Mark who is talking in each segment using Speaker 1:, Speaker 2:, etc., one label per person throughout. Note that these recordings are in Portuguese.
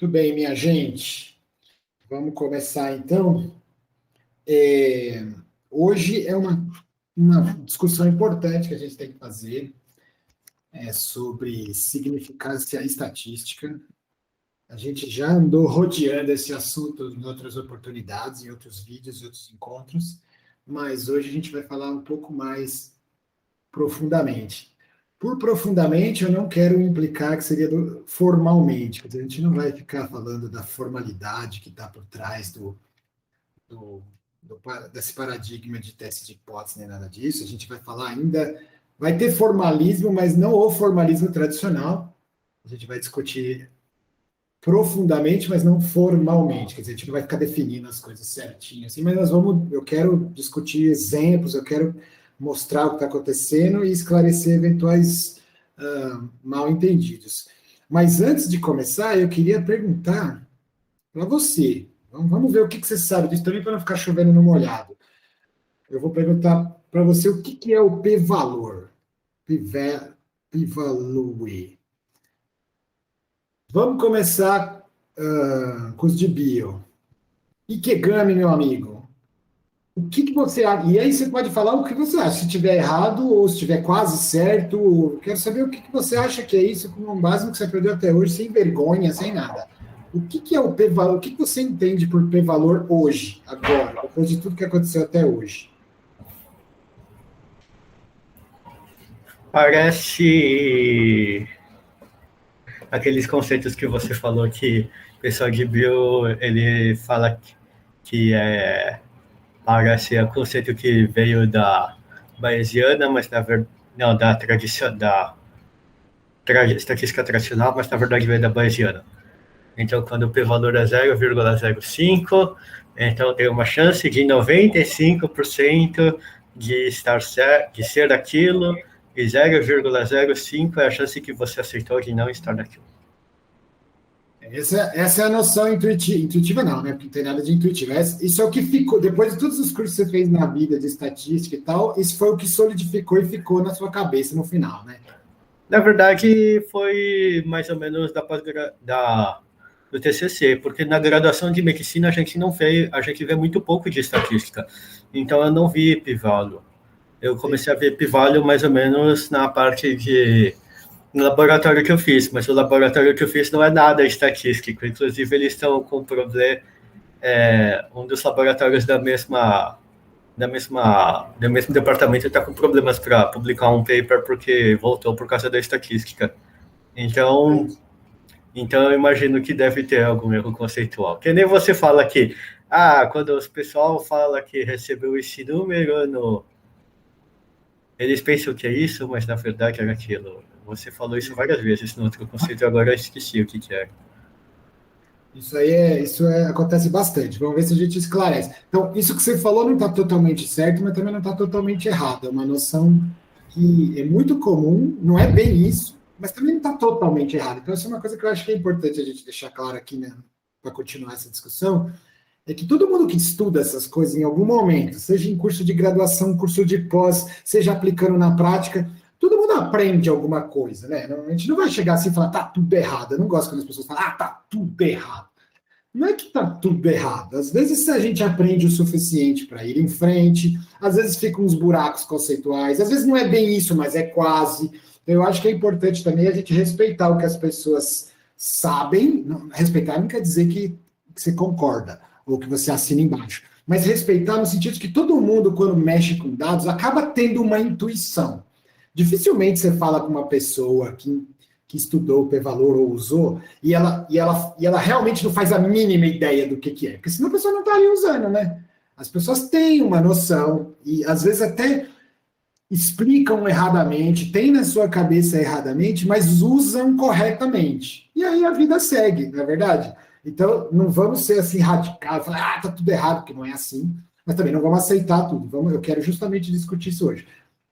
Speaker 1: Muito bem, minha gente. Vamos começar então. Hoje é uma discussão importante que a gente tem que fazer sobre significância estatística. A gente já andou rodeando esse assunto em outras oportunidades, em outros vídeos, em outros encontros, mas hoje a gente vai falar um pouco mais profundamente. Por profundamente, eu não quero implicar que seria formalmente, quer dizer, a gente não vai ficar falando da formalidade que está por trás do, desse paradigma de teste de hipótese, nem nada disso. A gente vai falar ainda, vai ter formalismo, mas não o formalismo tradicional. A gente vai discutir profundamente, mas não formalmente. Quer dizer, a gente não vai ficar definindo as coisas certinho, assim, mas eu quero discutir exemplos, eu quero mostrar o que está acontecendo e esclarecer eventuais mal entendidos. Mas antes de começar, eu queria perguntar para você. Vamos ver o que você sabe disso também para não ficar chovendo no molhado. Eu vou perguntar para você o que é o p-valor. P-value. Vamos começar com os de bio. Ikegami, meu amigo. O que você acha? E aí você pode falar o que você acha, se estiver errado ou se estiver quase certo. Eu quero saber o que você acha que é isso, com base no que você aprendeu até hoje, sem vergonha, sem nada. O que é o p-valor? O que você entende por p-valor hoje, agora, depois de tudo que aconteceu até hoje?
Speaker 2: Parece aqueles conceitos que você falou que o pessoal de bio, ele fala que parece o conceito que veio da bayesiana, mas na verdade, não, da tradição, estatística tradicional, mas na verdade veio da bayesiana. Então, quando o p-valor é 0,05, então tem uma chance de 95% de ser aquilo, e 0,05 é a chance que você aceitou de não estar naquilo.
Speaker 1: Essa é a noção intuitiva não, né? Porque não tem nada de intuitivo. Isso é o que ficou, depois de todos os cursos que você fez na vida de estatística e tal, isso foi o que solidificou e ficou na sua cabeça no final, né?
Speaker 2: Na verdade, foi mais ou menos do TCC, porque na graduação de medicina a gente vê muito pouco de estatística. Então eu não vi p-value. Eu comecei a ver p-value mais ou menos na parte no laboratório que eu fiz, mas o laboratório que eu fiz não é nada estatístico. Inclusive eles estão com problema, um dos laboratórios do mesmo departamento está com problemas para publicar um paper porque voltou por causa da estatística. Então eu imagino que deve ter algum erro conceitual. Que nem você fala que, quando o pessoal fala que recebeu esse número, eles pensam que é isso, mas na verdade era aquilo. Você falou isso várias vezes no outro conceito, agora eu esqueci o que era.
Speaker 1: Isso acontece bastante. Vamos ver se a gente esclarece. Então, isso que você falou não está totalmente certo, mas também não está totalmente errado. É uma noção que é muito comum, não é bem isso, mas também não está totalmente errado. Então, essa é uma coisa que eu acho que é importante a gente deixar claro aqui, né, para continuar essa discussão, é que todo mundo que estuda essas coisas em algum momento, seja em curso de graduação, curso de pós, seja aplicando na prática, todo mundo aprende alguma coisa, né? A gente não vai chegar assim e falar, tá tudo errado. Eu não gosto quando as pessoas falam, tá tudo errado. Não é que tá tudo errado. Às vezes a gente aprende o suficiente para ir em frente, às vezes ficam uns buracos conceituais, às vezes não é bem isso, mas é quase. Então, eu acho que é importante também a gente respeitar o que as pessoas sabem. Respeitar não quer dizer que você concorda, ou que você assina embaixo. Mas respeitar no sentido de que todo mundo, quando mexe com dados, acaba tendo uma intuição. Dificilmente você fala com uma pessoa que estudou o p-valor ou usou, e ela realmente não faz a mínima ideia do que é, porque senão a pessoa não estaria usando, né? As pessoas têm uma noção, e às vezes até explicam erradamente, têm na sua cabeça erradamente, mas usam corretamente. E aí a vida segue, não é verdade? Então, não vamos ser assim radicais, falar, tá tudo errado, porque não é assim, mas também não vamos aceitar tudo. Eu quero justamente discutir isso hoje.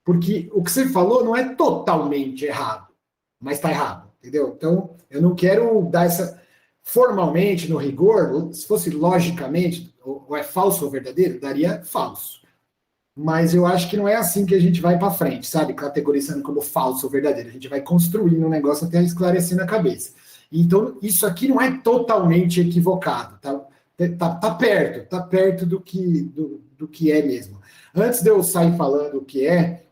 Speaker 1: Porque o que você falou não é totalmente errado, mas está errado, entendeu? Então, eu não quero dar essa... Formalmente, no rigor, se fosse logicamente, ou é falso ou verdadeiro, daria falso. Mas eu acho que não é assim que a gente vai para frente, sabe? Categorizando como falso ou verdadeiro. A gente vai construindo um negócio até esclarecer na cabeça. Então, isso aqui não é totalmente equivocado, tá perto do que é mesmo. Antes de eu sair falando o que é,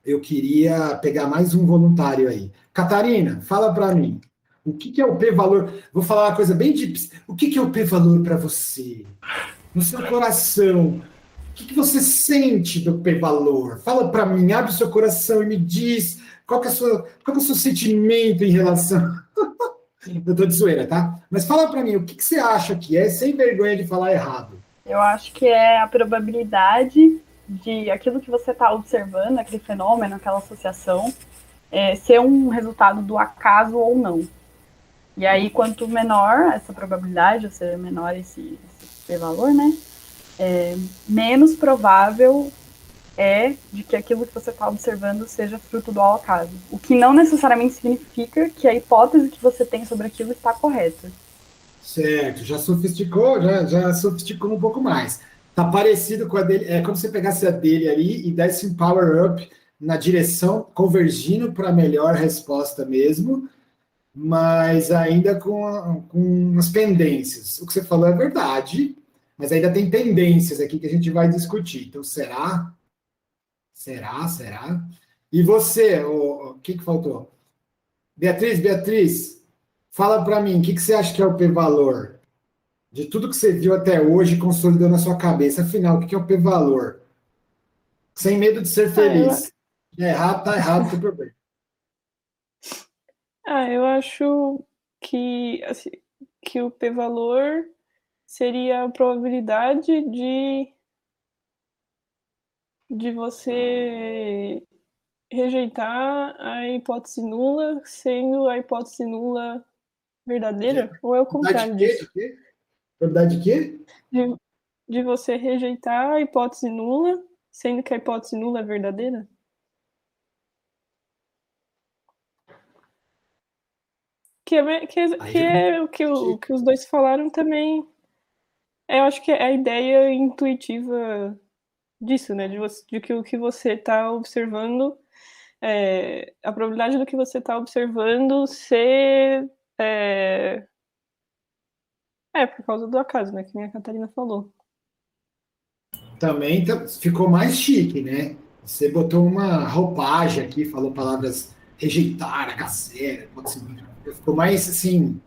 Speaker 1: eu queria pegar mais um voluntário aí. Catarina, fala para mim, o que é o P-valor? Vou falar uma coisa bem de... O que é o P-valor para você? No seu coração, o que você sente do P-valor? Fala para mim, abre o seu coração e me diz qual que é o seu sentimento em relação... Eu tô de zoeira, tá? Mas fala para mim, o que você acha que é, sem vergonha de falar errado?
Speaker 3: Eu acho que é a probabilidade de aquilo que você está observando, aquele fenômeno, aquela associação, ser um resultado do acaso ou não. E aí, quanto menor essa probabilidade, ou seja, menor esse valor, né? Menos provável é de que aquilo que você está observando seja fruto do acaso. O que não necessariamente significa que a hipótese que você tem sobre aquilo está correta.
Speaker 1: Certo, já sofisticou um pouco mais. Tá parecido com a dele, é como se você pegasse a dele ali e desse um power up na direção, convergindo para a melhor resposta mesmo, mas ainda com umas pendências. O que você falou é verdade, mas ainda tem pendências aqui que a gente vai discutir. Então, será? Será? E você, o que faltou? Beatriz, fala para mim, o que você acha que é o P-valor? De tudo que você viu até hoje, consolidou na sua cabeça. Afinal, o que é o P-valor? Sem medo de ser feliz. Tá errado, não tem problema.
Speaker 4: Eu acho que, assim, que o P-valor seria a probabilidade de você rejeitar a hipótese nula, sendo a hipótese nula verdadeira? Ou é o contrário disso?
Speaker 1: De quê? Probabilidade de quê?
Speaker 4: De você rejeitar a hipótese nula, sendo que a hipótese nula é verdadeira? Que é o que os dois falaram também. Eu acho que é a ideia intuitiva disso, né? De que o que você está observando, a probabilidade do que você está observando ser... por causa do acaso, né? Que a Catarina falou.
Speaker 1: Também ficou mais chique, né? Você botou uma roupagem aqui, falou palavras rejeitar, agacer, ficou mais assim,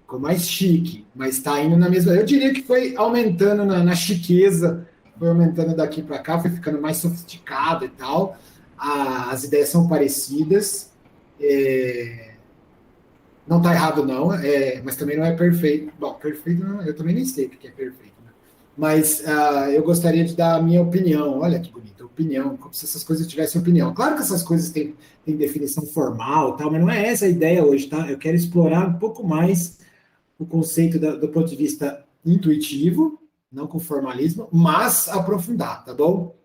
Speaker 1: ficou mais chique, mas está indo na mesma. Eu diria que foi aumentando na chiqueza, foi aumentando daqui para cá, foi ficando mais sofisticado e tal. As ideias são parecidas. Não está errado, não, mas também não é perfeito. Bom, perfeito, não, eu também nem sei o que é perfeito. Né? Mas eu gostaria de dar a minha opinião. Olha que bonita, opinião, como se essas coisas tivessem opinião. Claro que essas coisas têm definição formal, tal, mas não é essa a ideia hoje, tá? Eu quero explorar um pouco mais o conceito do ponto de vista intuitivo, não com formalismo, mas aprofundar, tá bom?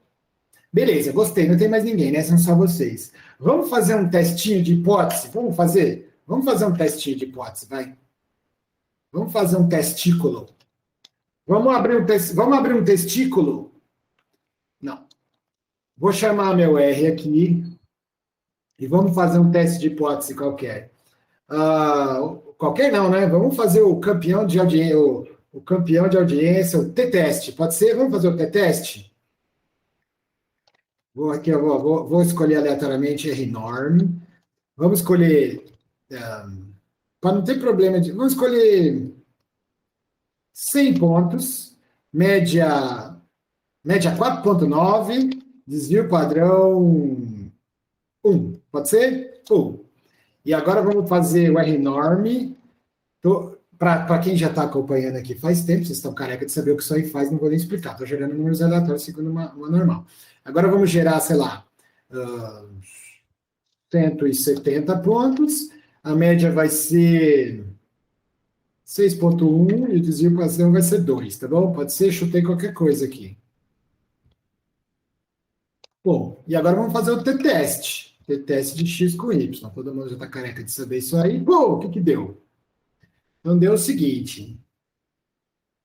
Speaker 1: Beleza, gostei, não tem mais ninguém, né? São só vocês. Vamos fazer um testinho de hipótese? Vamos fazer um testinho de hipótese, vai. Vamos fazer um testículo. Vamos abrir um testículo? Não. Vou chamar meu R aqui e vamos fazer um teste de hipótese qualquer. Qualquer não, né? Vamos fazer o campeão de audiência, o campeão de audiência, o T-teste. Pode ser? Vamos fazer o T-teste? Vou escolher aleatoriamente R enorme. Vamos escolher... para não ter problema de... Vamos escolher 100 pontos, média 4.9, desvio padrão 1. Pode ser? 1. E agora vamos fazer o R enorme. Para quem já está acompanhando aqui faz tempo, vocês estão careca de saber o que isso aí faz, não vou nem explicar. Estou gerando números aleatórios segundo uma normal. Agora vamos gerar, sei lá, 170 pontos. A média vai ser 6.1 e o desvio padrão vai ser 2, tá bom? Pode ser, chutei qualquer coisa aqui. Bom, e agora vamos fazer o T-teste. T-teste de X com Y. Todo mundo já está careca de saber isso aí. Pô, o que deu? Então, deu o seguinte.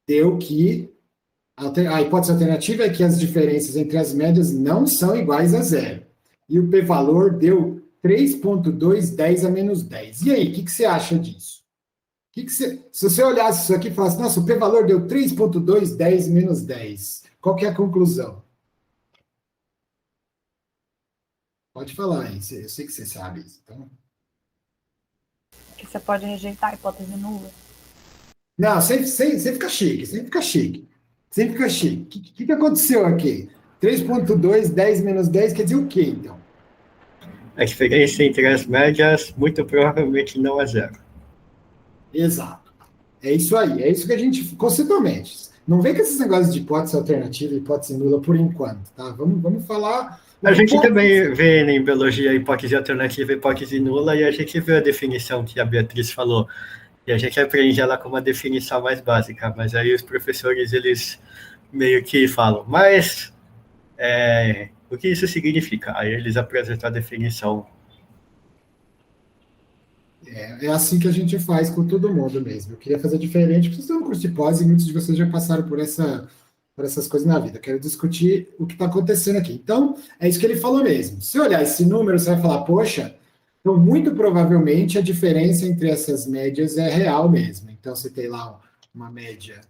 Speaker 1: Deu que a hipótese alternativa é que as diferenças entre as médias não são iguais a zero. E o p-valor deu 3.210 a menos 10. E aí, o que você acha disso? Se você olhasse isso aqui e falasse, nossa, o p-valor deu 3,2, 10 menos 10. Qual que é a conclusão? Pode falar, hein? Eu sei que você sabe isso. Então...
Speaker 3: Que você pode rejeitar a hipótese nula.
Speaker 1: Não, sempre fica chique, sempre fica chique. Sempre fica chique. O que aconteceu aqui? 3,2, 10 menos 10 quer dizer o quê, então?
Speaker 2: A diferença entre as médias muito provavelmente não é zero.
Speaker 1: Exato. É isso aí. É isso que a gente... Conceitualmente. Não vem com esses negócios de hipótese alternativa e hipótese nula por enquanto, tá? Vamos falar...
Speaker 2: A gente também vê em biologia a hipótese alternativa e hipótese nula, e a gente vê a definição que a Beatriz falou. E a gente aprende ela com uma definição mais básica, mas aí os professores, eles meio que falam, mas o que isso significa? Aí eles apresentam a definição.
Speaker 1: É assim que a gente faz com todo mundo mesmo. Eu queria fazer diferente, porque vocês estão no curso de pós e muitos de vocês já passaram por essas coisas na vida. Eu quero discutir o que está acontecendo aqui. Então, é isso que ele falou mesmo. Se olhar esse número, você vai falar, poxa, então muito provavelmente a diferença entre essas médias é real mesmo. Então, você tem lá uma média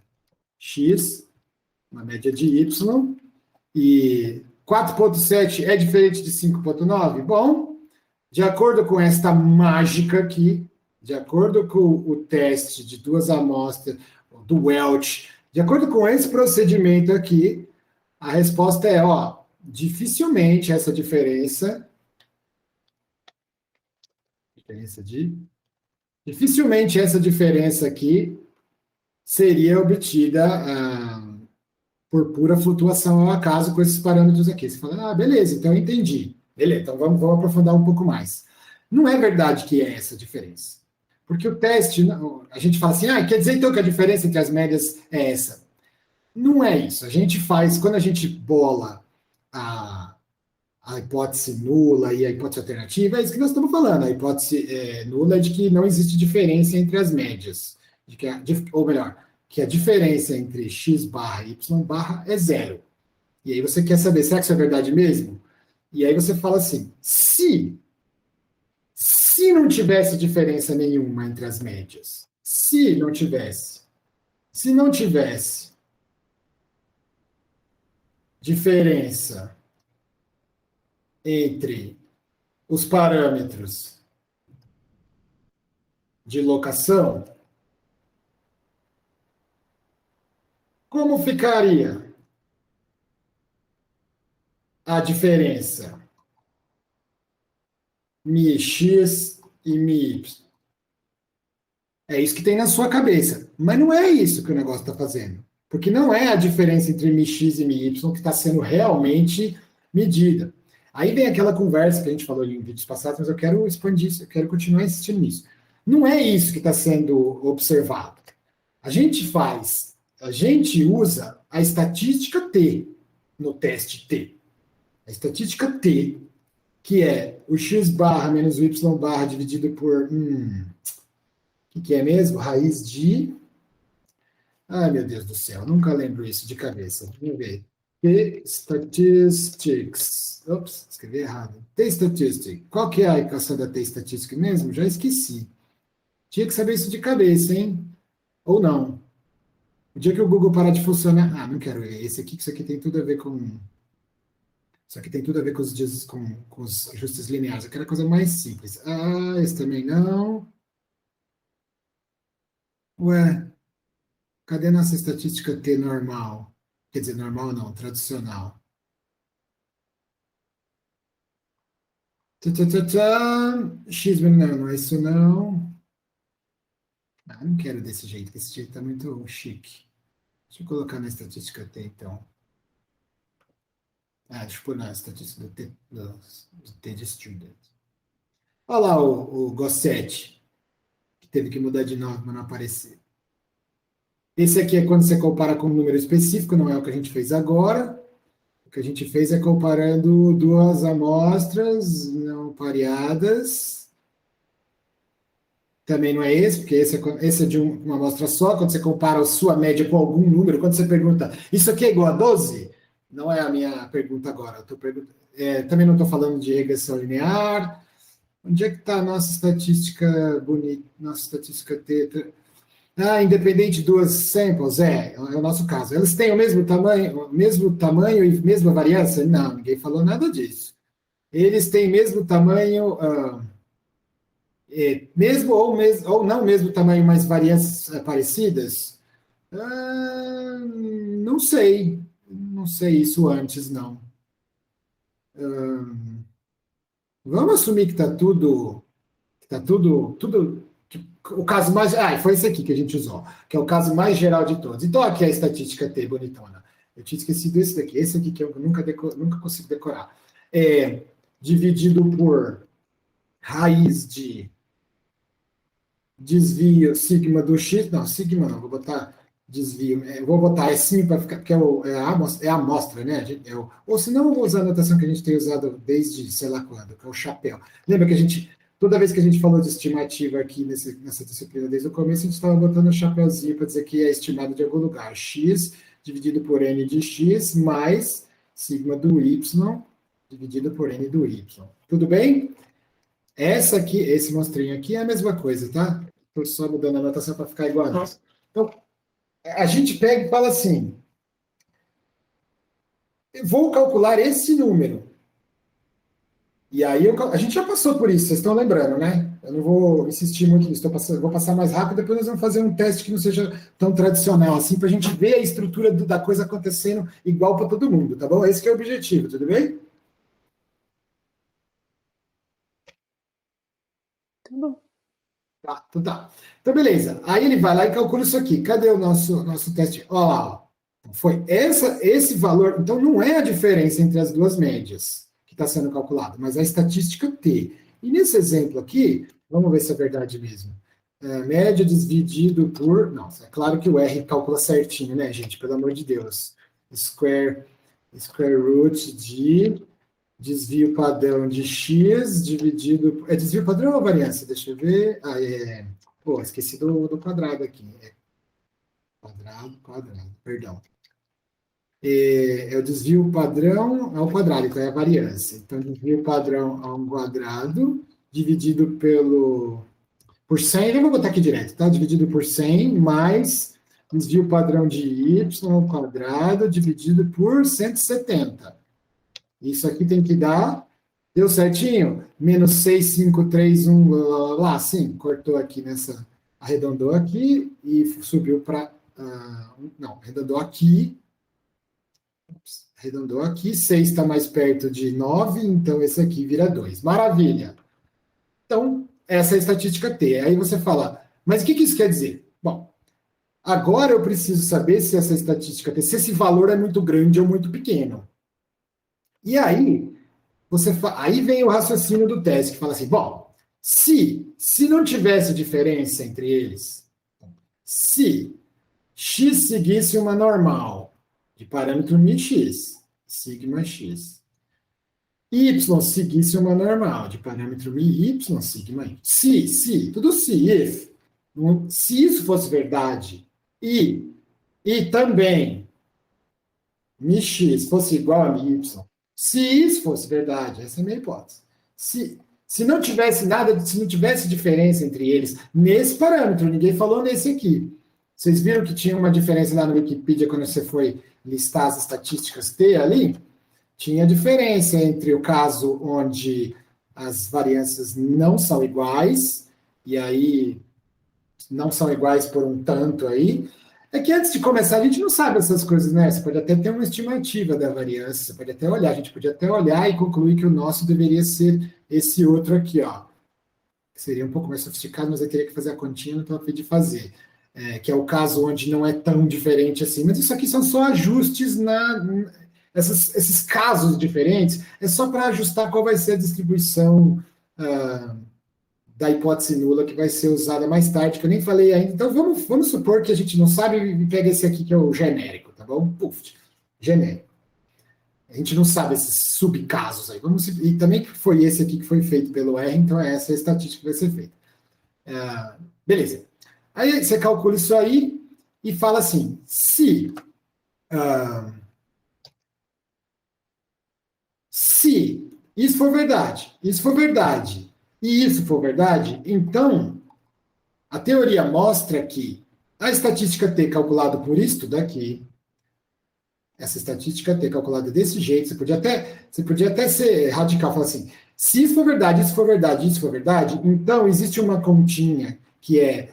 Speaker 1: X, uma média de Y, e 4,7 é diferente de 5,9? Bom, de acordo com esta mágica aqui, de acordo com o teste de duas amostras, do Welch, de acordo com esse procedimento aqui, a resposta é, dificilmente essa diferença aqui seria obtida por pura flutuação ao acaso com esses parâmetros aqui. Você fala, beleza, então eu entendi. Beleza, então vamos aprofundar um pouco mais. Não é verdade que é essa diferença. Porque o teste, a gente fala assim, quer dizer então que a diferença entre as médias é essa. Não é isso. A gente faz, quando a gente bola a hipótese nula e a hipótese alternativa, é isso que nós estamos falando. A hipótese nula é de que não existe diferença entre as médias. Ou melhor, que a diferença entre x barra e y barra é zero. E aí você quer saber, será que isso é verdade mesmo? E aí você fala assim, se não tivesse diferença nenhuma entre as médias, se não tivesse diferença entre os parâmetros de locação, como ficaria a diferença μx e μy? É isso que tem na sua cabeça. Mas não é isso que o negócio está fazendo. Porque não é a diferença entre μx e μy que está sendo realmente medida. Aí vem aquela conversa que a gente falou em vídeos passados, mas eu quero expandir isso, eu quero continuar insistindo nisso. Não é isso que está sendo observado. A gente usa a estatística T no teste T. A estatística T, que é o x barra menos o y barra dividido por... o que é mesmo? Raiz de... Ai, meu Deus do céu, nunca lembro isso de cabeça. Vamos ver. T-statistics. Ops, escrevi errado. T-statistic. Qual que é a equação da T-statistic mesmo? Já esqueci. Tinha que saber isso de cabeça, hein? Ou não. O dia que o Google parar de funcionar... não quero ver. Isso aqui tem tudo a ver com... Isso aqui tem tudo a ver com os ajustes lineares. Eu quero a coisa mais simples. Esse também não. Ué, cadê a nossa estatística T normal? Quer dizer, normal não, tradicional. X, não é isso não. Não quero desse jeito, que esse jeito está muito chique. Deixa eu colocar na estatística T, então. Deixa eu pôr na estatística do T de student. Olha lá o Gossetti, que teve que mudar de nome para não aparecer. Esse aqui é quando você compara com um número específico, não é o que a gente fez agora. O que a gente fez é comparando duas amostras não pareadas. Também não é esse, porque esse é de uma amostra só. Quando você compara a sua média com algum número, quando você pergunta, isso aqui é igual a 12? Não é a minha pergunta agora. Também não estou falando de regressão linear. Onde é que está a nossa estatística bonita, nossa estatística T? Independente de duas samples, é o nosso caso. Elas têm o mesmo tamanho e mesma variância? Não, ninguém falou nada disso. Eles têm mesmo tamanho, mesmo ou não mesmo tamanho, mas variâncias parecidas? Não sei. Não sei isso antes, não. Vamos assumir que está tudo. O caso mais. Foi esse aqui que a gente usou, que é o caso mais geral de todos. Então, aqui é a estatística T, bonitona. Eu tinha esquecido esse daqui. Esse aqui que eu nunca consigo decorar. Dividido por raiz de desvio sigma do x. Não, sigma não, vou botar desvio. Vou botar sim para ficar, que é a amostra, né? Ou senão eu vou usar a notação que a gente tem usado desde sei lá quando, que é o chapéu. Lembra que a gente. Toda vez que a gente falou de estimativa aqui nessa disciplina desde o começo, a gente estava botando um chapéuzinho para dizer que é estimado de algum lugar. X dividido por n de x mais sigma do y dividido por n do y. Tudo bem? Essa aqui, esse monstrinho aqui é a mesma coisa, tá? Estou só mudando a anotação para ficar igual a nossa. Então, a gente pega e fala assim, eu vou calcular esse número. E aí, a gente já passou por isso, vocês estão lembrando, né? Eu não vou insistir muito nisso, vou passar mais rápido, depois nós vamos fazer um teste que não seja tão tradicional, assim, para a gente ver a estrutura da coisa acontecendo igual para todo mundo, tá bom? Esse que é o objetivo, tudo bem?
Speaker 4: Tá bom.
Speaker 1: Tá. Então, beleza. Aí ele vai lá e calcula isso aqui. Cadê o nosso teste? Olha lá, ó. Foi esse valor. Então, não é a diferença entre as duas médias está sendo calculado, mas a estatística T. E nesse exemplo aqui, vamos ver se é verdade mesmo. Média dividido por... Não, é claro que o R calcula certinho, né, gente? Pelo amor de Deus. Square root de desvio padrão de X dividido... É desvio padrão ou variância? Deixa eu ver. Esqueci do quadrado aqui. Quadrado, perdão. É o desvio padrão ao quadrado, então é a variância. Então, desvio padrão ao quadrado, dividido por 100, eu vou botar aqui direto, tá? Dividido por 100, mais desvio padrão de y ao quadrado, dividido por 170. Isso aqui tem que dar, deu certinho? Menos 6,531, lá, sim, cortou aqui arredondou aqui e subiu para, arredondou aqui, arredondou aqui, 6 está mais perto de 9, então esse aqui vira 2. Maravilha! Então, essa é a estatística T. Aí você fala, mas o que isso quer dizer? Bom, agora eu preciso saber se essa estatística T, se esse valor é muito grande ou muito pequeno. E aí, aí vem o raciocínio do teste, que fala assim, bom, se não tivesse diferença entre eles, se x seguisse uma normal, de parâmetro μx, sigma x. Y seguisse uma normal, de parâmetro μy, sigma y. Tudo if. Se isso fosse verdade, e também μx fosse igual a μy, se isso fosse verdade, essa é a minha hipótese. Se não tivesse nada, se não tivesse diferença entre eles, nesse parâmetro, ninguém falou nesse aqui. Vocês viram que tinha uma diferença lá no Wikipedia quando você foi listar as estatísticas T ali? Tinha diferença entre o caso onde as variâncias não são iguais, e aí não são iguais por um tanto aí. É que antes de começar, a gente não sabe essas coisas, né? Você pode até ter uma estimativa da variância, você pode até olhar, a gente podia até olhar e concluir que o nosso deveria ser esse outro aqui, ó. Seria um pouco mais sofisticado, mas eu teria que fazer a continha, não estou a fim de fazer. Que é o caso onde não é tão diferente assim. Mas isso aqui são só ajustes esses casos diferentes, é só para ajustar qual vai ser a distribuição da hipótese nula que vai ser usada mais tarde, que eu nem falei ainda. Então, vamos supor que a gente não sabe e pega esse aqui que é o genérico, tá bom? Genérico. A gente não sabe esses subcasos aí. E também foi esse aqui que foi feito pelo R, então essa é a estatística que vai ser feita. Beleza. Aí você calcula isso aí e fala assim, se isso for verdade, e isso for verdade, então a teoria mostra que A estatística T calculada por isto daqui, essa estatística T calculada desse jeito, você podia até ser radical, falar assim, se isso for verdade, isso for verdade, isso for verdade, então existe uma continha que é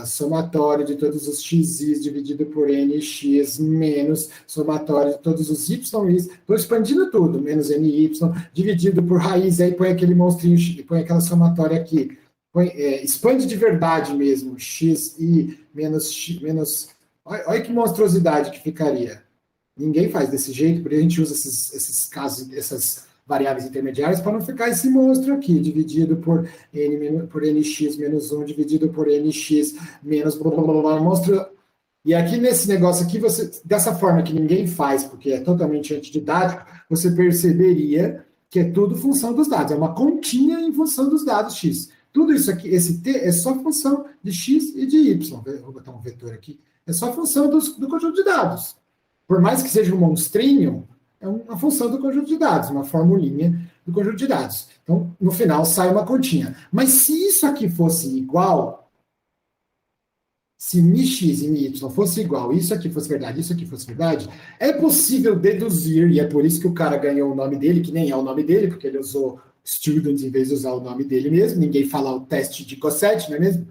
Speaker 1: somatório de todos os xis dividido por nx menos somatório de todos os ys, estou expandindo tudo, menos ny, dividido por raiz, aí põe aquele monstrinho, põe aquela somatória aqui, expande de verdade mesmo, xi menos olha que monstruosidade que ficaria. Ninguém faz desse jeito, porque a gente usa esses casos, essas variáveis intermediárias para não ficar esse monstro aqui, dividido por nx menos 1, dividido por nx menos blá, blá, blá, blá, monstro. E aqui nesse negócio aqui, dessa forma que ninguém faz, porque é totalmente antididático, você perceberia que é tudo função dos dados, é uma continha em função dos dados x. Tudo isso aqui, esse t, é só função de x e de y. Vou botar um vetor aqui. É só função do conjunto de dados. Por mais que seja um monstrinho, é uma função do conjunto de dados, uma formulinha do conjunto de dados. Então, no final, sai uma continha. Mas se isso aqui fosse igual, se μx e μy fosse igual, isso aqui fosse verdade, isso aqui fosse verdade, é possível deduzir, e é por isso que o cara ganhou o nome dele, que nem é o nome dele, porque ele usou student em vez de usar o nome dele mesmo, ninguém fala o teste de Cossette, não é mesmo?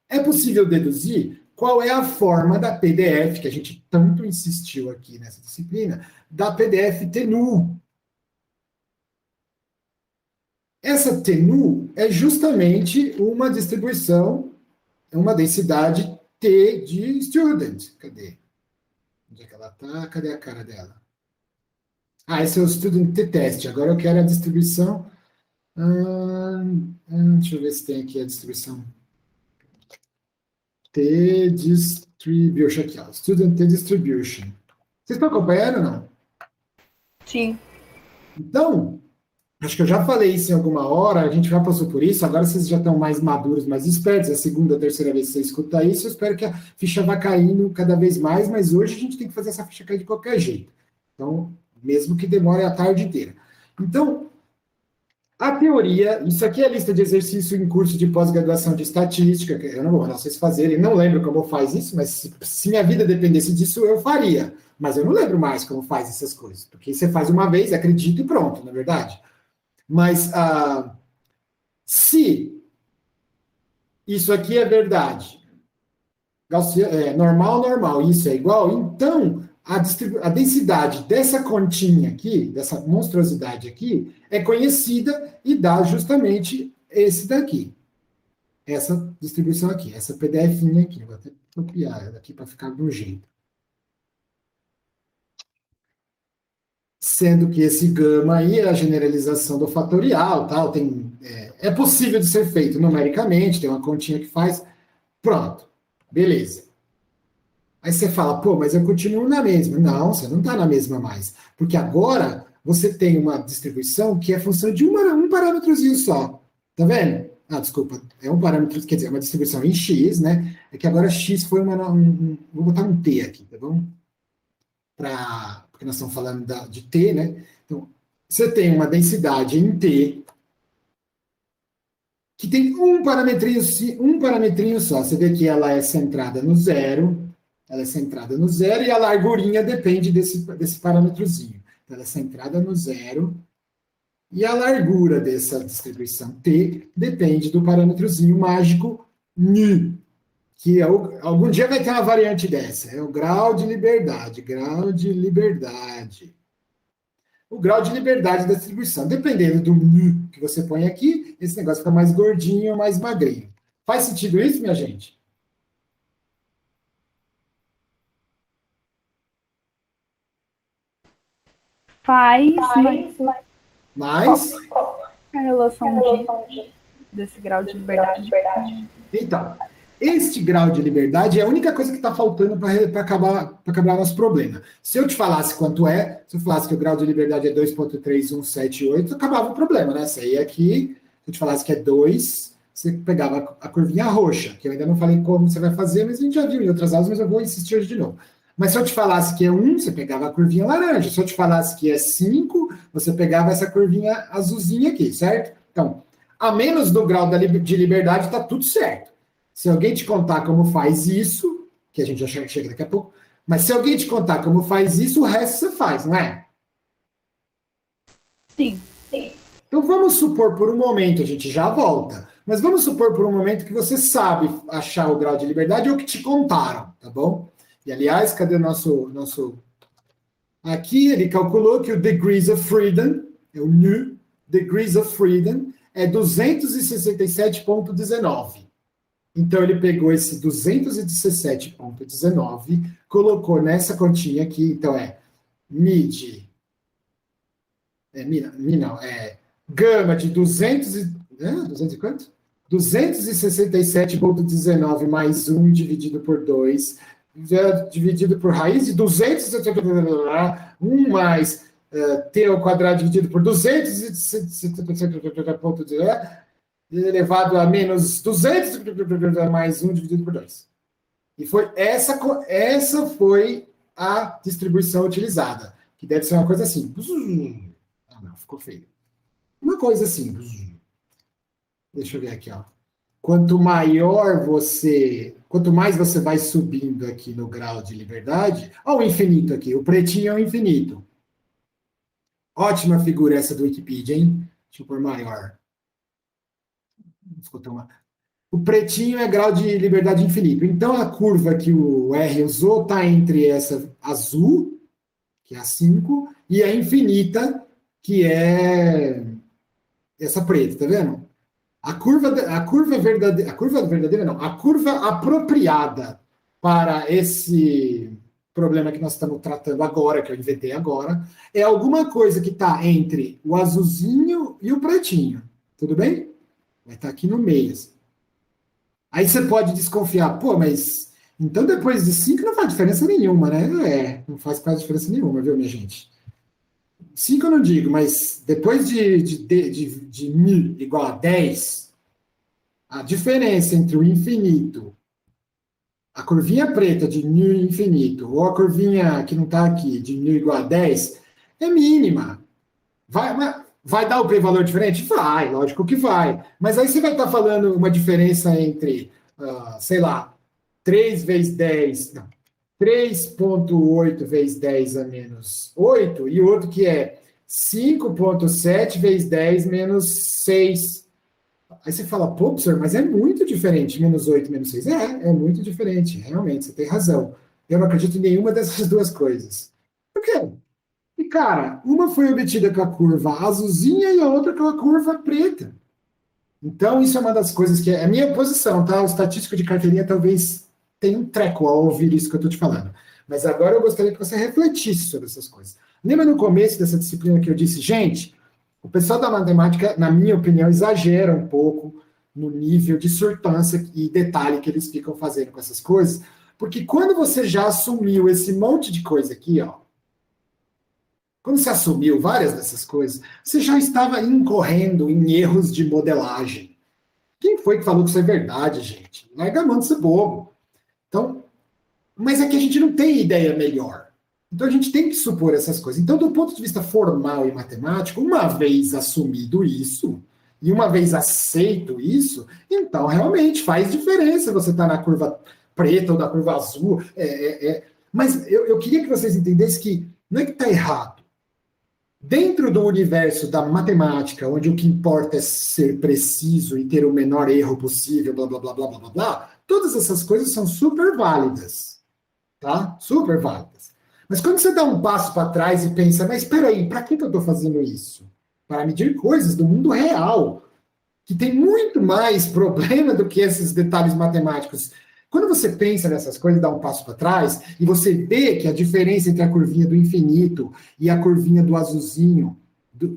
Speaker 1: É possível deduzir qual é a forma da PDF, que a gente tanto insistiu aqui nessa disciplina, da PDF TNU. Essa TNU é justamente uma distribuição, uma densidade T de student. Cadê? Onde é que ela está? Cadê a cara dela? Esse é o student t-test. Agora eu quero a distribuição. Deixa eu ver se tem aqui a distribuição. T-distribution aqui, ó. Student T-distribution. Vocês estão acompanhando ou não?
Speaker 3: Sim.
Speaker 1: Então, acho que eu já falei isso em alguma hora, a gente já passou por isso, agora vocês já estão mais maduros, mais espertos, é a segunda, terceira vez que você escuta isso, eu espero que a ficha vá caindo cada vez mais, mas hoje a gente tem que fazer essa ficha cair de qualquer jeito. Então, mesmo que demore a tarde inteira. Então, a teoria, isso aqui é a lista de exercício em curso de pós-graduação de estatística, que eu não vou mandar vocês fazerem, não lembro como faz isso, mas se minha vida dependesse disso, eu faria. Mas eu não lembro mais como faz essas coisas, porque você faz uma vez, acredita e pronto, na verdade. Mas se isso aqui é verdade, normal, isso é igual, então a densidade dessa continha aqui, dessa monstruosidade aqui, é conhecida e dá justamente esse daqui. Essa distribuição aqui, essa PDFinha aqui. Vou até copiar ela aqui para ficar de um jeito. Sendo que esse gama aí é a generalização do fatorial, tal, é possível de ser feito numericamente, tem uma continha que faz. Pronto, beleza. Aí você fala, mas eu continuo na mesma. Não, você não está na mesma mais. Porque agora você tem uma distribuição que é função de um parâmetrozinho só. Tá vendo? Desculpa, é um parâmetro, quer dizer, é uma distribuição em x, né? É que agora x foi vou botar um t aqui, tá bom? Porque nós estamos falando de t, né? Então, você tem uma densidade em t que tem um parametrinho só. Você vê que ela é centrada no zero, e a largurinha depende desse parâmetrozinho. Então, ela é centrada no zero, e a largura dessa distribuição t depende do parâmetrozinho mágico n, que algum dia vai ter uma variante dessa. É o grau de liberdade. O grau de liberdade da distribuição. Dependendo do n que você põe aqui, esse negócio fica mais gordinho ou mais magrinho. Faz sentido isso, minha gente?
Speaker 3: Faz,
Speaker 1: Mas
Speaker 3: qual é a relação desse grau de liberdade?
Speaker 1: Então, este grau de liberdade é a única coisa que está faltando para acabar nosso problema. Se eu te falasse quanto é, se eu falasse que o grau de liberdade é 2.3178, acabava o problema, né? Você ia aqui, se eu te falasse que é 2, você pegava a curvinha roxa, que eu ainda não falei como você vai fazer, mas a gente já viu em outras aulas, mas eu vou insistir hoje de novo. Mas se eu te falasse que é 1, você pegava a curvinha laranja. Se eu te falasse que é 5, você pegava essa curvinha azulzinha aqui, certo? Então, a menos do grau de liberdade, está tudo certo. Se alguém te contar como faz isso, que a gente já chega daqui a pouco. Mas se alguém te contar como faz isso, o resto você faz, não é?
Speaker 3: Sim.
Speaker 1: Então vamos supor por um momento, a gente já volta, mas vamos supor por um momento que você sabe achar o grau de liberdade ou que te contaram, tá bom? E aliás, cadê o nosso... Aqui ele calculou que o degrees of freedom, é o new, degrees of freedom, é 267,19. Então ele pegou esse 217,19, colocou nessa continha aqui, então gama de 200 e quanto? 267,19 mais 1 dividido por 2, dividido por raiz de 200, 1 mais t ao quadrado dividido por 270,19 elevado a menos 200 mais 1 dividido por 2. E essa foi a distribuição utilizada, que deve ser uma coisa assim. Ah, não, ficou feio. Uma coisa assim. Deixa eu ver aqui, ó. Quanto mais você vai subindo aqui no grau de liberdade, ó, o infinito aqui, o pretinho é o infinito. Ótima figura essa do Wikipedia, hein? Deixa eu pôr maior. O pretinho é grau de liberdade infinito. Então, a curva que o R usou está entre essa azul, que é a 5, e a infinita, que é essa preta, tá vendo? A curva apropriada para esse problema que nós estamos tratando agora, que eu inventei agora, é alguma coisa que está entre o azulzinho e o pretinho. Tudo bem? Vai estar aqui no meio. Assim. Aí você pode desconfiar, pô, mas então depois de 5 não faz diferença nenhuma, né? Não faz quase diferença nenhuma, viu, minha gente? 5 eu não digo, mas depois de 1000 igual a 10, a diferença entre o infinito, a curvinha preta de 1000 infinito, ou a curvinha que não está aqui, de 1000 igual a 10, é mínima. Vai dar o p-valor diferente? Vai, lógico que vai. Mas aí você vai estar falando uma diferença entre, sei lá, 3 vezes 10, não, 3,8 vezes 10 a menos 8, e outro que é 5,7 vezes 10 menos 6. Aí você fala, pô, professor, mas é muito diferente, menos 8, menos 6. É muito diferente, realmente, você tem razão. Eu não acredito em nenhuma dessas duas coisas. Por quê? E, cara, uma foi obtida com a curva azulzinha e a outra com a curva preta. Então, isso é uma das coisas que é a minha posição, tá? O estatístico de carteirinha talvez tenha um treco ao ouvir isso que eu estou te falando. Mas agora eu gostaria que você refletisse sobre essas coisas. Lembra no começo dessa disciplina que eu disse, gente, o pessoal da matemática, na minha opinião, exagera um pouco no nível de surtância e detalhe que eles ficam fazendo com essas coisas, porque quando você já assumiu esse monte de coisa aqui, ó, quando você assumiu várias dessas coisas, você já estava incorrendo em erros de modelagem. Quem foi que falou que isso é verdade, gente? Larga a mão de ser bobo. Então, mas é que a gente não tem ideia melhor. Então a gente tem que supor essas coisas. Então, do ponto de vista formal e matemático, uma vez assumido isso, e uma vez aceito isso, então realmente faz diferença você estar na curva preta ou na curva azul. Mas eu queria que vocês entendessem que não é que está errado. Dentro do universo da matemática, onde o que importa é ser preciso e ter o menor erro possível, blá, blá, blá, blá, blá, blá, blá, todas essas coisas são super válidas, tá? Super válidas. Mas quando você dá um passo para trás e pensa, mas espera aí, para que eu estou fazendo isso? Para medir coisas do mundo real, que tem muito mais problema do que esses detalhes matemáticos. Quando você pensa nessas coisas, dá um passo para trás, e você vê que a diferença entre a curvinha do infinito e a curvinha do azulzinho,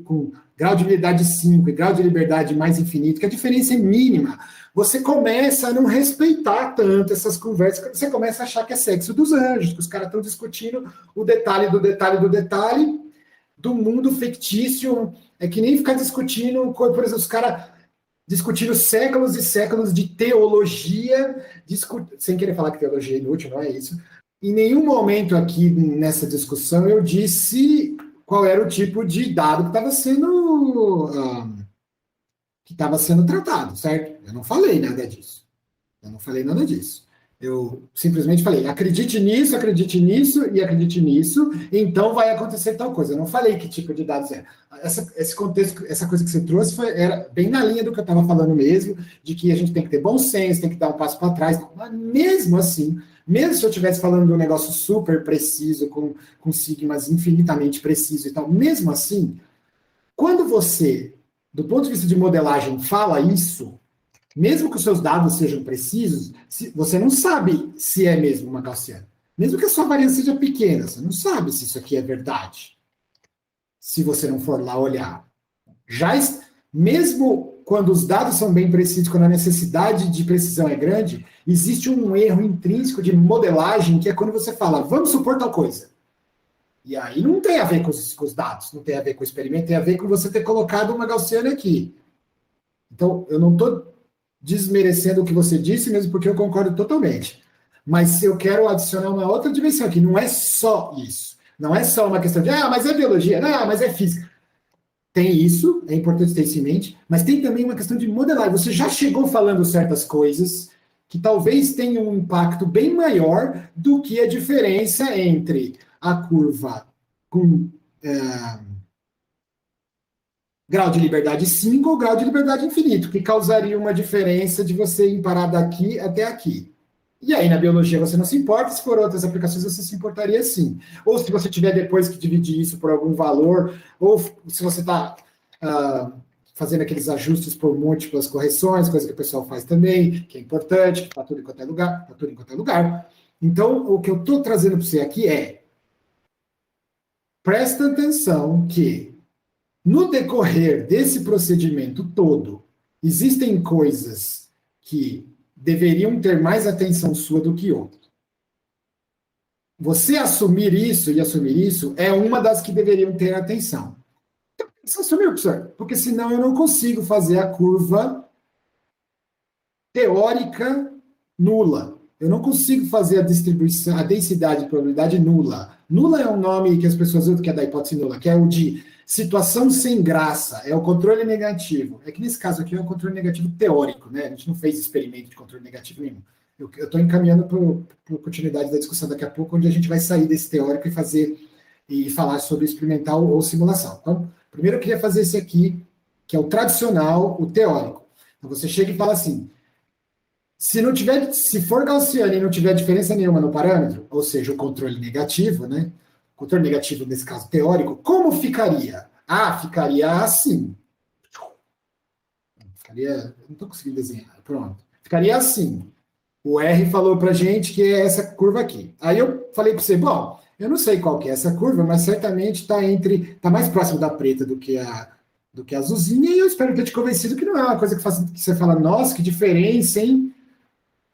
Speaker 1: com grau de liberdade 5 e grau de liberdade mais infinito, que a diferença é mínima, você começa a não respeitar tanto essas conversas, você começa a achar que é sexo dos anjos, que os caras estão discutindo o detalhe do detalhe do detalhe do mundo fictício. É que nem ficar discutindo, por exemplo, os caras discutindo séculos e séculos de teologia, sem querer falar que teologia é inútil, não é isso. Em nenhum momento aqui nessa discussão eu disse qual era o tipo de dado que estava sendo tratado, certo? Eu não falei nada disso. Eu simplesmente falei, acredite nisso e acredite nisso, então vai acontecer tal coisa. Eu não falei que tipo de dados é. Esse contexto, essa coisa que você trouxe era bem na linha do que eu estava falando mesmo, de que a gente tem que ter bom senso, tem que dar um passo para trás. Mas mesmo assim, mesmo se eu estivesse falando de um negócio super preciso, com sigmas infinitamente preciso e tal, mesmo assim, quando você, do ponto de vista de modelagem, fala isso, mesmo que os seus dados sejam precisos, você não sabe se é mesmo uma gaussiana. Mesmo que a sua variância seja pequena, você não sabe se isso aqui é verdade. Se você não for lá olhar. Mesmo quando os dados são bem precisos, quando a necessidade de precisão é grande, existe um erro intrínseco de modelagem, que é quando você fala, vamos supor tal coisa. E aí não tem a ver com os dados, não tem a ver com o experimento, tem a ver com você ter colocado uma gaussiana aqui. Então, eu não estou desmerecendo o que você disse, mesmo porque eu concordo totalmente. Mas eu quero adicionar uma outra dimensão aqui. Não é só isso. Não é só uma questão de, mas é biologia, mas é física. Tem isso, é importante ter isso em mente, mas tem também uma questão de modelagem. Você já chegou falando certas coisas que talvez tenham um impacto bem maior do que a diferença entre a curva com grau de liberdade 5 ou grau de liberdade infinito, que causaria uma diferença de você ir parar daqui até aqui. E aí, na biologia, você não se importa, se for outras aplicações, você se importaria sim. Ou se você tiver depois que dividir isso por algum valor, ou se você está fazendo aqueles ajustes por múltiplas correções, coisa que o pessoal faz também, que é importante, que está tudo em qualquer lugar, está tudo em qualquer lugar. Então, o que eu estou trazendo para você aqui é, presta atenção que no decorrer desse procedimento todo, existem coisas que deveriam ter mais atenção sua do que outras. Você assumir isso e assumir isso é uma das que deveriam ter atenção. Você assumiu, professor? Porque senão eu não consigo fazer a curva teórica nula. Eu não consigo fazer a distribuição, a densidade de probabilidade nula. Nula é um nome que as pessoas usam, que é da hipótese nula, que é o de situação sem graça, é o controle negativo. É que nesse caso aqui é um controle negativo teórico, né? A gente não fez experimento de controle negativo nenhum. Eu estou encaminhando para a continuidade da discussão daqui a pouco, onde a gente vai sair desse teórico e falar sobre experimental ou simulação. Então, primeiro eu queria fazer esse aqui, que é o tradicional, o teórico. Então você chega e fala assim, se for gaussiano e não tiver diferença nenhuma no parâmetro, ou seja, o controle negativo, né? Controle negativo, nesse caso, teórico, como ficaria? Ficaria assim. Não estou conseguindo desenhar, pronto. Ficaria assim. O R falou para a gente que é essa curva aqui. Aí eu falei para você, bom, eu não sei qual que é essa curva, mas certamente está mais próximo da preta do que a azulzinha, e eu espero ter te convencido que não é uma coisa que você fala, nossa, que diferença, hein?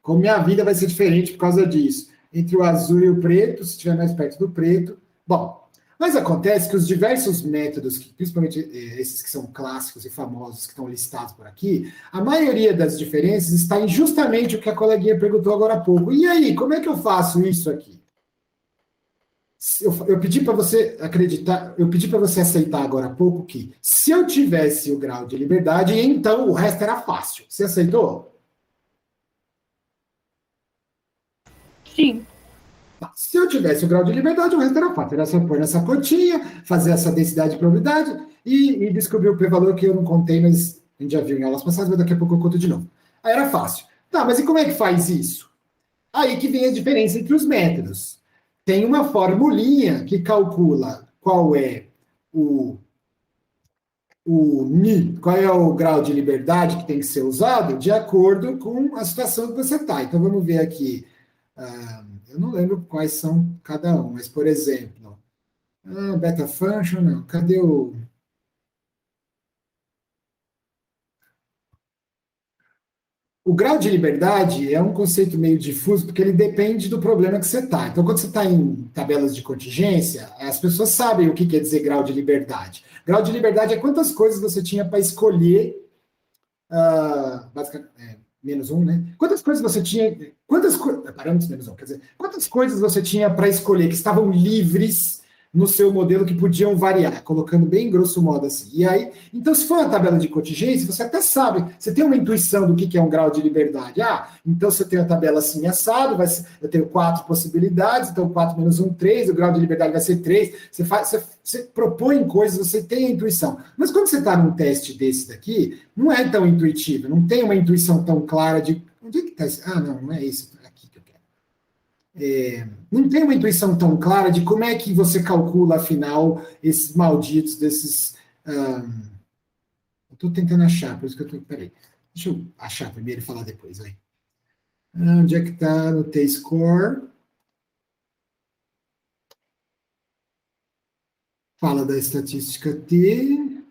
Speaker 1: Como minha vida vai ser diferente por causa disso. Entre o azul e o preto, se estiver mais perto do preto. Bom, mas acontece que os diversos métodos, principalmente esses que são clássicos e famosos, que estão listados por aqui, a maioria das diferenças está em justamente o que a coleguinha perguntou agora há pouco. E aí, como é que eu faço isso aqui? Eu pedi para você acreditar, eu pedi para você aceitar agora há pouco que se eu tivesse o grau de liberdade, então o resto era fácil. Você aceitou?
Speaker 3: Sim.
Speaker 1: Se eu tivesse o grau de liberdade, o resto era fácil. Era só pôr nessa continha, fazer essa densidade de probabilidade e descobrir o p-valor que eu não contei, mas a gente já viu em aulas passadas, mas daqui a pouco eu conto de novo. Aí era fácil. Tá, mas e como é que faz isso? Aí que vem a diferença entre os métodos. Tem uma formulinha que calcula qual é qual é o grau de liberdade que tem que ser usado de acordo com a situação que você está. Então, vamos ver aqui. Eu não lembro quais são cada um, mas, por exemplo, beta function, não. Cadê o... O grau de liberdade é um conceito meio difuso, porque ele depende do problema que você está. Então, quando você está em tabelas de contingência, as pessoas sabem o que quer dizer grau de liberdade. Grau de liberdade é quantas coisas você tinha para escolher, basicamente, menos um, né? Quantas coisas você tinha... parâmetros menos um, quer dizer, quantas coisas você tinha para escolher que estavam livres no seu modelo que podiam variar, colocando bem grosso modo assim. E aí, então, se for uma tabela de contingência, você até sabe, você tem uma intuição do que é um grau de liberdade. Então se eu tenho a tabela assim assado, eu tenho 4 possibilidades, então 4 menos 1, 3, o grau de liberdade vai ser 3. Você propõe coisas, você tem a intuição. Mas quando você está num teste desse daqui, não é tão intuitivo, não tem uma intuição tão clara de onde é que está. Não é isso. Não tem uma intuição tão clara de como é que você calcula, afinal, esses malditos desses... eu estou tentando achar, por isso que eu estou... Peraí, deixa eu achar primeiro e falar depois. Aí. Onde é que está no T-score? Fala da estatística T.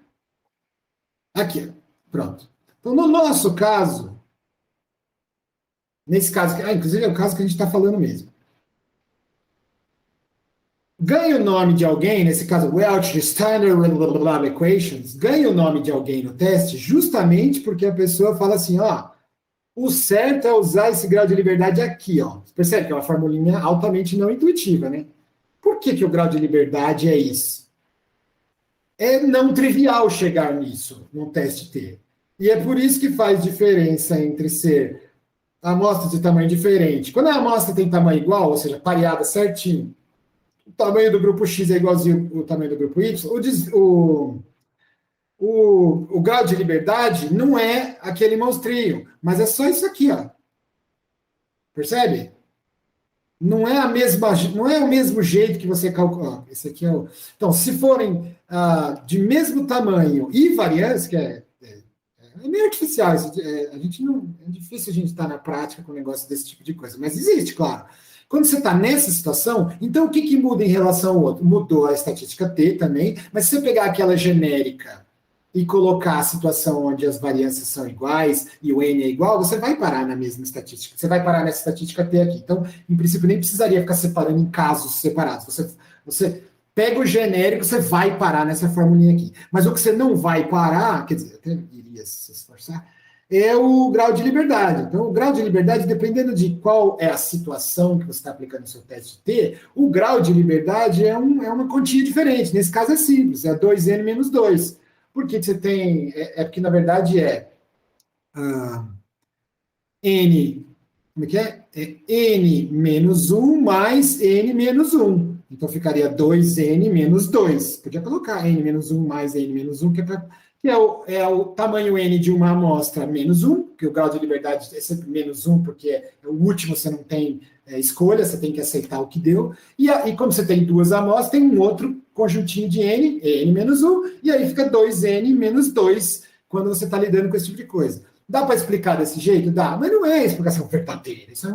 Speaker 1: Aqui, pronto. Então, no nosso caso, nesse caso, inclusive é o caso que a gente está falando mesmo. Ganha o nome de alguém, nesse caso, Welch Standard Equations, ganha o nome de alguém no teste justamente porque a pessoa fala assim, o certo é usar esse grau de liberdade aqui, Você percebe que é uma formulinha altamente não intuitiva, né? Por que o grau de liberdade é isso? É não trivial chegar nisso, num teste T. E é por isso que faz diferença entre ser amostra de tamanho diferente. Quando a amostra tem tamanho igual, ou seja, pareada certinho, o tamanho do grupo X é igualzinho ao tamanho do grupo Y, o grau de liberdade não é aquele monstrinho, mas é só isso aqui, Percebe? Não é o mesmo jeito que você calcula. Esse aqui é o... Então, se forem de mesmo tamanho e variância, que é meio artificial, a gente não, é difícil a gente estar na prática com um negócio desse tipo de coisa, mas existe, claro. Quando você está nessa situação, então o que muda em relação ao outro? Mudou a estatística T também, mas se você pegar aquela genérica e colocar a situação onde as variâncias são iguais e o N é igual, você vai parar na mesma estatística. Você vai parar nessa estatística T aqui. Então, em princípio, nem precisaria ficar separando em casos separados. Você pega o genérico, você vai parar nessa formulinha aqui. Mas o que você não vai parar, quer dizer, até iria se esforçar, é o grau de liberdade. Então, o grau de liberdade, dependendo de qual é a situação que você está aplicando no seu teste T, o grau de liberdade é uma quantia diferente. Nesse caso é simples, é 2n menos 2. Por que você tem... porque, na verdade, n... Como é que é? É n menos 1 mais n menos 1. Então, ficaria 2n menos 2. Podia colocar n menos 1 mais n menos 1, que é o tamanho n de uma amostra menos 1, que o grau de liberdade é sempre menos 1, porque é o último, você não tem escolha, você tem que aceitar o que deu. E como você tem duas amostras, tem um outro conjuntinho de n menos 1, e aí fica 2n menos 2, quando você está lidando com esse tipo de coisa. Dá para explicar desse jeito? Dá, mas não é a explicação verdadeira. Isso é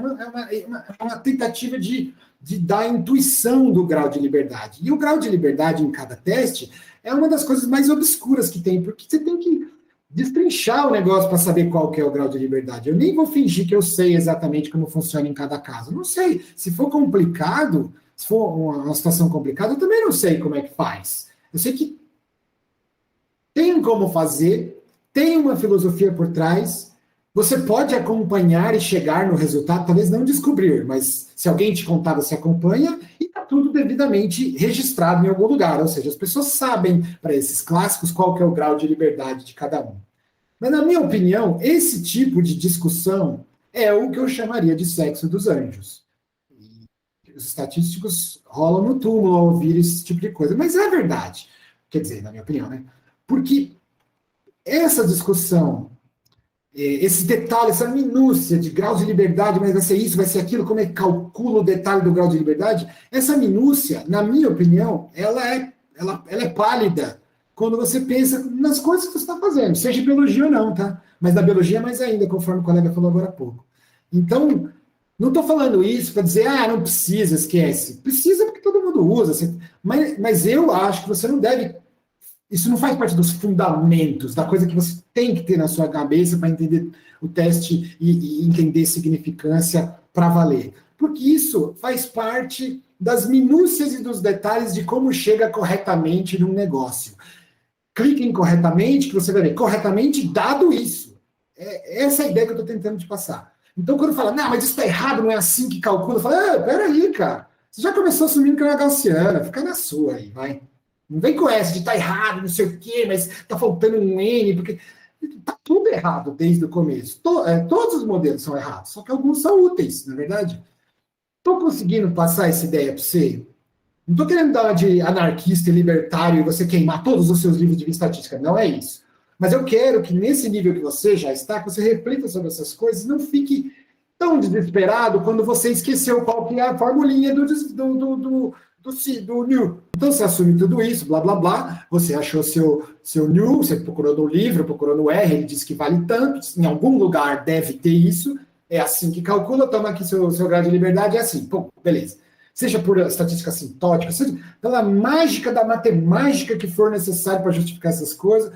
Speaker 1: uma tentativa de dar a intuição do grau de liberdade. E o grau de liberdade em cada teste é uma das coisas mais obscuras que tem, porque você tem que destrinchar o negócio para saber qual que é o grau de liberdade. Eu nem vou fingir que eu sei exatamente como funciona em cada caso. Não sei. Se for complicado, se for uma situação complicada, eu também não sei como é que faz. Eu sei que tem como fazer, tem uma filosofia por trás, você pode acompanhar e chegar no resultado, talvez não descobrir, mas se alguém te contar, você acompanha e está tudo devidamente registrado em algum lugar, ou seja, as pessoas sabem, para esses clássicos, qual que é o grau de liberdade de cada um. Mas, na minha opinião, esse tipo de discussão é o que eu chamaria de sexo dos anjos. E os estatísticos rolam no túmulo ao ouvir esse tipo de coisa, mas é verdade. Quer dizer, na minha opinião, né? Porque essa discussão, esses detalhes, essa minúcia de grau de liberdade, mas vai ser isso, vai ser aquilo, como é que calcula o detalhe do grau de liberdade, essa minúcia, na minha opinião, ela é pálida quando você pensa nas coisas que você está fazendo, seja biologia ou não, tá? Mas na biologia mais ainda, conforme o colega falou agora há pouco. Então, não estou falando isso para dizer, não precisa, esquece. Precisa porque todo mundo usa, mas eu acho que você não deve... Isso não faz parte dos fundamentos, da coisa que você tem que ter na sua cabeça para entender o teste e entender significância para valer. Porque isso faz parte das minúcias e dos detalhes de como chega corretamente num negócio. Cliquem corretamente, que você vai ver, corretamente dado isso. Essa é a ideia que eu estou tentando te passar. Então, quando fala, não, mas isso está errado, não é assim que calcula, eu falo, peraí, cara. Você já começou assumindo que é uma gaussiana, fica na sua aí, vai. Não vem com essa de tá errado, não sei o quê, mas tá faltando um N, porque tá tudo errado desde o começo. Todos os modelos são errados, só que alguns são úteis, na verdade. Estou conseguindo passar essa ideia para você? Não estou querendo dar uma de anarquista e libertário e você queimar todos os seus livros de estatística, não é isso. Mas eu quero que nesse nível que você já está, que você reflita sobre essas coisas, não fique tão desesperado quando você esqueceu qual que é a formulinha do new. Então você assume tudo isso, blá, blá, blá, você achou seu new, você procurou no livro, procurou no R, ele disse que vale tanto, em algum lugar deve ter isso, é assim que calcula, toma aqui seu grau de liberdade, é assim, pô, beleza. Seja por estatística assintótica, seja pela mágica da matemática que for necessário para justificar essas coisas,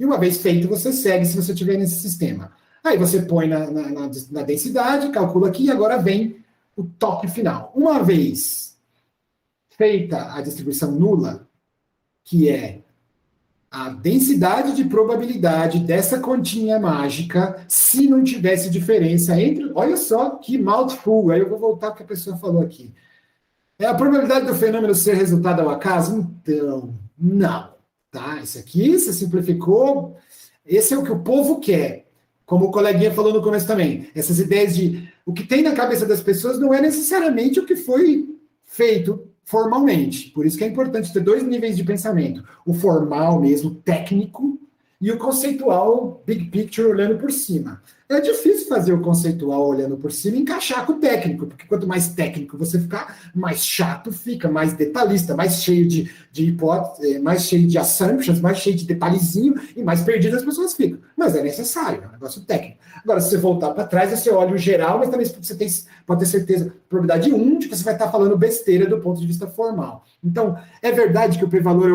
Speaker 1: e uma vez feito, você segue se você estiver nesse sistema. Aí você põe na densidade, calcula aqui, e agora vem o toque final. Uma vez feita a distribuição nula, que é a densidade de probabilidade dessa continha mágica, se não tivesse diferença entre... Olha só que mouthful, aí eu vou voltar para o que a pessoa falou aqui. É a probabilidade do fenômeno ser resultado ao acaso? Então, não. Tá? Isso aqui, você simplificou. Esse é o que o povo quer. Como o coleguinha falou no começo também. Essas ideias de... O que tem na cabeça das pessoas não é necessariamente o que foi feito formalmente. Por isso que é importante ter dois níveis de pensamento. O formal mesmo, técnico, e o conceitual, big picture, olhando por cima. É difícil fazer o conceitual olhando por cima e encaixar com o técnico, porque quanto mais técnico você ficar, mais chato fica, mais detalhista, mais cheio de hipóteses, mais cheio de assumptions, mais cheio de detalhezinho e mais perdidas as pessoas ficam. Mas é necessário, é um negócio técnico. Agora, se você voltar para trás, você olha o geral, mas também você pode ter certeza, probabilidade 1, de que você vai estar falando besteira do ponto de vista formal. Então, é verdade que o p-valor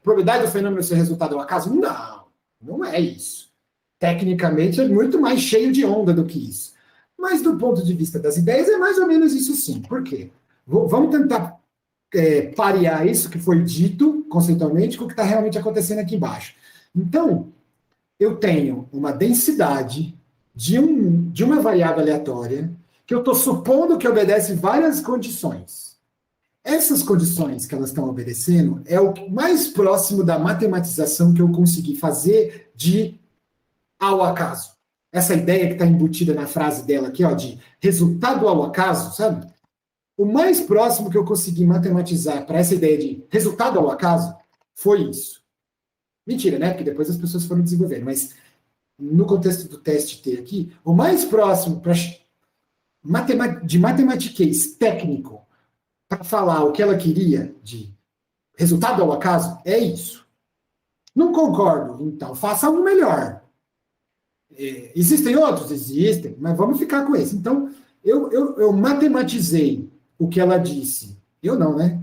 Speaker 1: probabilidade do fenômeno ser resultado ao acaso? Não, não é isso. Tecnicamente, é muito mais cheio de onda do que isso. Mas, do ponto de vista das ideias, é mais ou menos isso sim. Por quê? Vamos tentar parear isso que foi dito conceitualmente com o que está realmente acontecendo aqui embaixo. Então, eu tenho uma densidade de uma variável aleatória que eu estou supondo que obedece várias condições. Essas condições que elas estão obedecendo é o mais próximo da matematização que eu consegui fazer de ao acaso. Essa ideia que está embutida na frase dela aqui, ó, de resultado ao acaso, sabe? O mais próximo que eu consegui matematizar para essa ideia de resultado ao acaso foi isso. Mentira, né? Porque depois as pessoas foram desenvolvendo, mas no contexto do teste T aqui, o mais próximo de matematiquês técnico para falar o que ela queria de resultado ao acaso é isso. Não concordo? Então faça algo melhor. Existem outros? Existem, mas vamos ficar com esse. Então, eu matematizei o que ela disse. Eu não, né?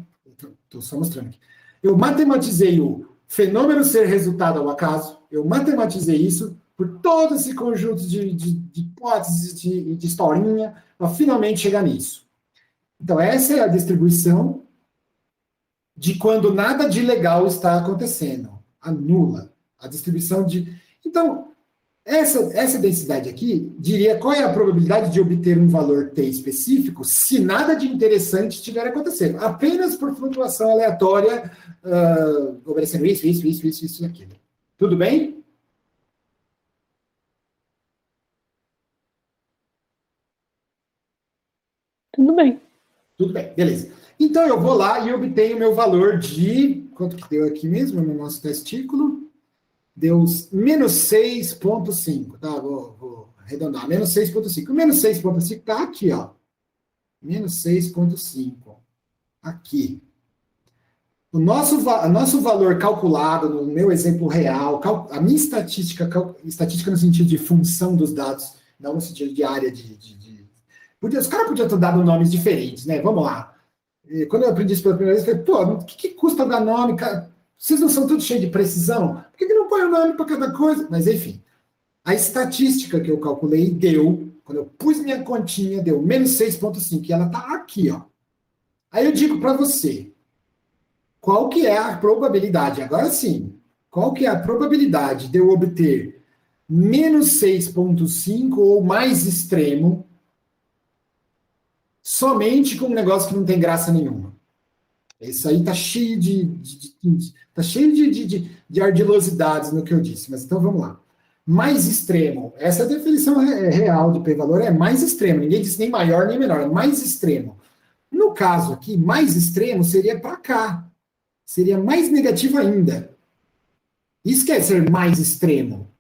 Speaker 1: Estou só mostrando aqui. Eu matematizei o fenômeno ser resultado ao acaso, eu matematizei isso por todo esse conjunto de hipóteses, de historinha, para finalmente chegar nisso. Então, essa é a distribuição de quando nada de legal está acontecendo. A nula. A distribuição de... Então, essa densidade aqui diria qual é a probabilidade de obter um valor T específico se nada de interessante estiver acontecendo. Apenas por flutuação aleatória, obedecendo isso e aquilo. Tudo bem?
Speaker 4: Tudo bem.
Speaker 1: Tudo bem, beleza. Então eu vou lá e obtenho meu valor de... Quanto que deu aqui mesmo no nosso testículo? Deu menos 6,5. Tá, vou arredondar. Menos 6,5. O menos 6,5 está aqui, ó. Menos 6,5. Aqui. O nosso valor calculado, no meu exemplo real, a minha estatística no sentido de função dos dados, não no sentido de área os caras podiam ter dado nomes diferentes, né? Vamos lá. Quando eu aprendi isso pela primeira vez, eu falei, pô, o que custa dar nome, cara? Vocês não são todos cheios de precisão? Por que não põe o nome para cada coisa? Mas, enfim, a estatística que eu calculei deu, quando eu pus minha continha, deu menos 6,5, e ela está aqui, ó. Aí eu digo para você, qual que é a probabilidade? Agora sim, qual que é a probabilidade de eu obter menos 6,5 ou mais extremo somente com um negócio que não tem graça nenhuma. Isso aí tá cheio de ardilosidades no que eu disse, mas então vamos lá. Mais extremo, essa definição real de p-valor é mais extremo, ninguém disse nem maior nem menor, é mais extremo. No caso aqui, mais extremo seria para cá, seria mais negativo ainda. Isso quer ser mais extremo.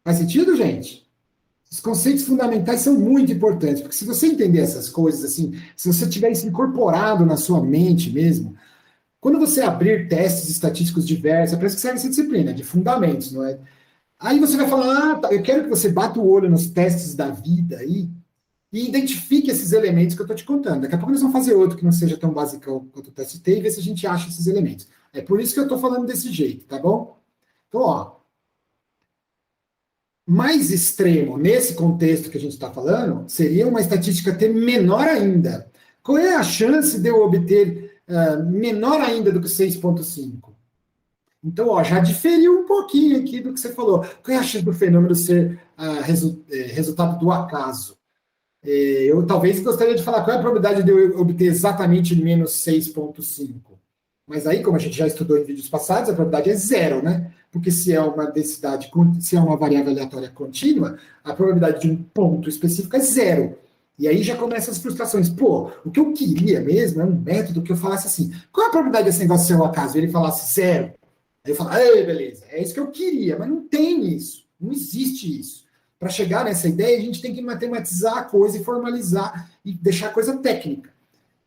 Speaker 1: Faz sentido, gente? Os conceitos fundamentais são muito importantes, porque se você entender essas coisas assim, se você tiver isso incorporado na sua mente mesmo, quando você abrir testes estatísticos diversos, parece que serve essa disciplina, de fundamentos, não é? Aí você vai falar, tá, eu quero que você bata o olho nos testes da vida aí e identifique esses elementos que eu estou te contando. Daqui a pouco nós vamos fazer outro que não seja tão basicão quanto o teste T e ver se a gente acha esses elementos. É por isso que eu estou falando desse jeito, tá bom? Então, ó, mais extremo nesse contexto que a gente está falando seria uma estatística T menor ainda. Qual é a chance de eu obter menor ainda do que 6,5? Então, ó, já diferiu um pouquinho aqui do que você falou. Qual é a chance do fenômeno ser resultado do acaso? Eu talvez gostaria de falar qual é a probabilidade de eu obter exatamente menos 6,5. Mas aí, como a gente já estudou em vídeos passados, a probabilidade é zero, né? Porque se é uma densidade, se é uma variável aleatória contínua, a probabilidade de um ponto específico é zero. E aí já começam as frustrações. Pô, o que eu queria mesmo é um método que eu falasse assim, qual é a probabilidade desse negócio ser um acaso? E ele falasse zero. Aí eu falo, ei, beleza, é isso que eu queria, mas não tem isso, não existe isso. Para chegar nessa ideia, a gente tem que matematizar a coisa e formalizar e deixar a coisa técnica.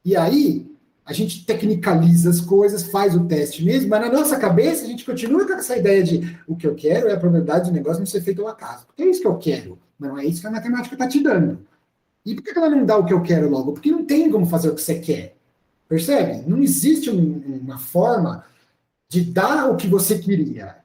Speaker 1: E aí, a gente tecnicaliza as coisas, faz o teste mesmo, mas na nossa cabeça a gente continua com essa ideia de o que eu quero é a probabilidade do negócio não ser feito ao acaso. Porque é isso que eu quero, mas não é isso que a matemática está te dando. E por que ela não dá o que eu quero logo? Porque não tem como fazer o que você quer. Percebe? Não existe uma forma de dar o que você queria.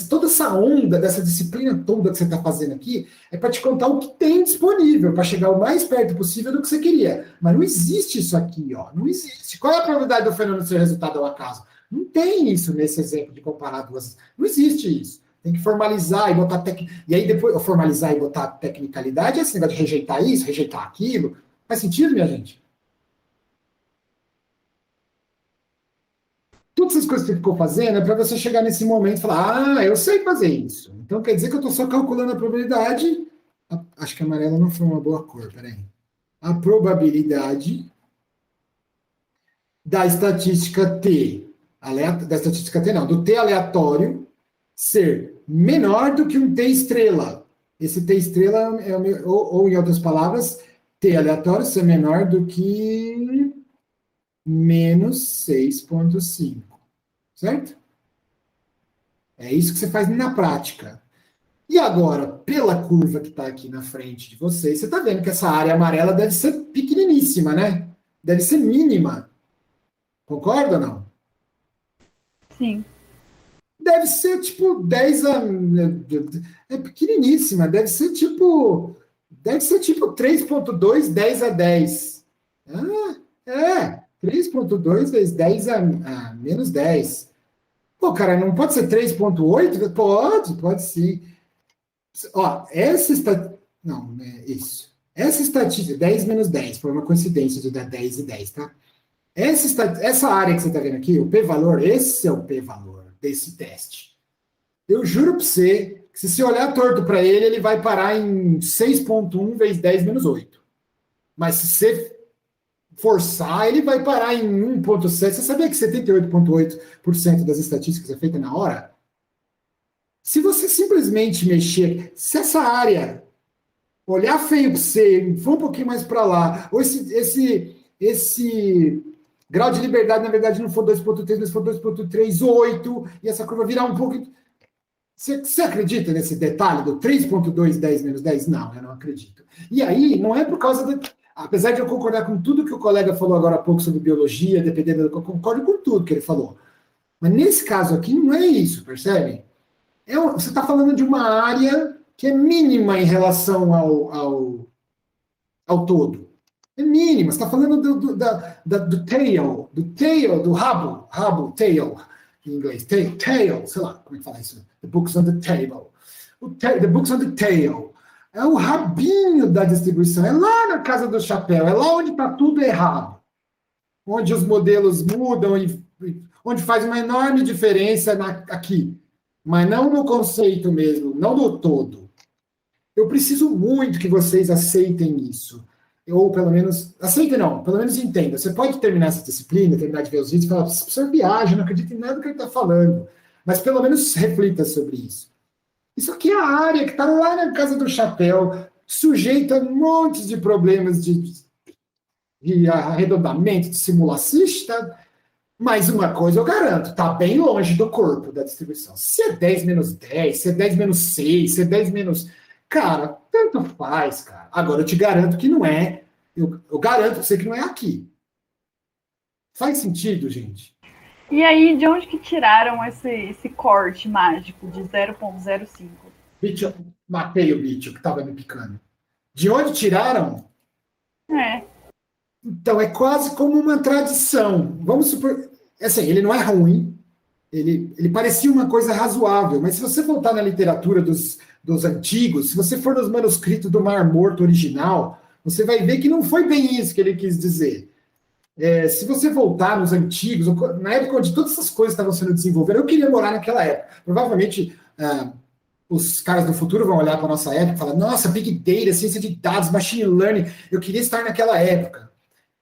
Speaker 1: Toda essa onda, dessa disciplina toda que você está fazendo aqui, é para te contar o que tem disponível, para chegar o mais perto possível do que você queria. Mas não existe isso aqui, ó. Não existe. Qual é a probabilidade do fenômeno ser resultado ao acaso? Não tem isso nesse exemplo de comparar duas. Não existe isso. Tem que formalizar e botar E aí depois, formalizar e botar tecnicalidade, esse negócio de rejeitar isso, rejeitar aquilo. Faz sentido, minha gente? Todas essas coisas que você ficou fazendo é para você chegar nesse momento e falar, eu sei fazer isso. Então quer dizer que eu estou só calculando a probabilidade. Acho que amarelo não foi uma boa cor, peraí. A probabilidade da estatística T, do T aleatório ser menor do que um T estrela. Esse T estrela, ou em outras palavras, T aleatório ser menor do que menos 6,5. Certo? É isso que você faz na prática. E agora, pela curva que está aqui na frente de vocês, você está vendo que essa área amarela deve ser pequeniníssima, né? Deve ser mínima. Concorda ou não?
Speaker 3: Sim.
Speaker 1: Deve ser tipo 10 a... É pequeniníssima. Deve ser tipo 3,2, 10 a 10. 3,2 vezes 10 a menos 10. Pô, cara, não pode ser 3,8? Pode sim. Ó, não, é isso. Essa estatística, 10 menos 10, foi uma coincidência de dar 10 e 10, tá? Essa área que você está vendo aqui, o p-valor, esse é o p-valor desse teste. Eu juro para você que se você olhar torto para ele, ele vai parar em 6,1 vezes 10 menos 8. Mas se você forçar, ele vai parar em 1,7. Você sabia que 78,8% das estatísticas é feita na hora? Se você simplesmente mexer, se essa área olhar feio para você, for um pouquinho mais para lá, ou esse grau de liberdade, na verdade, não for 2,3, mas for 2,3, 8, e essa curva virar um pouco... Você acredita nesse detalhe do 3,2, 10 menos 10? Não, eu não acredito. E aí, não é por causa apesar de eu concordar com tudo que o colega falou agora há pouco sobre biologia, dependendo eu concordo com tudo que ele falou. Mas nesse caso aqui não é isso, percebe? Você está falando de uma área que é mínima em relação ao todo. É mínima. Você está falando do tail, do rabo, tail, em inglês. Tail, sei lá, como é que fala isso? The books on the table. The books on the tail. é o rabinho da distribuição, é lá na casa do chapéu, é lá onde está tudo errado, onde os modelos mudam e onde faz uma enorme diferença aqui, mas não no conceito mesmo, não no todo. Eu preciso muito que vocês aceitem isso. Ou pelo menos, aceitem não, pelo menos entendam. Você pode terminar essa disciplina, terminar de ver os vídeos e falar, esse professor viaja, não acredito em nada que ele está falando. Mas pelo menos reflita sobre isso. Isso aqui é a área que está lá na casa do chapéu, sujeita a montes de problemas de arredondamento, de simulação. Mas uma coisa eu garanto, está bem longe do corpo da distribuição. Se é 10 menos 10, se é 10 menos 6, se é 10 menos... Cara, tanto faz, cara. Agora eu te garanto que não é. Eu garanto pra você que não é aqui. Faz sentido, gente?
Speaker 3: E aí, de onde que tiraram esse corte mágico de 0,05?
Speaker 1: Bicho, matei o bicho que estava me picando. De onde tiraram? Então, é quase como uma tradição. Vamos supor... Assim, ele não é ruim. Ele parecia uma coisa razoável. Mas se você voltar na literatura dos antigos, se você for nos manuscritos do Mar Morto original, você vai ver que não foi bem isso que ele quis dizer. Se você voltar nos antigos, na época onde todas essas coisas estavam sendo desenvolvidas, eu queria morar naquela época. Provavelmente, os caras do futuro vão olhar para a nossa época e falar, nossa, Big Data, ciência de dados, Machine Learning, eu queria estar naquela época.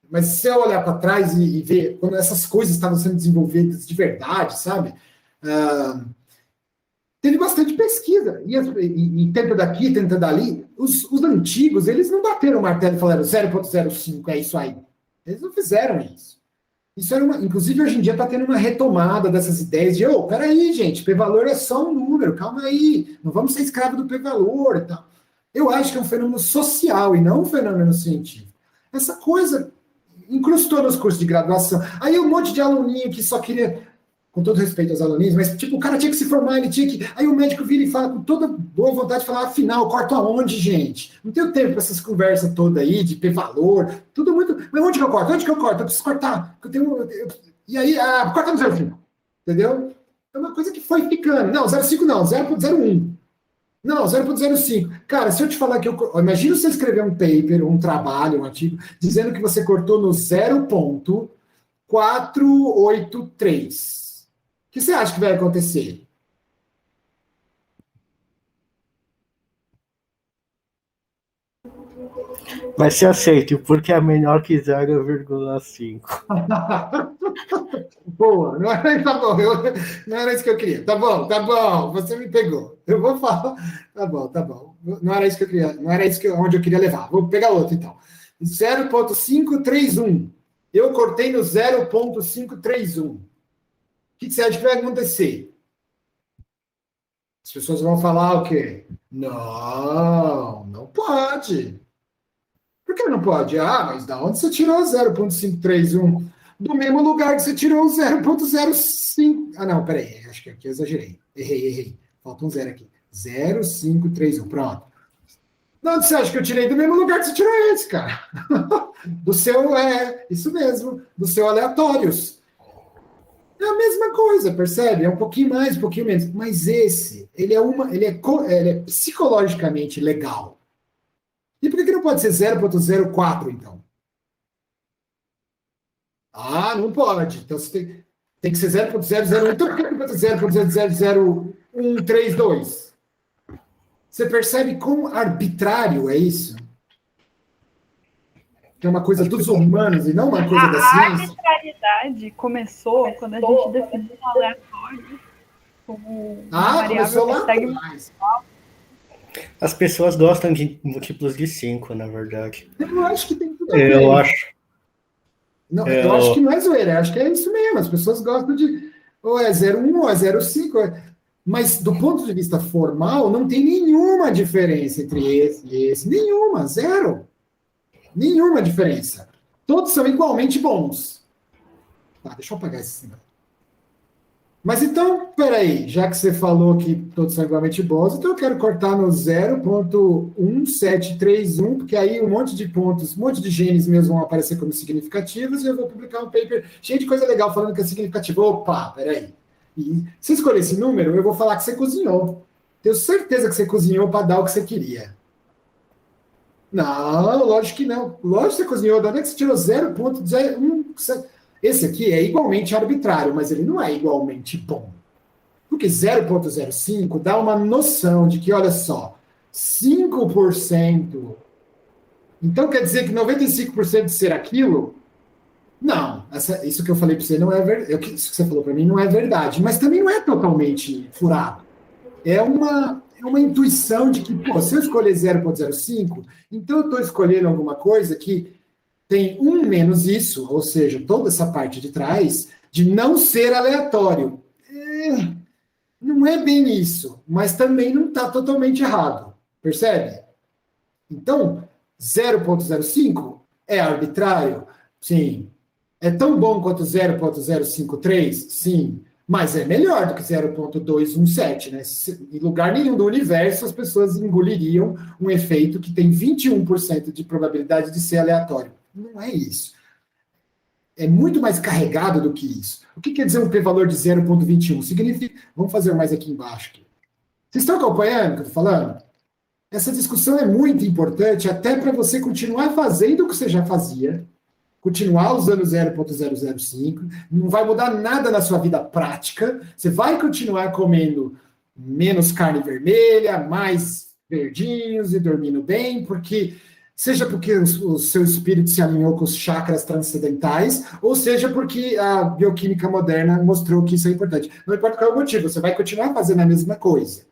Speaker 1: Mas se você olhar para trás e ver quando essas coisas estavam sendo desenvolvidas de verdade, sabe? Teve bastante pesquisa. E tenta daqui, tenta dali. Os antigos, eles não bateram o martelo e falaram 0,05, é isso aí. Eles não fizeram isso. Isso era inclusive, hoje em dia está tendo uma retomada dessas ideias de, peraí, gente, P-valor é só um número, calma aí, não vamos ser escravo do P-valor e tal. Eu acho que é um fenômeno social e não um fenômeno científico. Essa coisa incrustou nos cursos de graduação. Aí um monte de aluninho que só queria, com todo respeito aos aluninhos, mas tipo, o cara tinha que se formar, ele tinha que... Aí o médico vira e fala com toda boa vontade, fala, afinal, corto aonde, gente? Não tenho tempo para essas conversas todas aí, de P-valor, tudo muito... Mas onde que eu corto? Onde que eu corto? Eu preciso cortar. E aí, corta no 0,5, entendeu? É uma coisa que foi ficando. Não, 0,5 não, 0,01. Não, 0,05. Cara, se eu te falar que imagina você escrever um paper, um trabalho, um artigo, dizendo que você cortou no 0,483. O que você acha que vai acontecer?
Speaker 2: Vai ser aceito, porque é menor que 0,5.
Speaker 1: Boa, não era, tá bom, não era isso que eu queria. Tá bom, você me pegou. Eu vou falar. Tá bom. Não era isso que eu queria, não era isso onde eu queria levar. Vou pegar outro, então. 0,531. Eu cortei no 0,531. O que você acha que vai acontecer? As pessoas vão falar o quê? Não pode. Por que não pode? Mas da onde você tirou 0,531? Do mesmo lugar que você tirou o 0,05. Não, peraí, acho que aqui eu exagerei. Errei. Falta um zero aqui. 0,531, pronto. De onde você acha que eu tirei? Do mesmo lugar que você tirou esse, cara. Do seu, isso mesmo, do seu aleatórios. É a mesma coisa, percebe? É um pouquinho mais, um pouquinho menos. Mas esse, ele é psicologicamente legal. E por que não pode ser 0,04, então? Não pode. Então você tem que ser 0,001. Então por que não pode ser 0,00132? Você percebe quão arbitrário é isso? Que é uma coisa dos humanos e não uma coisa da ciência.
Speaker 3: A arbitrariedade começou quando a gente definiu um aleatório como uma variável que segue mais.
Speaker 2: As pessoas gostam de múltiplos de 5, na verdade.
Speaker 1: Eu acho que tem tudo a ver.
Speaker 2: Eu acho.
Speaker 1: Não, eu acho que não é zoeira, eu acho que é isso mesmo. As pessoas gostam de ou é 0,1 ou é 0,5. Mas do ponto de vista formal, não tem nenhuma diferença entre esse e esse. Nenhuma, zero. Nenhuma diferença. Todos são igualmente bons. Deixa eu apagar esse sinal. Mas então, peraí, já que você falou que todos são igualmente bons, então eu quero cortar no 0,1731, porque aí um monte de pontos, um monte de genes meus vão aparecer como significativos e eu vou publicar um paper cheio de coisa legal falando que é significativo. Opa, peraí. E se escolher esse número, eu vou falar que você cozinhou. Tenho certeza que você cozinhou para dar o que você queria. Não, lógico que não. Lógico que você cozinhou, da onde é que você tirou 0,01? Esse aqui é igualmente arbitrário, mas ele não é igualmente bom. Porque 0,05 dá uma noção de que, olha só, 5%. Então quer dizer que 95% de ser aquilo? Não, isso que eu falei para você não é verdade. Isso que você falou para mim não é verdade, mas também não é totalmente furado. É uma intuição de que, pô, se eu escolher 0,05, então eu estou escolhendo alguma coisa que tem um menos isso, ou seja, toda essa parte de trás, de não ser aleatório. Não é bem isso, mas também não está totalmente errado, percebe? Então, 0,05 é arbitrário? Sim. É tão bom quanto 0,053? Sim. Mas é melhor do que 0,217, né? Em lugar nenhum do universo as pessoas engoliriam um efeito que tem 21% de probabilidade de ser aleatório. Não é isso. É muito mais carregado do que isso. O que quer dizer um p-valor de 0,21? Significa... Vamos fazer mais aqui embaixo. Aqui. Vocês estão acompanhando o que eu estou falando? Essa discussão é muito importante até para você continuar fazendo o que você já fazia, continuar usando 0,005, não vai mudar nada na sua vida prática, você vai continuar comendo menos carne vermelha, mais verdinhos e dormindo bem, seja porque o seu espírito se alinhou com os chakras transcendentais, ou seja porque a bioquímica moderna mostrou que isso é importante. Não importa qual é o motivo, você vai continuar fazendo a mesma coisa.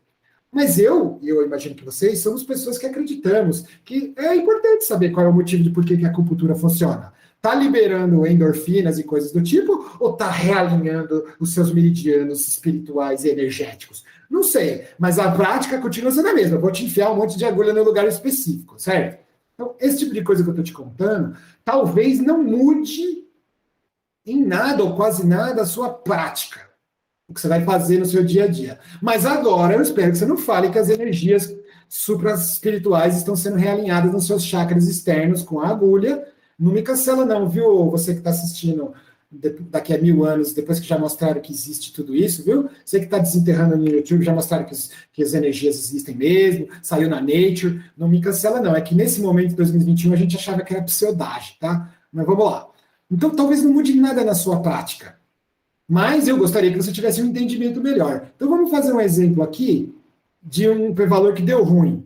Speaker 1: Mas eu imagino que vocês, somos pessoas que acreditamos que é importante saber qual é o motivo de por que a acupuntura funciona. Está liberando endorfinas e coisas do tipo, ou está realinhando os seus meridianos espirituais e energéticos? Não sei, mas a prática continua sendo a mesma. Eu vou te enfiar um monte de agulha no lugar específico, certo? Então, esse tipo de coisa que eu estou te contando, talvez não mude em nada ou quase nada a sua prática, o que você vai fazer no seu dia a dia. Mas agora eu espero que você não fale que as energias supra-espirituais estão sendo realinhadas nos seus chakras externos com a agulha. Não me cancela não, viu? Você que está assistindo daqui a 1000 anos, depois que já mostraram que existe tudo isso, viu? Você que está desenterrando no YouTube, já mostraram que as energias existem mesmo, saiu na Nature. Não me cancela não, é que nesse momento de 2021 a gente achava que era pseudagem, tá? Mas vamos lá. Então talvez não mude nada na sua prática. Mas eu gostaria que você tivesse um entendimento melhor. Então vamos fazer um exemplo aqui de um p-valor que deu ruim.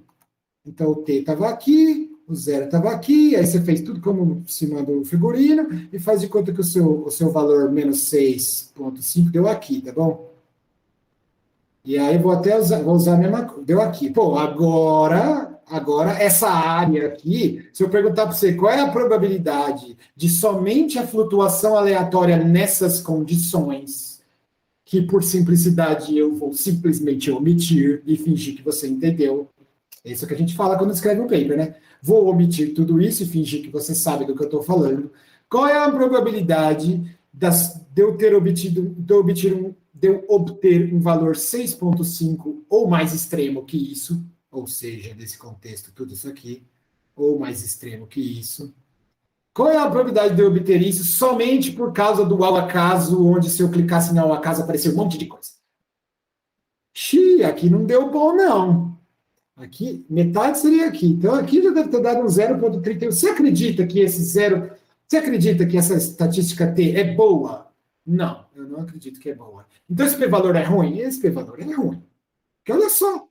Speaker 1: Então o T estava aqui, o 0 estava aqui, aí você fez tudo como se manda o figurino e faz de conta que o seu valor menos 6,5 deu aqui, tá bom? E aí vou usar a mesma coisa. Deu aqui. Pô, agora, essa área aqui, se eu perguntar para você qual é a probabilidade de somente a flutuação aleatória nessas condições, que por simplicidade eu vou simplesmente omitir e fingir que você entendeu. É isso que a gente fala quando escreve um paper, né? Vou omitir tudo isso e fingir que você sabe do que eu estou falando. Qual é a probabilidade de eu obter um valor 6,5 ou mais extremo que isso, ou seja, nesse contexto, tudo isso aqui, ou mais extremo que isso? Qual é a probabilidade de eu obter isso somente por causa do ao acaso, onde se eu clicasse no ao acaso apareceu um monte de coisa? Xiii, aqui não deu bom, não. Aqui, metade seria aqui. Então, aqui já deve ter dado um 0,31. Você acredita que essa estatística T é boa? Não, eu não acredito que é boa. Então, esse p-valor é ruim? Esse p-valor é ruim. Porque olha só.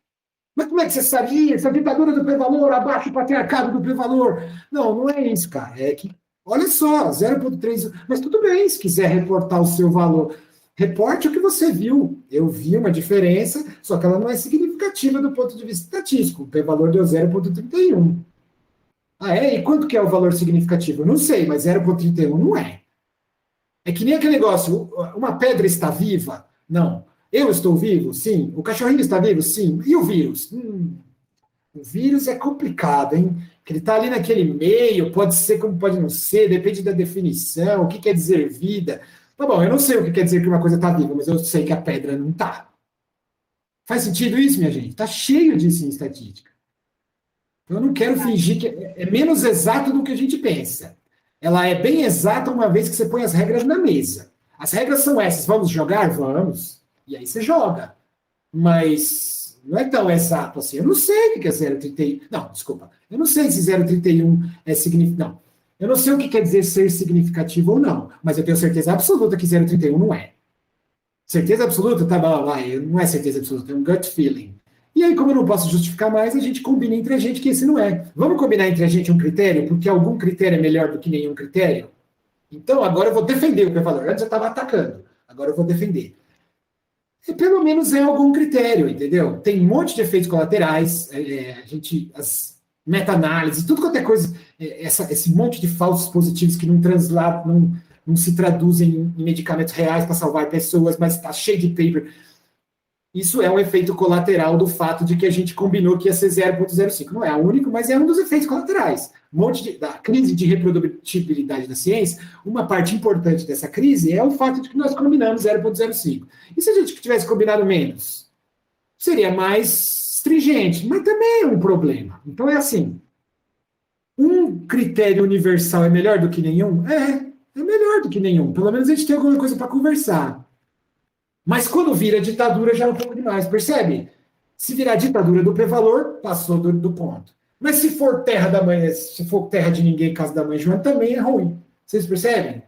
Speaker 1: Mas como é que você sabia? Essa ditadura do p-valor, abaixo o patriarcado do p-valor. Não é isso, cara. É que, olha só, 0,3. Mas tudo bem, se quiser reportar o seu valor. Reporte o que você viu. Eu vi uma diferença, só que ela não é significativa do ponto de vista estatístico. O p-valor deu 0,31. Ah, é? E quanto que é o valor significativo? Eu não sei, mas 0,31 não é. É que nem aquele negócio, uma pedra está viva? Não. Eu estou vivo? Sim. O cachorrinho está vivo? Sim. E o vírus? O vírus é complicado, hein? Porque ele está ali naquele meio, pode ser como pode não ser, depende da definição, o que quer dizer vida. Tá bom, eu não sei o que quer dizer que uma coisa está viva, mas eu sei que a pedra não está. Faz sentido isso, minha gente? Está cheio disso em estatística. Eu não quero fingir que é menos exato do que a gente pensa. Ela é bem exata uma vez que você põe as regras na mesa. As regras são essas. Vamos jogar? Vamos. E aí você joga. Mas não é tão exato assim. Eu não sei o que é 0,31. Não, desculpa. Eu não sei se 0,31 é significativo. Não. Eu não sei o que quer dizer ser significativo ou não, mas eu tenho certeza absoluta que 0,31 não é. Certeza absoluta? Tá bom, vai. Não é certeza absoluta, é um gut feeling. E aí, como eu não posso justificar mais, a gente combina entre a gente que esse não é. Vamos combinar entre a gente um critério, porque algum critério é melhor do que nenhum critério? Então, agora eu vou defender o prevalor. Antes eu estava atacando, agora eu vou defender. E pelo menos é algum critério, entendeu? Tem um monte de efeitos colaterais, as meta-análises, tudo quanto é coisa, esse monte de falsos positivos que não transladam, não se traduzem em medicamentos reais para salvar pessoas, mas está cheio de paper. Isso é um efeito colateral do fato de que a gente combinou que ia ser 0,05. Não é o único, mas é um dos efeitos colaterais. Da crise de reprodutibilidade da ciência, uma parte importante dessa crise é o fato de que nós combinamos 0,05. E se a gente tivesse combinado menos? Seria mais stringente, mas também é um problema. Então é assim, um critério universal é melhor do que nenhum? É melhor do que nenhum. Pelo menos a gente tem alguma coisa para conversar. Mas quando vira ditadura já é um pouco demais, percebe? Se virar ditadura do prevalor, passou do ponto. Mas se for terra da mãe, se for terra de ninguém, casa da mãe Joana, também é ruim. Vocês percebem?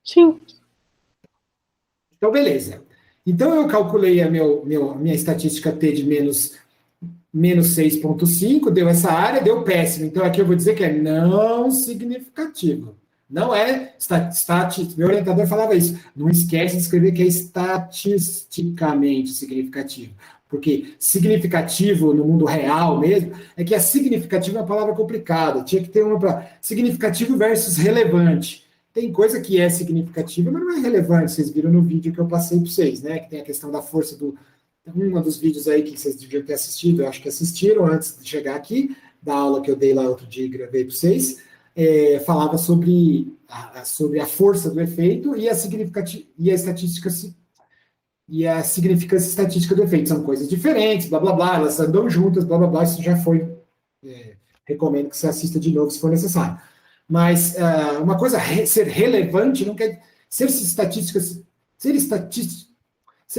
Speaker 4: Sim.
Speaker 1: Então, beleza. Então, eu calculei a minha estatística T de menos 6,5, deu essa área, deu péssimo. Então, aqui eu vou dizer que é não significativo. Não é estatístico. Meu orientador falava isso. Não esquece de escrever que é estatisticamente significativo. Porque significativo no mundo real mesmo, é que a significativo é uma palavra complicada. Tinha que ter uma para significativo versus relevante. Tem coisa que é significativa, mas não é relevante. Vocês viram no vídeo que eu passei para vocês, né? Que tem a questão da força do... Um dos vídeos aí que vocês deviam ter assistido, eu acho que assistiram antes de chegar aqui, da aula que eu dei lá outro dia e gravei para vocês, falava sobre a força do efeito e a significância estatística do efeito. São coisas diferentes, blá, blá, blá, elas andam juntas, blá, blá, blá, isso já foi... recomendo que você assista de novo se for necessário. Mas uma coisa ser relevante não quer... Ser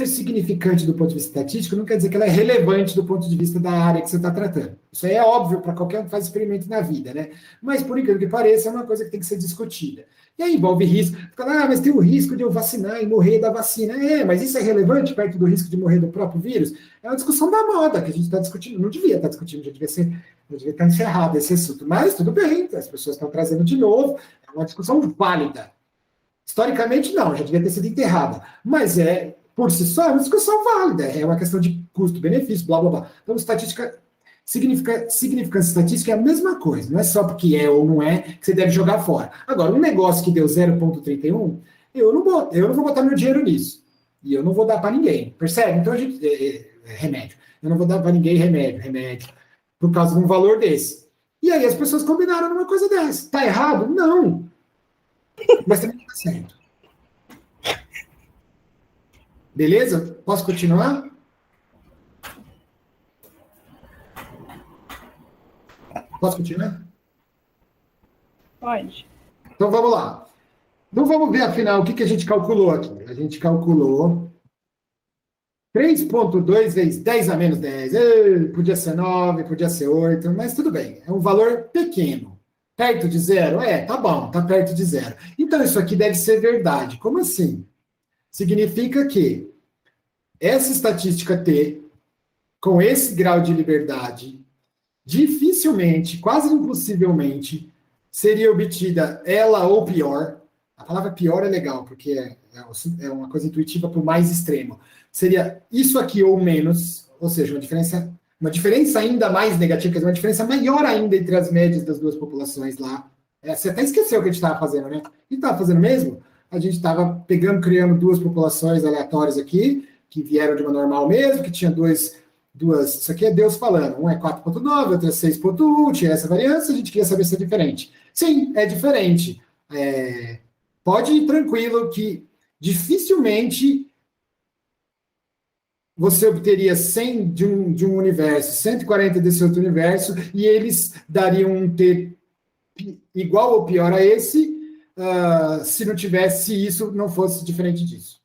Speaker 1: significante do ponto de vista estatístico não quer dizer que ela é relevante do ponto de vista da área que você está tratando. Isso aí é óbvio para qualquer um que faz experimento na vida, né? Mas, por incrível que pareça, é uma coisa que tem que ser discutida. E aí envolve risco. Fica, mas tem o risco de eu vacinar e morrer da vacina. Mas isso é relevante perto do risco de morrer do próprio vírus? É uma discussão da moda que a gente está discutindo. Não devia estar discutindo, já devia estar encerrado esse assunto. Mas tudo bem, as pessoas estão trazendo de novo. É uma discussão válida. Historicamente, não, já devia ter sido enterrada. Mas por si só, é uma discussão válida, é uma questão de custo-benefício, blá, blá, blá. Então, significância estatística é a mesma coisa, não é só porque é ou não é que você deve jogar fora. Agora, um negócio que deu 0,31, eu não vou botar meu dinheiro nisso. E eu não vou dar para ninguém, percebe? Então, remédio. Eu não vou dar para ninguém remédio, por causa de um valor desse. E aí as pessoas combinaram numa coisa dessa. Tá errado? Não. Mas também tá certo. Beleza? Posso continuar? Posso continuar?
Speaker 3: Pode.
Speaker 1: Então vamos lá. Então vamos ver, afinal, o que a gente calculou aqui. A gente calculou 3,2 vezes 10 a menos 10. Podia ser 9, podia ser 8, mas tudo bem. É um valor pequeno. Perto de zero? Tá bom, tá perto de zero. Então isso aqui deve ser verdade. Como assim? Significa que essa estatística T, com esse grau de liberdade, dificilmente, quase impossivelmente, seria obtida ela ou pior. A palavra pior é legal, porque é uma coisa intuitiva para o mais extremo. Seria isso aqui ou menos, ou seja, uma diferença ainda mais negativa, quer dizer, uma diferença maior ainda entre as médias das duas populações lá. Você até esqueceu o que a gente estava fazendo, né? O que a gente estava fazendo mesmo? A gente estava criando duas populações aleatórias aqui, que vieram de uma normal mesmo, que tinha duas... Isso aqui é Deus falando. Um é 4,9, outro é 6,1, tinha essa variância, a gente queria saber se é diferente. Sim, é diferente. Pode ir tranquilo que dificilmente você obteria 100 de um universo, 140 desse outro universo, e eles dariam um T igual ou pior a esse, se não tivesse, se isso não fosse diferente disso.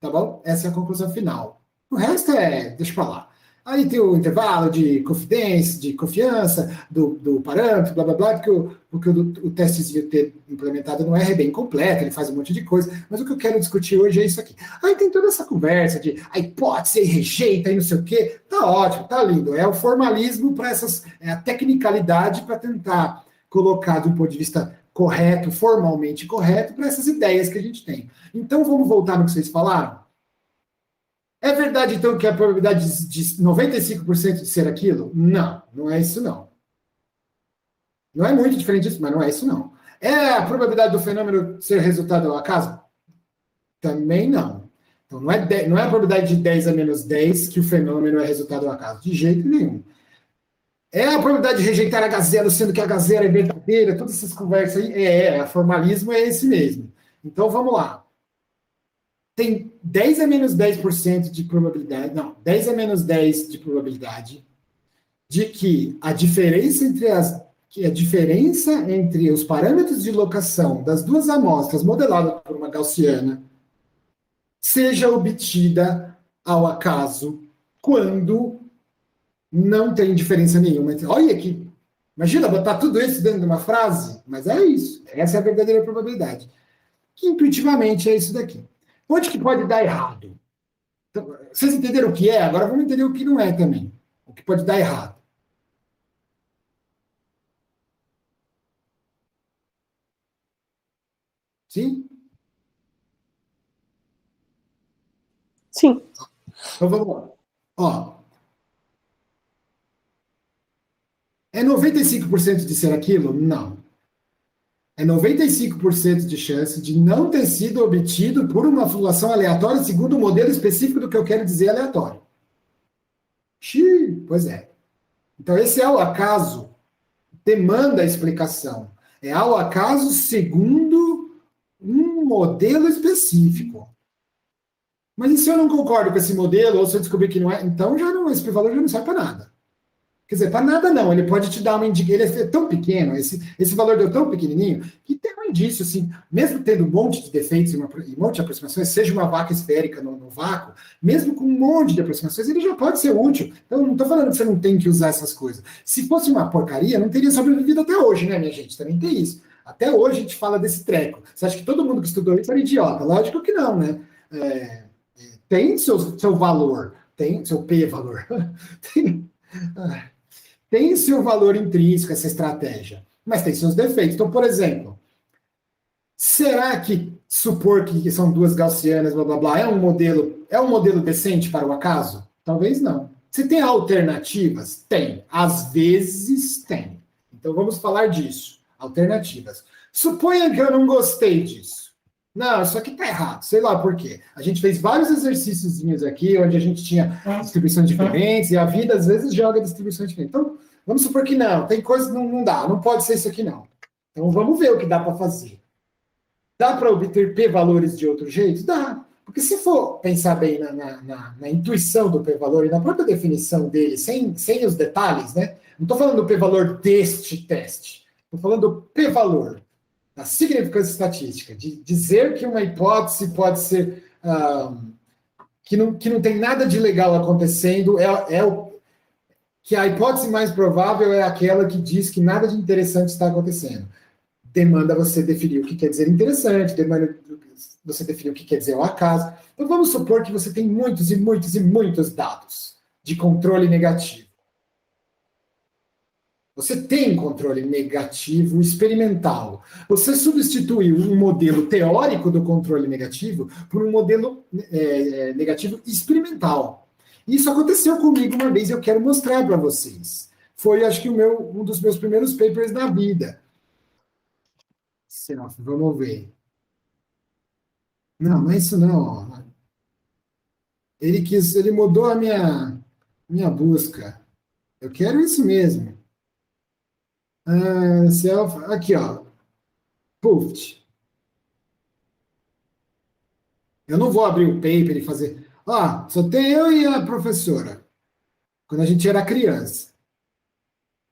Speaker 1: Tá bom? Essa é a conclusão final. O resto deixa pra lá. Aí tem o intervalo de confidência, de confiança, do parâmetro, blá, blá, blá, porque o testezinho ter implementado no R é bem completo, ele faz um monte de coisa, mas o que eu quero discutir hoje é isso aqui. Aí tem toda essa conversa de a hipótese, aí rejeita, aí não sei o quê, tá ótimo, tá lindo, é o formalismo para a tecnicalidade para tentar colocar do ponto de vista correto, formalmente correto, para essas ideias que a gente tem. Então vamos voltar no que vocês falaram? É verdade, então, que a probabilidade de 95% de ser aquilo? Não, não é isso, não. Não é muito diferente disso, mas não é isso, não. É a probabilidade do fenômeno ser resultado ao acaso? Também não. Então, não é a probabilidade de 10 a menos 10 que o fenômeno é resultado ao acaso. De jeito nenhum. É a probabilidade de rejeitar a gazela, sendo que a gazela é verdadeira, todas essas conversas aí. O formalismo é esse mesmo. Então, vamos lá. Tem 10 a menos 10% de probabilidade, não, 10 a menos 10 de probabilidade de que a diferença entre os parâmetros de locação das duas amostras modeladas por uma gaussiana seja obtida ao acaso quando não tem diferença nenhuma. Olha aqui, imagina botar tudo isso dentro de uma frase, mas é isso, essa é a verdadeira probabilidade. Que intuitivamente é isso daqui. Onde que pode dar errado? Então, vocês entenderam o que é? Agora vamos entender o que não é também. O que pode dar errado. Sim?
Speaker 4: Sim.
Speaker 1: Então vamos lá. Ó, é 95% de ser aquilo? Não. É 95% de chance de não ter sido obtido por uma flutuação aleatória segundo o modelo específico do que eu quero dizer aleatório. Xiii, pois é. Então, esse ao acaso demanda explicação. É ao acaso segundo um modelo específico. Mas e se eu não concordo com esse modelo, ou se eu descobrir que não é, então esse valor já não serve para nada. Quer dizer, para nada não, ele pode te dar uma indicação, ele é tão pequeno, esse valor deu tão pequenininho, que tem um indício, assim, mesmo tendo um monte de defeitos e um monte de aproximações, seja uma vaca esférica no vácuo, mesmo com um monte de aproximações, ele já pode ser útil. Então, não estou falando que você não tem que usar essas coisas. Se fosse uma porcaria, não teria sobrevivido até hoje, né, minha gente? Também tem isso. Até hoje a gente fala desse treco. Você acha que todo mundo que estudou isso era idiota? Lógico que não, né? Tem seu valor, tem seu p-valor. Tem seu valor intrínseco essa estratégia, mas tem seus defeitos. Então, por exemplo, será que supor que são duas gaussianas, blá blá blá, é um modelo decente para o acaso? Talvez não. Você tem alternativas? Tem. Às vezes tem. Então vamos falar disso. Alternativas. Suponha que eu não gostei disso. Não, isso aqui está errado, sei lá por quê. A gente fez vários exercícios aqui, onde a gente tinha distribuições diferentes, e a vida às vezes joga distribuições diferentes. Então, vamos supor que não, tem coisas que não dá, não pode ser isso aqui não. Então, vamos ver o que dá para fazer. Dá para obter p-valores de outro jeito? Dá. Porque se for pensar bem na intuição do p-valor e na própria definição dele, sem os detalhes, né? Não estou falando do p-valor deste teste, estou falando do p-valor da significância estatística, de dizer que uma hipótese pode ser que não tem nada de legal acontecendo, que a hipótese mais provável é aquela que diz que nada de interessante está acontecendo. Demanda você definir o que quer dizer interessante, demanda você definir o que quer dizer o acaso. Então vamos supor que você tem muitos e muitos e muitos dados de controle negativo. Você tem controle negativo experimental. Você substituiu um modelo teórico do controle negativo por um modelo negativo experimental. Isso aconteceu comigo uma vez e eu quero mostrar para vocês. Foi, acho que, um dos meus primeiros papers na vida. Vamos ver. Não é isso não. Ele mudou a minha busca. Eu quero isso mesmo. Aqui, ó. Puf. Eu não vou abrir o paper e fazer. Só tem eu e a professora. Quando a gente era criança.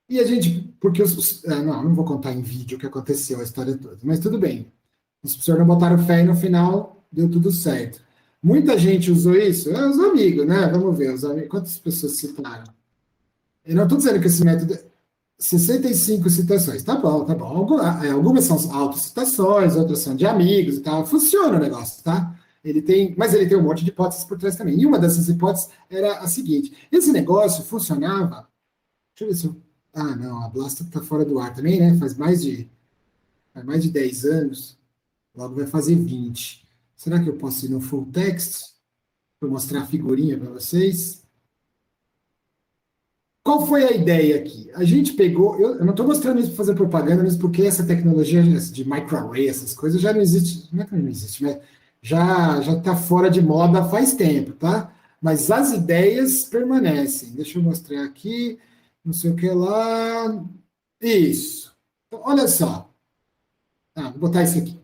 Speaker 1: E a gente. Porque não vou contar em vídeo o que aconteceu, a história toda. Mas tudo bem. Os professores não botaram fé e no final deu tudo certo. Muita gente usou isso? Os amigos, né? Vamos ver, os amigos. Quantas pessoas citaram? Eu não estou dizendo que esse método... 65 citações. Tá bom, tá bom. Algumas são autocitações, outras são de amigos e tal. Funciona o negócio, tá? Mas ele tem um monte de hipóteses por trás também. E uma dessas hipóteses era a seguinte. Esse negócio funcionava... Deixa eu ver se eu... Ah, não, a Blasta está fora do ar também, né? Faz mais de 10 anos. Logo vai fazer 20. Será que eu posso ir no full text para mostrar a figurinha para vocês? Qual foi a ideia aqui? A gente pegou... Eu não estou mostrando isso para fazer propaganda, mas porque essa tecnologia de microarray, essas coisas, já não existe... Não é que não existe, mas já está fora de moda faz tempo, tá? Mas as ideias permanecem. Deixa eu mostrar aqui... Não sei o que lá. Isso. Então, olha só. Vou botar isso aqui.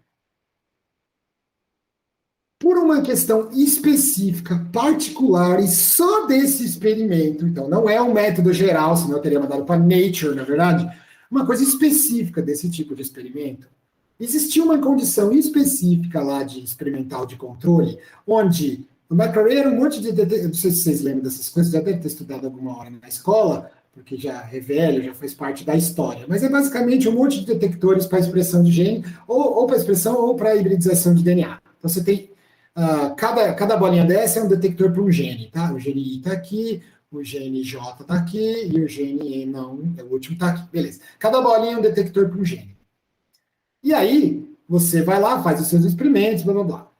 Speaker 1: Por uma questão específica, particular, e só desse experimento, então não é um método geral, senão eu teria mandado para Nature, na verdade, uma coisa específica desse tipo de experimento. Existia uma condição específica lá de experimental de controle, onde o microarray era um monte de... Não sei se vocês lembram dessas coisas, já deve ter estudado alguma hora na escola, porque já é velho, já faz parte da história. Mas é basicamente um monte de detectores para expressão de gene, ou para expressão, ou para hibridização de DNA. Então você tem, cada bolinha dessa é um detector para um gene, tá? O gene I está aqui, o gene J está aqui, e o gene E não, o último está aqui. Beleza. Cada bolinha é um detector para um gene. E aí, você vai lá, faz os seus experimentos, blá, blá, blá.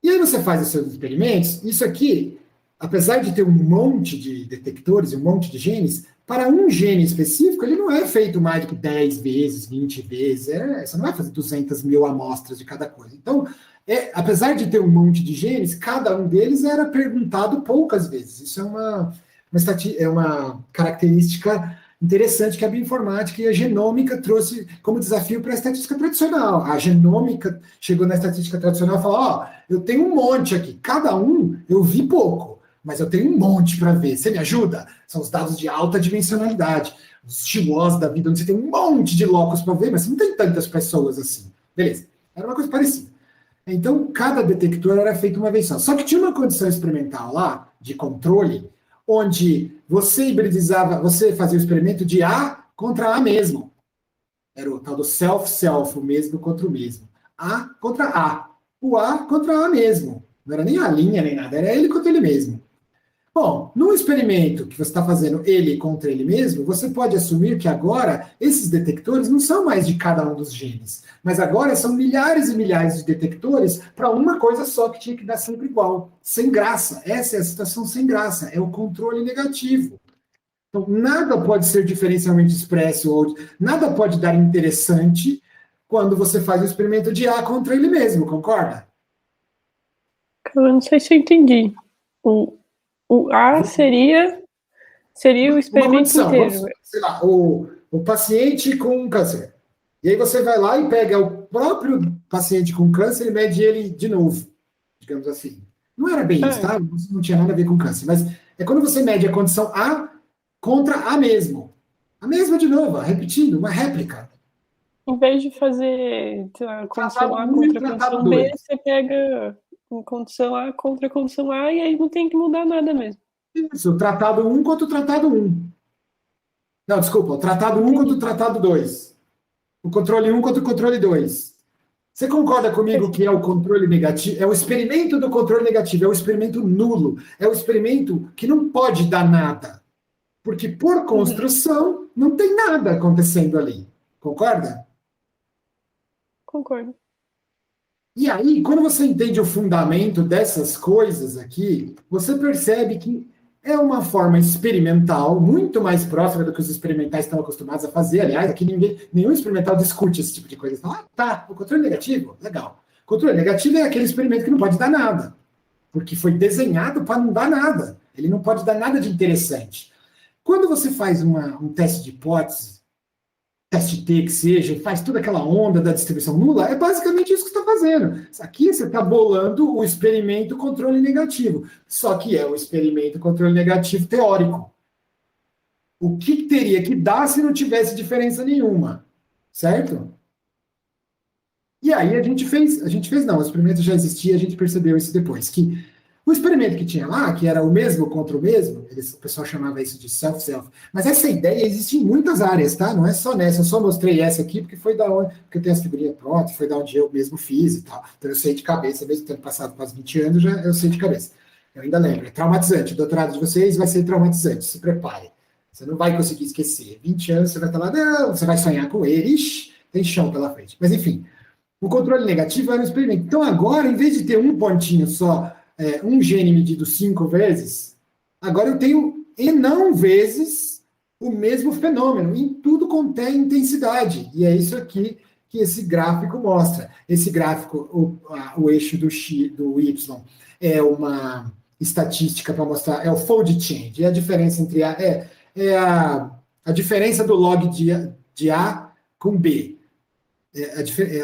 Speaker 1: E aí você faz os seus experimentos, isso aqui... Apesar de ter um monte de detectores, um monte de genes, para um gene específico, ele não é feito mais do que 10 vezes, 20 vezes. Você não vai fazer 200 mil amostras de cada coisa. Então, apesar de ter um monte de genes, cada um deles era perguntado poucas vezes. Isso é uma característica interessante que a bioinformática e a genômica trouxe como desafio para a estatística tradicional. A genômica chegou na estatística tradicional e falou, eu tenho um monte aqui, cada um eu vi pouco. Mas eu tenho um monte para ver. Você me ajuda? São os dados de alta dimensionalidade. Os chihuahuas da vida, onde você tem um monte de locos para ver, mas você não tem tantas pessoas assim. Beleza. Era uma coisa parecida. Então, cada detector era feito uma vez só. Só que tinha uma condição experimental lá, de controle, onde você hibridizava, você fazia o experimento de A contra A mesmo. Era o tal do self-self, o mesmo contra o mesmo. A contra A. O A contra A mesmo. Não era nem a linha, nem nada. Era ele contra ele mesmo. Bom, no experimento que você está fazendo ele contra ele mesmo, você pode assumir que agora esses detectores não são mais de cada um dos genes, mas agora são milhares e milhares de detectores para uma coisa só que tinha que dar sempre igual. Sem graça. Essa é a situação sem graça. É o controle negativo. Então, nada pode ser diferencialmente expresso, ou nada pode dar interessante quando você faz o experimento de A contra ele mesmo, concorda?
Speaker 4: Eu não sei se eu entendi. O A seria o experimento inteiro.
Speaker 1: Sei lá, o paciente com câncer. E aí você vai lá e pega o próprio paciente com câncer e mede ele de novo, digamos assim. Não era bem isso, tá? Não tinha nada a ver com câncer. Mas é quando você mede a condição A contra A mesmo. A mesma de novo, repetindo, uma réplica.
Speaker 4: Em vez de fazer a condição A contra a condição B, você pega a condição A contra a condição A e aí não tem que mudar nada mesmo.
Speaker 1: Isso, o tratado 1 contra o tratado 1. Não, desculpa, o tratado 1 contra o tratado 2. O controle 1 contra o controle 2. Você concorda comigo que é o controle negativo? É o experimento do controle negativo, é o experimento nulo, é o experimento que não pode dar nada. Porque, por construção, não tem nada acontecendo ali. Concorda?
Speaker 4: Concordo.
Speaker 1: E aí, quando você entende o fundamento dessas coisas aqui, você percebe que é uma forma experimental, muito mais próxima do que os experimentais estão acostumados a fazer. Aliás, aqui nenhum experimental discute esse tipo de coisa. Fala, tá, o controle negativo? Legal. O controle negativo é aquele experimento que não pode dar nada, porque foi desenhado para não dar nada. Ele não pode dar nada de interessante. Quando você faz um teste de hipótese, teste T que seja, faz toda aquela onda da distribuição nula, é basicamente isso que você está fazendo. Aqui você está bolando o experimento controle negativo, só que é o experimento controle negativo teórico. O que teria que dar se não tivesse diferença nenhuma? Certo? E aí a gente fez não, o experimento já existia, a gente percebeu isso depois, que o experimento que tinha lá, que era o mesmo contra o mesmo, o pessoal chamava isso de self-self, mas essa ideia existe em muitas áreas, tá? Não é só nessa, eu só mostrei essa aqui porque foi da onde, porque eu tenho as figurinhas prontas, foi da onde eu mesmo fiz e tal. Então eu sei de cabeça, mesmo tendo passado quase 20 anos, já eu sei de cabeça. Eu ainda lembro, é traumatizante, o doutorado de vocês vai ser traumatizante, se prepare. Você não vai conseguir esquecer. 20 anos você vai estar lá, não, você vai sonhar com ele, ixi, tem chão pela frente. Mas enfim, o controle negativo era um experimento. Então agora, em vez de ter um pontinho só, um gene medido 5 vezes, agora eu tenho não vezes o mesmo fenômeno. Em tudo contém intensidade. E é isso aqui que esse gráfico mostra. Esse gráfico, o eixo do Y, é uma estatística para mostrar, é o fold change, é a diferença entre a diferença do log de A com B.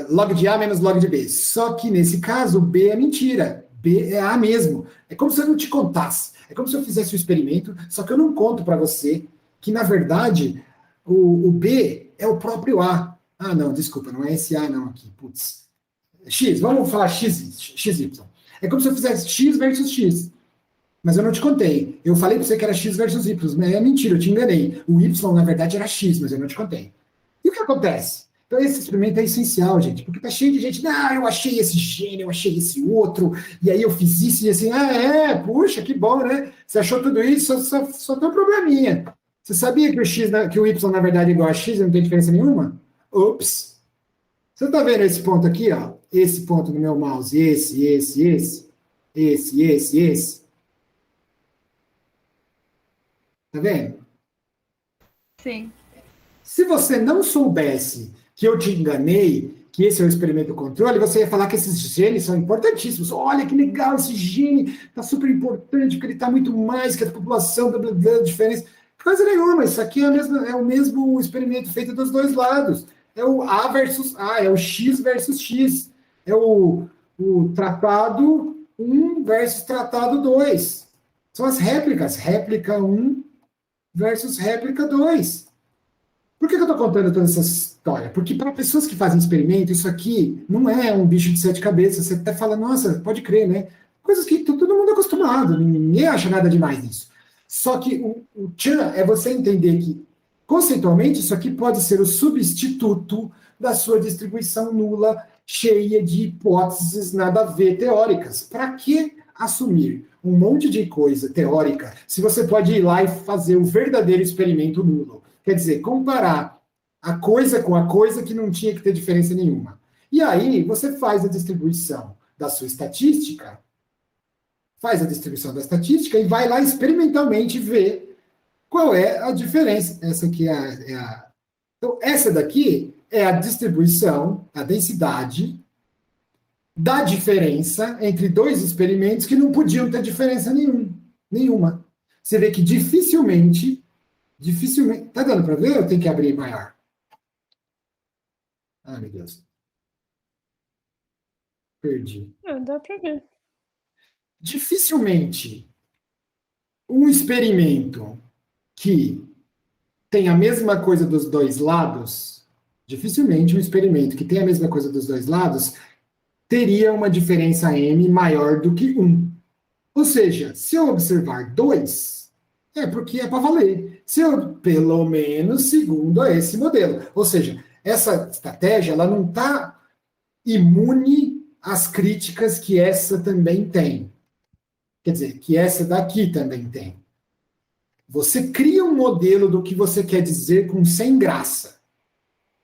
Speaker 1: Log de A menos log de B. Só que nesse caso, B é mentira. B é A mesmo. É como se eu não te contasse. É como se eu fizesse o experimento, só que eu não conto para você que, na verdade, o B é o próprio A. Ah, não, desculpa, não é esse A não aqui. Putz. X, vamos falar XY. É como se eu fizesse X versus X. Mas eu não te contei. Eu falei para você que era X versus Y. Mas é mentira, eu te enganei. O Y, na verdade, era X, mas eu não te contei. E o que acontece? Então, esse experimento é essencial, gente, porque tá cheio de gente, eu achei esse gene, eu achei esse outro, e aí eu fiz isso, e assim, puxa, que bom, né? Você achou tudo isso, só tem um probleminha. Você sabia que que o Y, na verdade, é igual a X, não tem diferença nenhuma? Ups. Você tá vendo esse ponto aqui, ó? Esse ponto no meu mouse, esse. Tá vendo?
Speaker 3: Sim.
Speaker 1: Se você não soubesse que eu te enganei, que esse é o experimento controle, você ia falar que esses genes são importantíssimos. Olha que legal, esse gene está super importante, porque ele está muito mais que a população, da diferença. Coisa nenhuma, isso aqui é o mesmo experimento feito dos dois lados. É o A versus A, é o X versus X. É o tratado 1 versus tratado 2. São as réplicas, réplica 1 versus réplica 2. Por que eu estou contando toda essa história? Porque para pessoas que fazem experimento, isso aqui não é um bicho de 7 cabeças. Você até fala, nossa, pode crer, né? Coisas que todo mundo é acostumado, ninguém acha nada demais nisso. Só que o tchan é você entender que, conceitualmente, isso aqui pode ser o substituto da sua distribuição nula, cheia de hipóteses nada a ver teóricas. Para que assumir um monte de coisa teórica se você pode ir lá e fazer o verdadeiro experimento nulo? Quer dizer, comparar a coisa com a coisa que não tinha que ter diferença nenhuma. E aí, você faz a distribuição da sua estatística, e vai lá experimentalmente ver qual é a diferença. Essa aqui Então, essa daqui é a distribuição, a densidade da diferença entre dois experimentos que não podiam ter diferença nenhuma. Você vê que dificilmente. Tá dando para ver ou tem que abrir maior? Ah, meu Deus. Perdi.
Speaker 4: Dá para ver.
Speaker 1: Dificilmente um experimento que tem a mesma coisa dos dois lados, teria uma diferença M maior do que 1. Ou seja, se eu observar 2, é porque é para valer. Pelo menos segundo a esse modelo. Ou seja, essa estratégia ela não está imune às críticas que essa também tem. Quer dizer, que essa daqui também tem. Você cria um modelo do que você quer dizer com sem graça.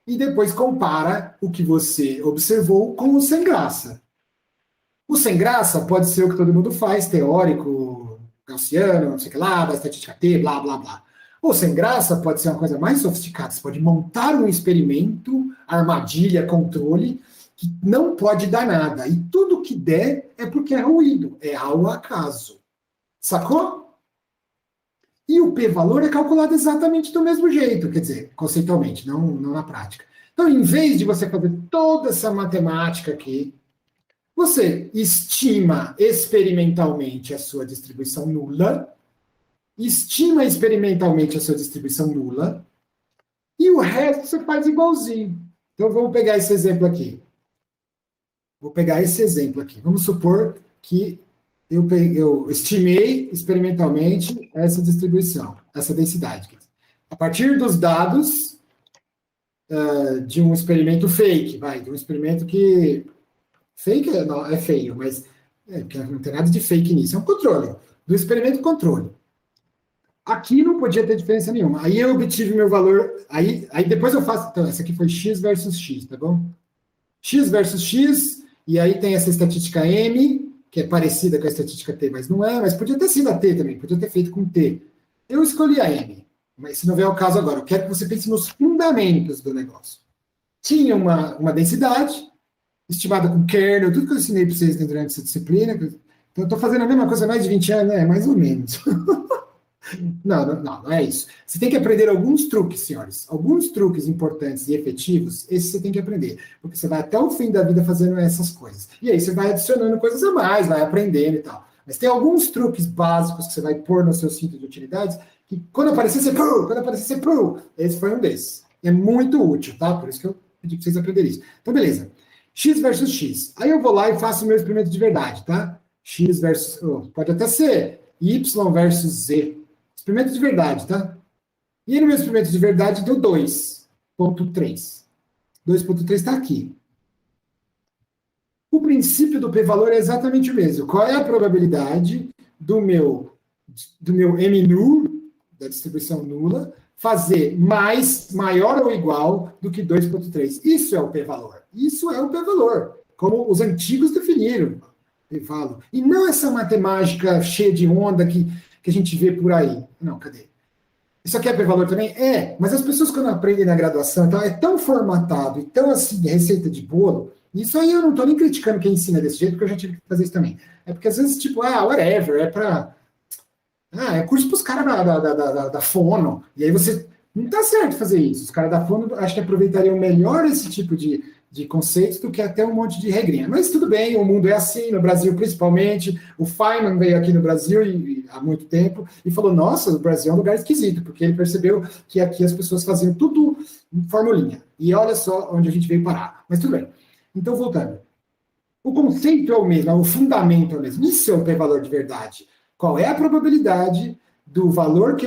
Speaker 1: E depois compara o que você observou com o sem graça. O sem graça pode ser o que todo mundo faz, teórico, gaussiano, não sei o que lá, da estatística T, blá, blá, blá. Ou sem graça pode ser uma coisa mais sofisticada. Você pode montar um experimento, armadilha, controle, que não pode dar nada. E tudo que der é porque é ruído, é ao acaso. Sacou? E o p-valor é calculado exatamente do mesmo jeito, quer dizer, conceitualmente, não na prática. Então, em vez de você fazer toda essa matemática aqui, você estima experimentalmente a sua distribuição nula, e o resto você faz igualzinho. Então, vamos pegar esse exemplo aqui. vou pegar esse exemplo aqui. Vamos supor que eu estimei experimentalmente essa distribuição, essa densidade. A partir dos dados de um experimento fake, de um experimento que... Fake é feio, mas não tem nada de fake nisso. É um controle. Do experimento controle. Aqui não podia ter diferença nenhuma. Aí eu obtive meu valor. Aí depois eu faço. Então, essa aqui foi x versus x, tá bom? X versus x, e aí tem essa estatística M, que é parecida com a estatística T, mas não é. Mas podia ter sido a T também, podia ter feito com T. Eu escolhi a M, mas se não vier o caso agora, eu quero que você pense nos fundamentos do negócio. Tinha uma densidade, estimada com kernel, tudo que eu ensinei para vocês durante essa disciplina. Então, eu estou fazendo a mesma coisa há mais de 20 anos, né? Mais ou menos. Não é isso. Você tem que aprender alguns truques, senhores. Alguns truques importantes e efetivos, esses você tem que aprender. Porque você vai até o fim da vida fazendo essas coisas. E aí você vai adicionando coisas a mais, vai aprendendo e tal. Mas tem alguns truques básicos que você vai pôr no seu cinto de utilidades que quando aparecer, você pô! Esse foi um desses. É muito útil, tá? Por isso que eu pedi para vocês aprenderem isso. Então, beleza. X versus X. Aí eu vou lá e faço o meu experimento de verdade, tá? X versus... pode até ser Y versus Z. Experimento de verdade, tá? E no meu experimento de verdade deu 2.3. 2.3 está aqui. O princípio do p-valor é exatamente o mesmo. Qual é a probabilidade do meu M null, da distribuição nula, fazer maior ou igual do que 2.3? Isso é o p-valor. Isso é o p-valor. Como os antigos definiram. E não essa matemática cheia de onda que a gente vê por aí. Não, cadê? Isso aqui é p-valor também? É, mas as pessoas quando aprendem na graduação, então, é tão formatado e tão assim, receita de bolo, isso aí eu não estou nem criticando quem ensina desse jeito, porque eu já tive que fazer isso também. É porque às vezes, tipo, whatever, é curso para os caras da Fono, e aí você, não tá certo fazer isso, os caras da Fono acho que aproveitariam melhor esse tipo de conceitos do que até um monte de regrinha. Mas tudo bem, o mundo é assim, no Brasil principalmente. O Feynman veio aqui no Brasil há muito tempo e falou, nossa, o Brasil é um lugar esquisito, porque ele percebeu que aqui as pessoas faziam tudo em formulinha. E olha só onde a gente veio parar. Mas tudo bem. Então, voltando. O conceito é o mesmo, o fundamento é o mesmo. Isso é o p-valor de verdade. Qual é a probabilidade do valor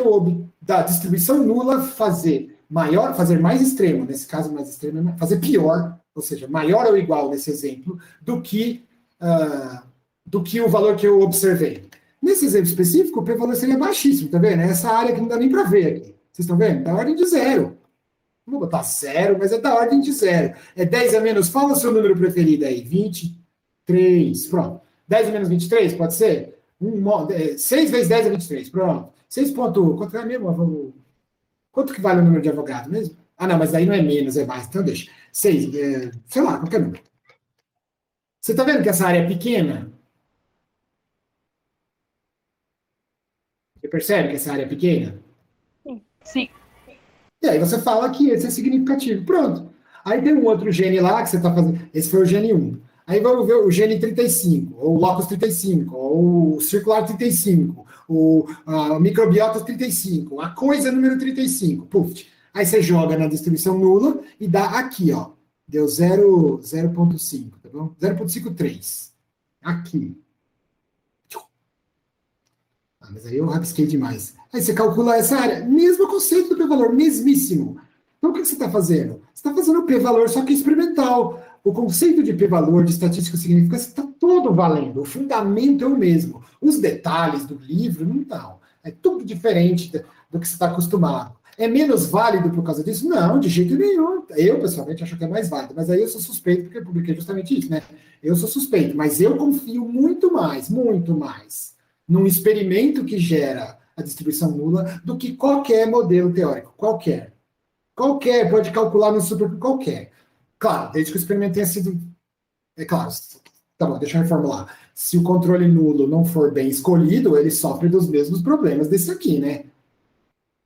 Speaker 1: da distribuição nula fazer mais extremo, nesse caso mais extremo, fazer pior, ou seja, maior ou igual nesse exemplo, do que o valor que eu observei. Nesse exemplo específico, o p-valor seria baixíssimo, tá vendo? É essa área que não dá nem para ver aqui. Vocês estão vendo? Da ordem de 0. Não vou botar 0, mas é da ordem de 0. É 10 a menos, fala o seu número preferido aí. 23, pronto. 10 a menos 23, pode ser? 6 vezes 10 é 23, pronto. 6 ponto, quanto é mesmo? Quanto que vale o número de advogado mesmo? Ah, não, mas aí não é menos, é mais, então deixa. 6, sei lá, qualquer número. Você está vendo que essa área é pequena? Você percebe que essa área é pequena?
Speaker 3: Sim.
Speaker 1: E aí você fala que esse é significativo. Pronto. Aí tem um outro gene lá que você está fazendo. Esse foi o gene 1. Aí vamos ver o gene 35, ou o locus 35, ou o circular 35, o microbiota 35, a coisa número 35. Puf. Aí você joga na distribuição nula e dá aqui, ó. Deu 0.5, tá bom? 0.53. Aqui. Mas aí eu rabisquei demais. Aí você calcula essa área. Mesmo conceito do p-valor, mesmíssimo. Então o que você está fazendo? Você está fazendo o p-valor, só que experimental. O conceito de p-valor, de estatística significância, está todo valendo. O fundamento é o mesmo. Os detalhes do livro não estão. É tudo diferente do que você está acostumado. É menos válido por causa disso? Não, de jeito nenhum. Eu, pessoalmente, acho que é mais válido. Mas aí eu sou suspeito, porque eu publiquei justamente isso, né? Eu sou suspeito, mas eu confio muito mais, num experimento que gera a distribuição nula do que qualquer modelo teórico. Qualquer, pode calcular no super qualquer. Claro, desde que o experimento tenha sido... É claro, tá bom, deixa eu reformular. Se o controle nulo não for bem escolhido, ele sofre dos mesmos problemas desse aqui, né?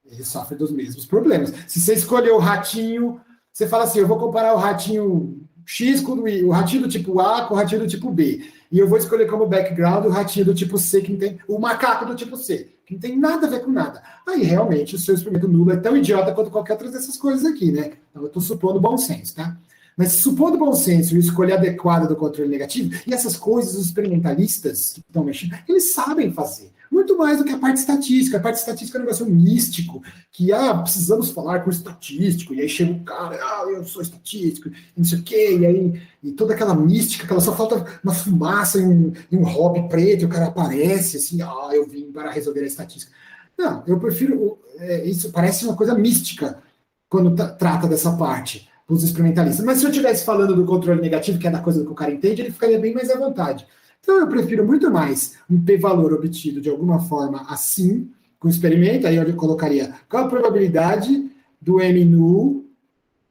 Speaker 1: Ele sofre dos mesmos problemas. Se você escolher o ratinho, você fala assim, eu vou comparar o ratinho X com o ratinho do tipo A com o ratinho do tipo B. E eu vou escolher como background o ratinho do tipo C, que não tem, o macaco do tipo C, que não tem nada a ver com nada. Aí, realmente, o seu experimento nulo é tão idiota quanto qualquer outra dessas coisas aqui, né? Então, eu estou supondo bom senso, tá? Mas supondo bom senso e a escolha adequada do controle negativo, e essas coisas, os experimentalistas que estão mexendo, eles sabem fazer. Muito mais do que a parte estatística. A parte estatística é um negócio místico, que, precisamos falar com o estatístico, e aí chega o cara, eu sou estatístico, não sei o quê, e aí, e toda aquela mística, que ela só falta uma fumaça e um hobby preto, e o cara aparece, assim, eu vim para resolver a estatística. Não, eu prefiro, isso parece uma coisa mística, quando trata dessa parte, os experimentalistas. Mas se eu estivesse falando do controle negativo, que é da coisa que o cara entende, ele ficaria bem mais à vontade. Então, eu prefiro muito mais um p-valor obtido de alguma forma assim, com o experimento, aí eu colocaria qual a probabilidade do M null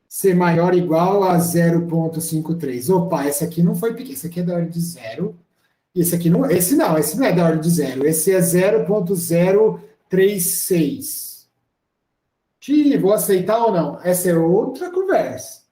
Speaker 1: ser maior ou igual a 0,53. Opa, esse aqui não foi pequeno, esse aqui é da ordem de 0. Esse não é da ordem de 0. Esse é 0,036. Vou aceitar ou não? Essa é outra conversa.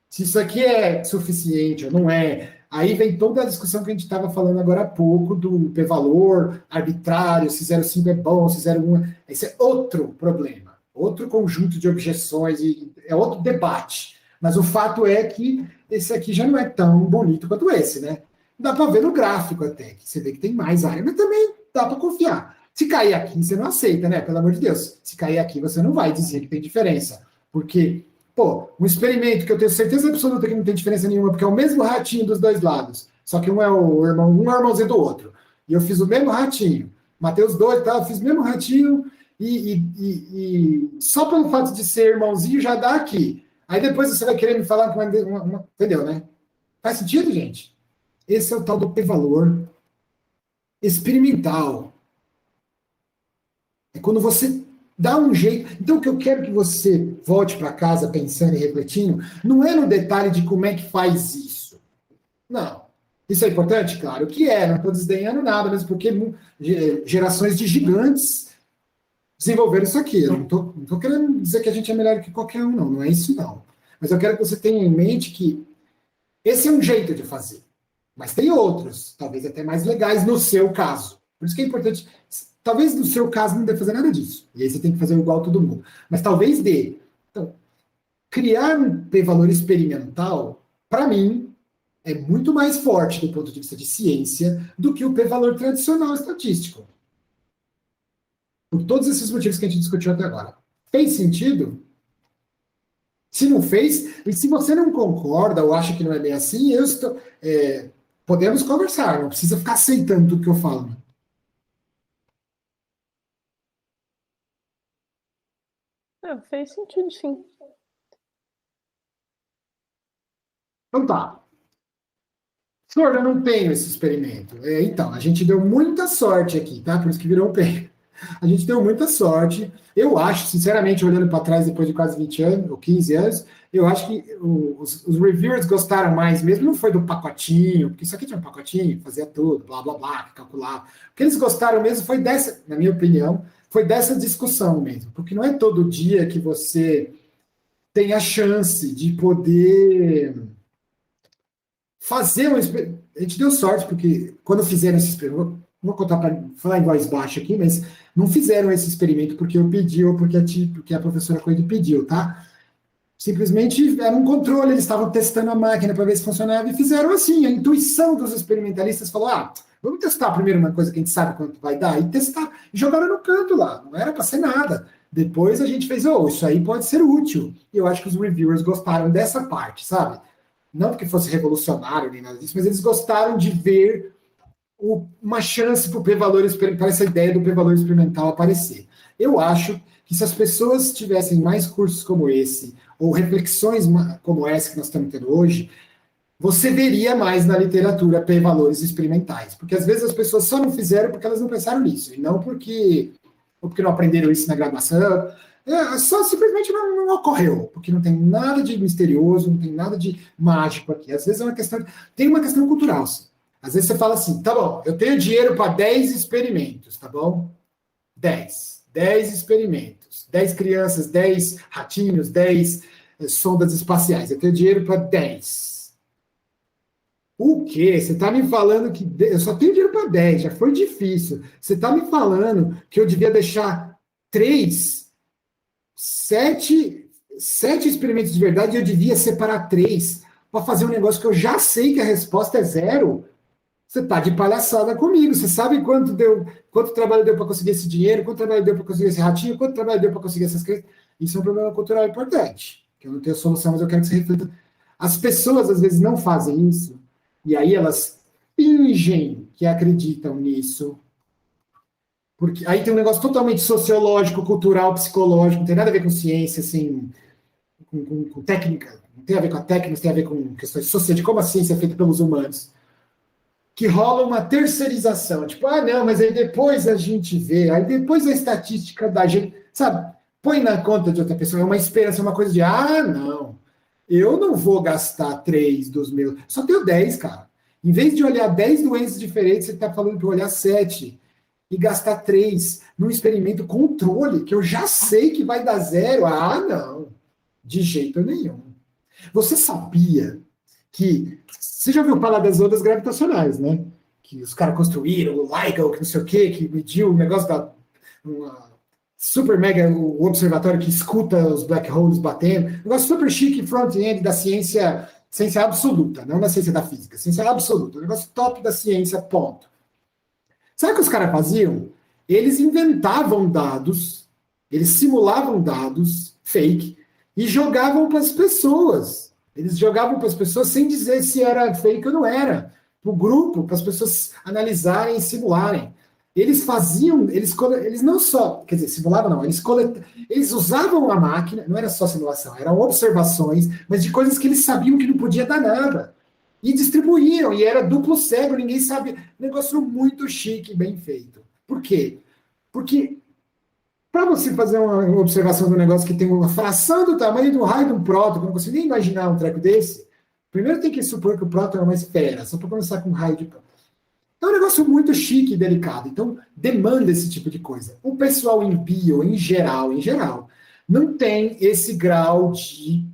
Speaker 1: Se isso aqui é suficiente ou não é. Aí vem toda a discussão que a gente estava falando agora há pouco do p-valor arbitrário, se 0,5 é bom, se 0,1 é... Esse é outro problema, outro conjunto de objeções, e é outro debate. Mas o fato é que esse aqui já não é tão bonito quanto esse, né? Dá para ver no gráfico até, que você vê que tem mais área, mas também dá para confiar. Se cair aqui, você não aceita, né? Pelo amor de Deus. Se cair aqui, você não vai dizer que tem diferença. Porque... um experimento que eu tenho certeza absoluta que não tem diferença nenhuma, porque é o mesmo ratinho dos dois lados, só que um é o irmãozinho do outro. E eu fiz o mesmo ratinho. Matei os dois, fiz o mesmo ratinho, e só pelo fato de ser irmãozinho já dá aqui. Aí depois você vai querer me falar com entendeu, né? Faz sentido, gente? Esse é o tal do p-valor experimental. É quando você dá um jeito. Então, o que eu quero que você volte para casa pensando e refletindo, não é no detalhe de como é que faz isso. Não. Isso é importante? Claro que é, não estou desdenhando nada, mas porque gerações de gigantes desenvolveram isso aqui. Eu não estou querendo dizer que a gente é melhor que qualquer um, não é isso não. Mas eu quero que você tenha em mente que esse é um jeito de fazer, mas tem outros, talvez até mais legais no seu caso. Por isso que é importante. Talvez no seu caso não dê fazer nada disso. E aí você tem que fazer igual a todo mundo. Mas talvez dê. Então, criar um p-valor experimental, para mim, é muito mais forte do ponto de vista de ciência do que o p-valor tradicional estatístico. Por todos esses motivos que a gente discutiu até agora. Fez sentido? Se não fez, e se você não concorda ou acha que não é bem assim, podemos conversar. Não precisa ficar aceitando tudo que eu falo.
Speaker 4: Fez sentido, sim.
Speaker 1: Então tá. Senhor, eu não tenho esse experimento. Então, a gente deu muita sorte aqui, tá? Por isso que virou um P. A gente deu muita sorte. Eu acho, sinceramente, olhando para trás depois de quase 20 anos, ou 15 anos, eu acho que os reviewers gostaram mais mesmo, não foi do pacotinho, porque isso aqui tinha um pacotinho, fazia tudo, blá, blá, blá, calculava. O que eles gostaram mesmo foi dessa, na minha opinião, foi dessa discussão mesmo, porque não é todo dia que você tem a chance de poder fazer um experimento. A gente deu sorte, porque quando fizeram esse experimento, vou contar para falar em voz baixa aqui, mas não fizeram esse experimento porque eu pedi ou porque a professora Coelho pediu, tá? Simplesmente era um controle, eles estavam testando a máquina para ver se funcionava e fizeram assim. A intuição dos experimentalistas falou: vamos testar primeiro uma coisa que a gente sabe quanto vai dar, e testar. E jogaram no canto lá, não era para ser nada. Depois a gente fez, isso aí pode ser útil. E eu acho que os reviewers gostaram dessa parte, sabe? Não porque fosse revolucionário nem nada disso, mas eles gostaram de ver uma chance para essa ideia do p-valor experimental aparecer. Eu acho que se as pessoas tivessem mais cursos como esse, ou reflexões como essa que nós estamos tendo hoje, você veria mais na literatura p-valores experimentais. Porque às vezes as pessoas só não fizeram porque elas não pensaram nisso, e não porque não aprenderam isso na graduação. Só simplesmente não ocorreu, porque não tem nada de misterioso, não tem nada de mágico aqui. Às vezes tem uma questão cultural. Às vezes você fala assim, tá bom, eu tenho dinheiro para 10 experimentos, tá bom? 10 experimentos, 10 crianças, 10 ratinhos, 10 sondas espaciais. Eu tenho dinheiro para 10. O quê? Você está me falando que eu só tenho dinheiro para 10, já foi difícil. Você está me falando que eu devia deixar 7 experimentos de verdade e eu devia separar 3. para fazer um negócio que eu já sei que a resposta é zero, você tá de palhaçada comigo. Você sabe quanto trabalho deu para conseguir esse dinheiro, quanto trabalho deu para conseguir esse ratinho, quanto trabalho deu para conseguir essas coisas. Isso é um problema cultural importante, que eu não tenho solução, mas eu quero que você reflita. As pessoas, às vezes, não fazem isso, e aí elas fingem que acreditam nisso, porque aí tem um negócio totalmente sociológico, cultural, psicológico, não tem nada a ver com ciência, assim, com técnica, não tem a ver com a técnica, tem a ver com questões sociais, de como a ciência é feita pelos humanos, que rola uma terceirização, tipo, não, mas aí depois a gente vê, aí depois a estatística da gente, sabe, põe na conta de outra pessoa, é uma esperança, é uma coisa de, não, eu não vou gastar 3 dos meus, só tenho 10, cara. Em vez de olhar 10 doenças diferentes, você está falando para olhar 7 e gastar 3 num experimento controle, que eu já sei que vai dar 0. Não, de jeito nenhum. Você sabia que... Você já ouviu falar das ondas gravitacionais, né? Que os caras construíram o LIGO, que não sei o quê, que mediu o negócio da... super mega, o observatório que escuta os black holes batendo. Negócio super chique, front-end da ciência absoluta, não da ciência da física, ciência absoluta. Negócio top da ciência, ponto. Sabe o que os caras faziam? Eles inventavam dados, eles simulavam dados fake e jogavam para as pessoas. Eles jogavam para as pessoas sem dizer se era fake ou não era. Para o grupo, para as pessoas analisarem e simularem. Eles faziam, eles não só, quer dizer, simulavam não, eles usavam a máquina, não era só simulação, eram observações, mas de coisas que eles sabiam que não podia dar nada. E distribuíram, e era duplo cego, ninguém sabe. Negócio muito chique, bem feito. Por quê? Porque para você fazer uma observação do negócio que tem uma fração do tamanho do raio de um próton, que eu não consigo nem imaginar um treco desse, primeiro tem que supor que o próton é uma esfera, só para começar com um raio de próton. É um negócio muito chique e delicado, então demanda esse tipo de coisa. O pessoal em bio, em geral, não tem esse grau de...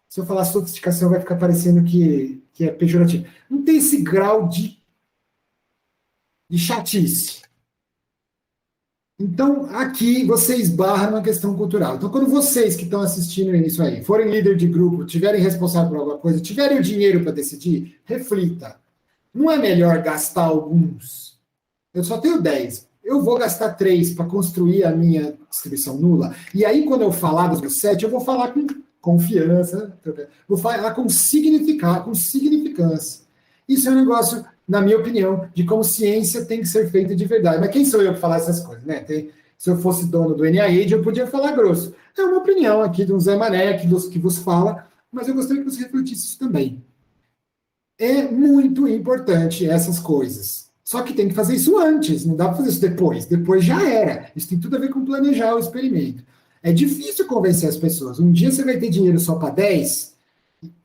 Speaker 1: Se eu falar sofisticação, vai ficar parecendo que é pejorativo. Não tem esse grau de chatice. Então, aqui você esbarra numa questão cultural. Então, quando vocês que estão assistindo isso aí, forem líder de grupo, tiverem responsável por alguma coisa, tiverem o dinheiro para decidir, reflita. Não é melhor gastar alguns? Eu só tenho 10. Eu vou gastar 3 para construir a minha distribuição nula. E aí, quando eu falar dos meus 7, eu vou falar com confiança, vou falar com significância. Isso é um negócio, na minha opinião, de como ciência tem que ser feita de verdade. Mas quem sou eu para falar essas coisas, né? Se eu fosse dono do NIH, eu podia falar grosso. É uma opinião aqui de um Zé Mané, que vos fala, mas eu gostaria que você refletisse isso também. É muito importante essas coisas. Só que tem que fazer isso antes, não dá para fazer isso depois. Depois já era. Isso tem tudo a ver com planejar o experimento. É difícil convencer as pessoas. Um dia você vai ter dinheiro só para 10,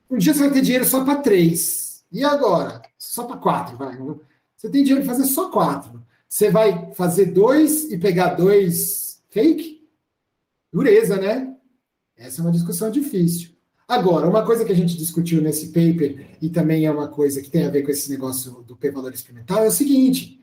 Speaker 1: um dia você vai ter dinheiro só para 3. E agora? Só para 4, vai. Você tem dinheiro para fazer só 4. Você vai fazer 2 e pegar 2 fake? Dureza, né? Essa é uma discussão difícil. Agora, uma coisa que a gente discutiu nesse paper, e também é uma coisa que tem a ver com esse negócio do p-valor experimental, é o seguinte: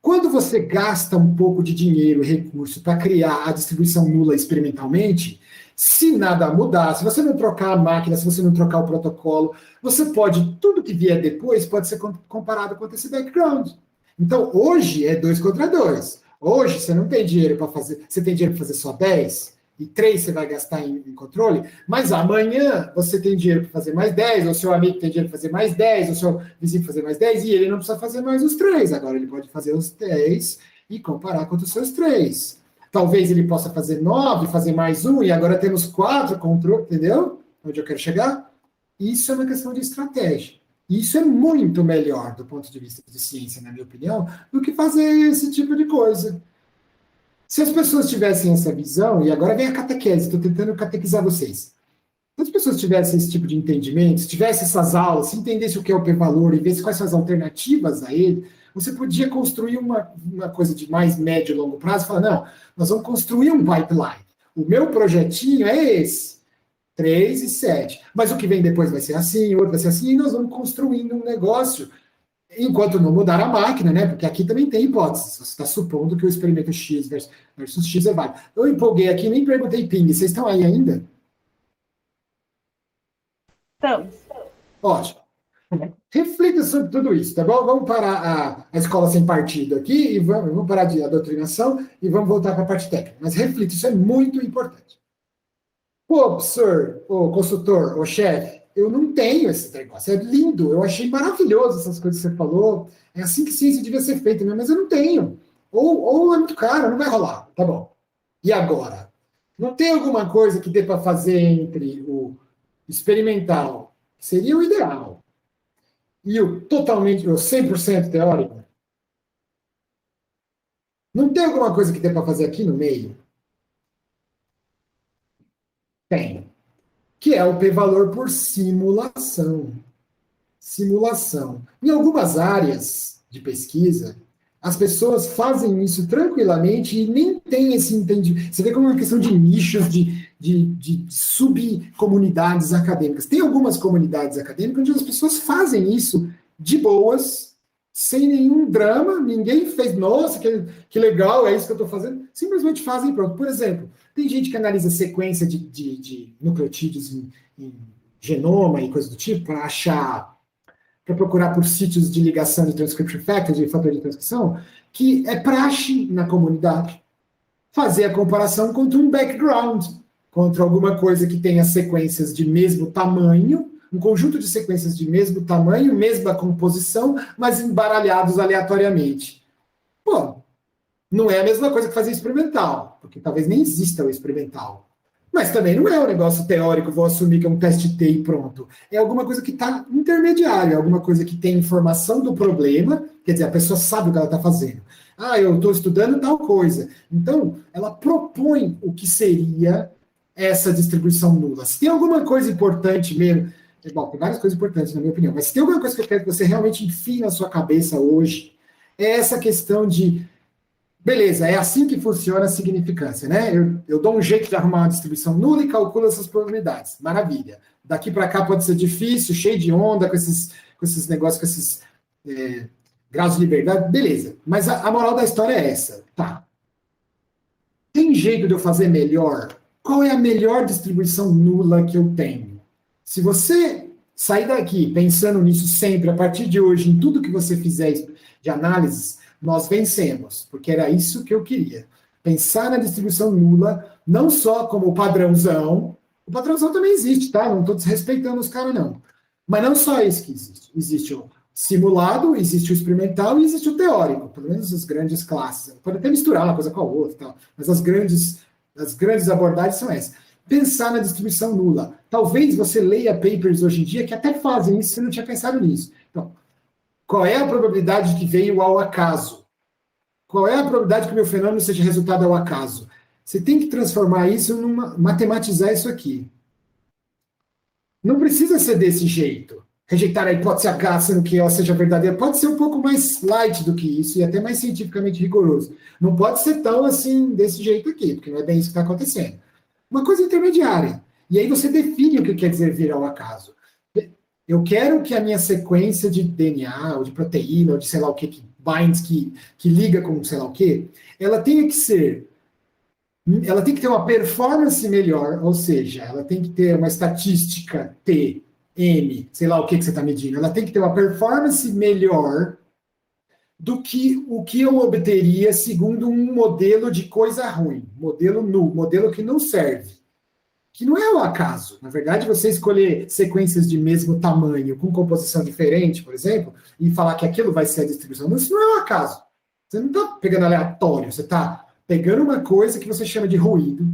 Speaker 1: quando você gasta um pouco de dinheiro e recurso para criar a distribuição nula experimentalmente, se nada mudar, se você não trocar a máquina, se você não trocar o protocolo, você pode, tudo que vier depois pode ser comparado com esse background. Então, hoje é 2 contra 2. Hoje você não tem dinheiro para fazer, você tem dinheiro para fazer só 10, e 3 você vai gastar em controle, mas amanhã você tem dinheiro para fazer mais 10, ou seu amigo tem dinheiro para fazer mais 10, ou seu vizinho fazer mais 10, e ele não precisa fazer mais os 3. Agora ele pode fazer os 10 e comparar com os seus 3. Talvez ele possa fazer 9, fazer mais 1, e agora temos 4 controle, entendeu? Onde eu quero chegar? Isso é uma questão de estratégia. Isso é muito melhor do ponto de vista de ciência, na minha opinião, do que fazer esse tipo de coisa. Se as pessoas tivessem essa visão, e agora vem a catequese, estou tentando catequizar vocês. Se as pessoas tivessem esse tipo de entendimento, se tivessem essas aulas, se entendesse o que é o p-valor e visse quais são as alternativas a ele, você podia construir uma coisa de mais médio e longo prazo e falar, não, nós vamos construir um pipeline. O meu projetinho é esse, 3 e 7. Mas o que vem depois vai ser assim, o outro vai ser assim, e nós vamos construindo um negócio enquanto não mudar a máquina, né? Porque aqui também tem hipóteses. Você está supondo que o experimento X versus X é válido. Eu empolguei aqui, nem perguntei ping. Vocês estão aí ainda?
Speaker 3: Estamos.
Speaker 1: Ótimo. Reflita sobre tudo isso, tá bom? Vamos parar a escola sem partido aqui e vamos parar de doutrinação e vamos voltar para a parte técnica. Mas reflita, isso é muito importante. Pô, professor, ô consultor, ô chefe, eu não tenho esse negócio. É lindo, eu achei maravilhoso essas coisas que você falou. É assim que ciência devia ser feita mesmo, mas eu não tenho. Ou é muito caro, não vai rolar. Tá bom. E agora? Não tem alguma coisa que dê para fazer entre o experimental, que seria o ideal, e o 100% teórico? Não tem alguma coisa que dê para fazer aqui no meio? Tem. Que é o p-valor por simulação. Simulação. Em algumas áreas de pesquisa, as pessoas fazem isso tranquilamente e nem tem esse entendimento. Você vê como é uma questão de nichos, de subcomunidades acadêmicas. Tem algumas comunidades acadêmicas onde as pessoas fazem isso de boas, sem nenhum drama, ninguém fez, nossa, que legal, é isso que eu estou fazendo. Simplesmente fazem pronto. Por exemplo, tem gente que analisa sequência de nucleotídeos em genoma e coisa do tipo, para achar, para procurar por sítios de ligação de transcription factor, de fator de transcrição, que é praxe na comunidade fazer a comparação contra um background, contra alguma coisa que tenha sequências de mesmo tamanho, um conjunto de sequências de mesmo tamanho, mesma composição, mas embaralhados aleatoriamente. Pô, não é a mesma coisa que fazer experimental, porque talvez nem exista o experimental. Mas também não é um negócio teórico, vou assumir que é um teste T e pronto. É alguma coisa que está intermediário, é alguma coisa que tem informação do problema, quer dizer, a pessoa sabe o que ela está fazendo. Ah, eu estou estudando tal coisa. Então, ela propõe o que seria essa distribuição nula. Se tem alguma coisa importante mesmo, bom, tem várias coisas importantes, na minha opinião, mas se tem alguma coisa que eu quero que você realmente enfie na sua cabeça hoje, é essa questão de beleza, é assim que funciona a significância, né? Eu dou um jeito de arrumar uma distribuição nula e calculo essas probabilidades. Maravilha. Daqui para cá pode ser difícil, cheio de onda, com esses negócios, com esses graus de liberdade. Beleza. Mas a moral da história é essa. Tá. Tem jeito de eu fazer melhor? Qual é a melhor distribuição nula que eu tenho? Se você sair daqui pensando nisso sempre, a partir de hoje, em tudo que você fizer de análises, nós vencemos, porque era isso que eu queria. Pensar na distribuição nula, não só como padrãozão, o padrãozão também existe, tá? Não estou desrespeitando os caras, não. Mas não só isso que existe. Existe o simulado, existe o experimental e existe o teórico, pelo menos as grandes classes. Pode até misturar uma coisa com a outra, tal, mas as grandes abordagens são essas. Pensar na distribuição nula. Talvez você leia papers hoje em dia que até fazem isso, você não tinha pensado nisso. Então, qual é a probabilidade de que veio ao acaso? Qual é a probabilidade que o meu fenômeno seja resultado ao acaso? Você tem que transformar isso matematizar isso aqui. Não precisa ser desse jeito. Rejeitar a hipótese H, sendo que ela seja verdadeira. Pode ser um pouco mais light do que isso e até mais cientificamente rigoroso. Não pode ser tão assim, desse jeito aqui, porque não é bem isso que está acontecendo. Uma coisa intermediária. E aí você define o que quer dizer vir ao acaso. Eu quero que a minha sequência de DNA, ou de proteína, ou de sei lá o que binds, que liga com sei lá o que, ela tem que ter uma performance melhor, ou seja, ela tem que ter uma estatística T, M, sei lá o que você está medindo, ela tem que ter uma performance melhor do que o que eu obteria segundo um modelo de coisa ruim, modelo nulo, modelo que não serve. Que não é o acaso. Na verdade, você escolher sequências de mesmo tamanho, com composição diferente, por exemplo, e falar que aquilo vai ser a distribuição, isso não é o acaso. Você não está pegando aleatório, você está pegando uma coisa que você chama de ruído.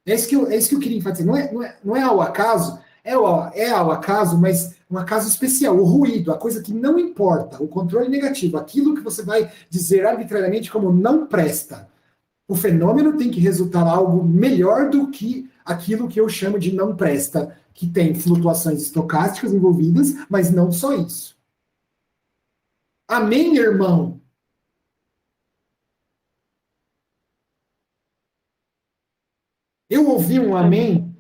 Speaker 1: É isso que eu queria enfatizar. Não é ao acaso, é ao acaso, mas um acaso especial, o ruído, a coisa que não importa, o controle negativo, aquilo que você vai dizer arbitrariamente como não presta. O fenômeno tem que resultar algo melhor do que aquilo que eu chamo de não presta, que tem flutuações estocásticas envolvidas, mas não só isso. Amém, irmão? Eu ouvi um amém?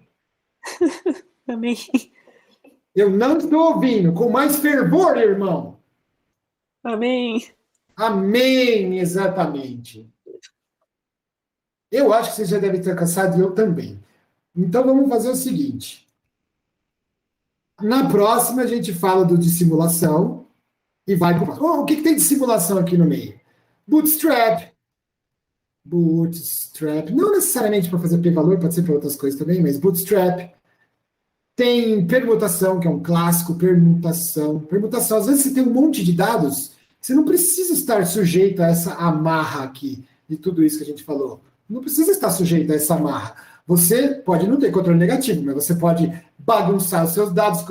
Speaker 4: Amém.
Speaker 1: Eu não estou ouvindo. Com mais fervor, irmão.
Speaker 4: Amém.
Speaker 1: Amém, exatamente. Eu acho que você já deve ter cansado e eu também. Então vamos fazer o seguinte. Na próxima, a gente fala do de simulação e vai para o que tem de simulação aqui no meio? Bootstrap. Não necessariamente para fazer p-valor, pode ser para outras coisas também, mas Bootstrap. Tem permutação, que é um clássico, permutação. Permutação, às vezes você tem um monte de dados, você não precisa estar sujeito a essa amarra aqui, de tudo isso que a gente falou. Não precisa estar sujeito a essa amarra. Você pode não ter controle negativo, mas você pode bagunçar os seus dados,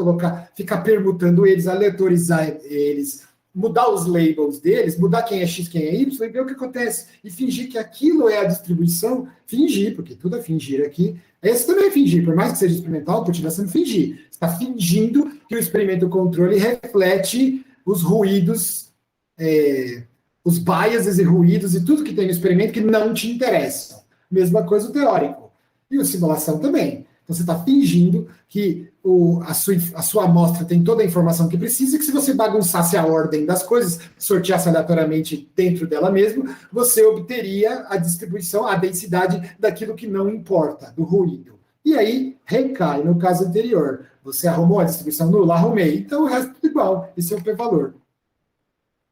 Speaker 1: ficar permutando eles, aleatorizar eles, mudar os labels deles, mudar quem é X, quem é Y, e ver o que acontece. E fingir que aquilo é a distribuição, fingir, porque tudo é fingir aqui. Esse também é fingir, por mais que seja experimental, continua sendo fingir. Você está fingindo que o experimento controle reflete os ruídos, os biases e ruídos e tudo que tem no experimento que não te interessam. Mesma coisa o teórico. E a simulação também. Então você está fingindo que a sua amostra tem toda a informação que precisa, e que se você bagunçasse a ordem das coisas, sorteasse aleatoriamente dentro dela mesmo, você obteria a distribuição, a densidade daquilo que não importa, do ruído. E aí recai no caso anterior. Você arrumou a distribuição nula? Arrumei. Então o resto é tudo igual. Esse é o p-valor.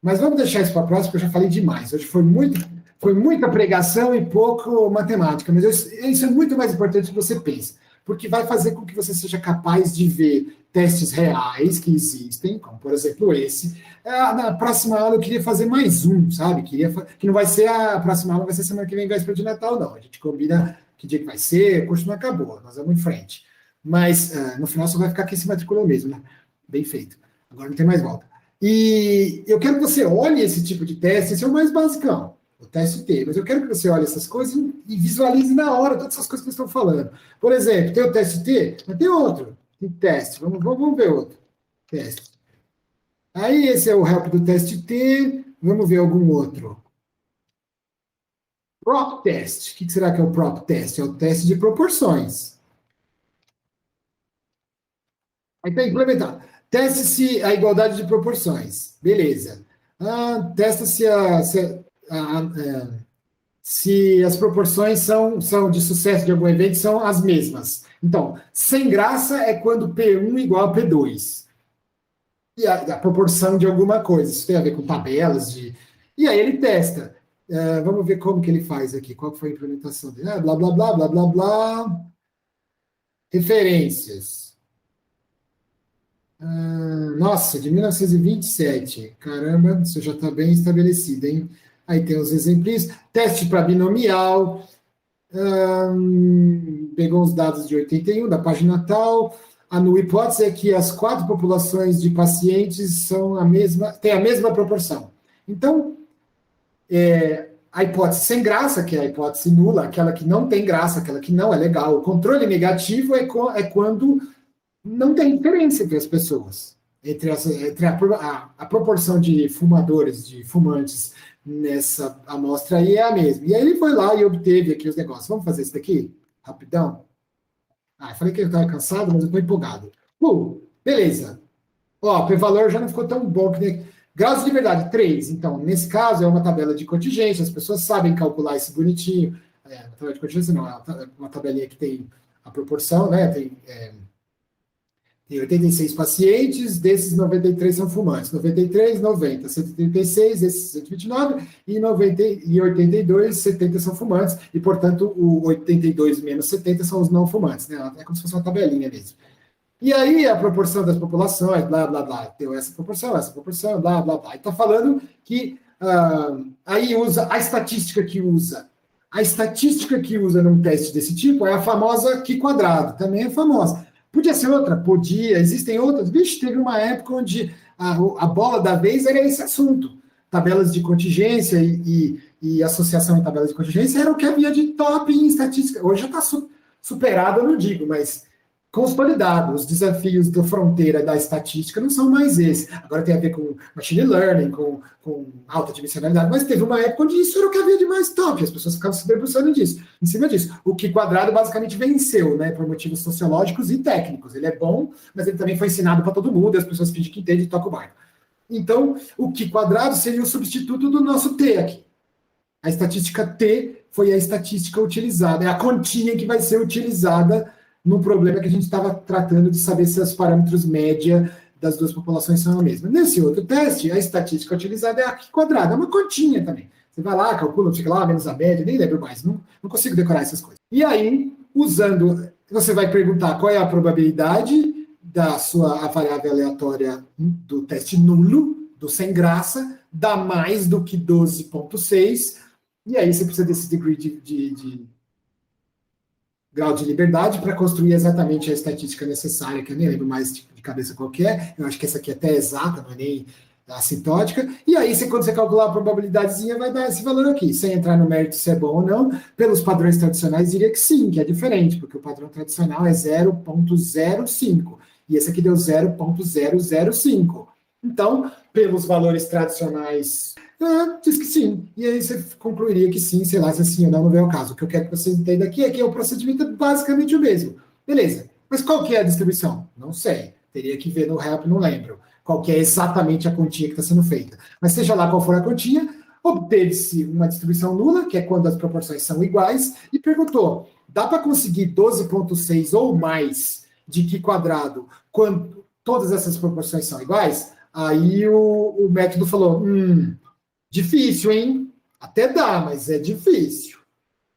Speaker 1: Mas vamos deixar isso para a próxima, porque eu já falei demais. Hoje foi muita pregação e pouco matemática, mas isso é muito mais importante do que você pensa, porque vai fazer com que você seja capaz de ver testes reais que existem, como por exemplo esse. Na próxima aula eu queria fazer mais um, sabe? Que não vai ser a próxima aula, vai ser semana que vem, véspera de Natal, não. A gente combina que dia que vai ser, o curso não acabou, nós vamos em frente. Mas no final só vai ficar quem se matriculou mesmo, né? Bem feito. Agora não tem mais volta. E eu quero que você olhe esse tipo de teste, esse é o mais basicão, o teste T, mas eu quero que você olhe essas coisas e visualize na hora todas essas coisas que eu estou falando. Por exemplo, tem o teste T, mas tem outro, tem teste, vamos ver outro, teste. Aí esse é o help do teste T, vamos ver algum outro. Prop test, o que será que é o prop test? É o teste de proporções. Aí está implementado. Teste-se a igualdade de proporções. Beleza. Testa-se se as proporções são de sucesso de algum evento, são as mesmas. Então, sem graça é quando P1 igual a P2. E a proporção de alguma coisa. Isso tem a ver com tabelas. E aí ele testa. Vamos ver como que ele faz aqui. Qual foi a implementação dele? Blá, blá, blá, blá, blá, blá. Referências. Nossa, de 1927. Caramba, isso já está bem estabelecido, hein? Aí tem os exemplos. Teste para binomial. Pegou os dados de 81, da página tal. A hipótese é que as 4 populações de pacientes têm a mesma proporção. Então, a hipótese sem graça, que é a hipótese nula, aquela que não tem graça, aquela que não é legal. O controle negativo é quando não tem diferença entre as pessoas, entre a proporção de fumadores, de fumantes nessa amostra aí é a mesma. E aí ele foi lá e obteve aqui os negócios. Vamos fazer isso daqui? Rapidão. Eu falei que eu estava cansado, mas eu estou empolgado. Beleza. Ó, o p-valor já não ficou tão bom que nem... Graus de liberdade, 3. Então, nesse caso, é uma tabela de contingência, as pessoas sabem calcular isso bonitinho. Tabela de contingência não, é uma tabelinha que tem a proporção, né? Tem 86 pacientes, desses 93 são fumantes. 93, 90, 136, esses 129, e 82, 70 são fumantes, e, portanto, o 82 menos 70 são os não fumantes, né? É como se fosse uma tabelinha mesmo. E aí, a proporção das populações, blá, blá, blá, deu essa proporção, blá, blá, blá. E está falando que aí usa a estatística que usa. A estatística que usa num teste desse tipo é a famosa Q quadrado, também é famosa. Podia ser outra? Podia. Existem outras. Vixe, teve uma época onde a bola da vez era esse assunto. Tabelas de contingência e associação em tabelas de contingência era o que havia de top em estatística. Hoje já está superado, eu não digo, mas consolidado. Os desafios da fronteira da estatística não são mais esses. Agora tem a ver com machine learning, com alta dimensionalidade, mas teve uma época onde isso era o que havia de mais top, as pessoas ficavam se debruçando em cima disso. O Q quadrado basicamente venceu, né, por motivos sociológicos e técnicos. Ele é bom, mas ele também foi ensinado para todo mundo, e as pessoas fingem que entendem e tocam o barco. Então, o Q quadrado seria o substituto do nosso T aqui. A estatística T foi a estatística utilizada, é a continha que vai ser utilizada no problema que a gente estava tratando de saber se os parâmetros média das duas populações são a mesma. Nesse outro teste, a estatística utilizada é a aqui quadrada, é uma continha também. Você vai lá, calcula, fica lá, menos a média, nem lembro mais, não consigo decorar essas coisas. E aí, você vai perguntar qual é a probabilidade da sua variável aleatória do teste nulo, do sem graça, dá mais do que 12,6, e aí você precisa desse degree de grau de liberdade para construir exatamente a estatística necessária, que eu nem lembro mais de cabeça qual que é, eu acho que essa aqui é até exata, não é nem assintótica, e aí quando você calcular a probabilidadezinha vai dar esse valor aqui, sem entrar no mérito se é bom ou não, pelos padrões tradicionais diria que sim, que é diferente, porque o padrão tradicional é 0,05, e esse aqui deu 0,005. Então, pelos valores tradicionais, diz que sim. E aí você concluiria que sim, sei lá, se sim ou não vem ao caso. O que eu quero que vocês entendam aqui é que o procedimento é basicamente o mesmo. Beleza. Mas qual que é a distribuição? Não sei. Teria que ver no REP, não lembro. Qual que é exatamente a continha que está sendo feita. Mas seja lá qual for a continha, obteve-se uma distribuição nula, que é quando as proporções são iguais, e perguntou, dá para conseguir 12,6 ou mais de Qi quadrado quando todas essas proporções são iguais? Aí o método falou, difícil, hein? Até dá, mas é difícil.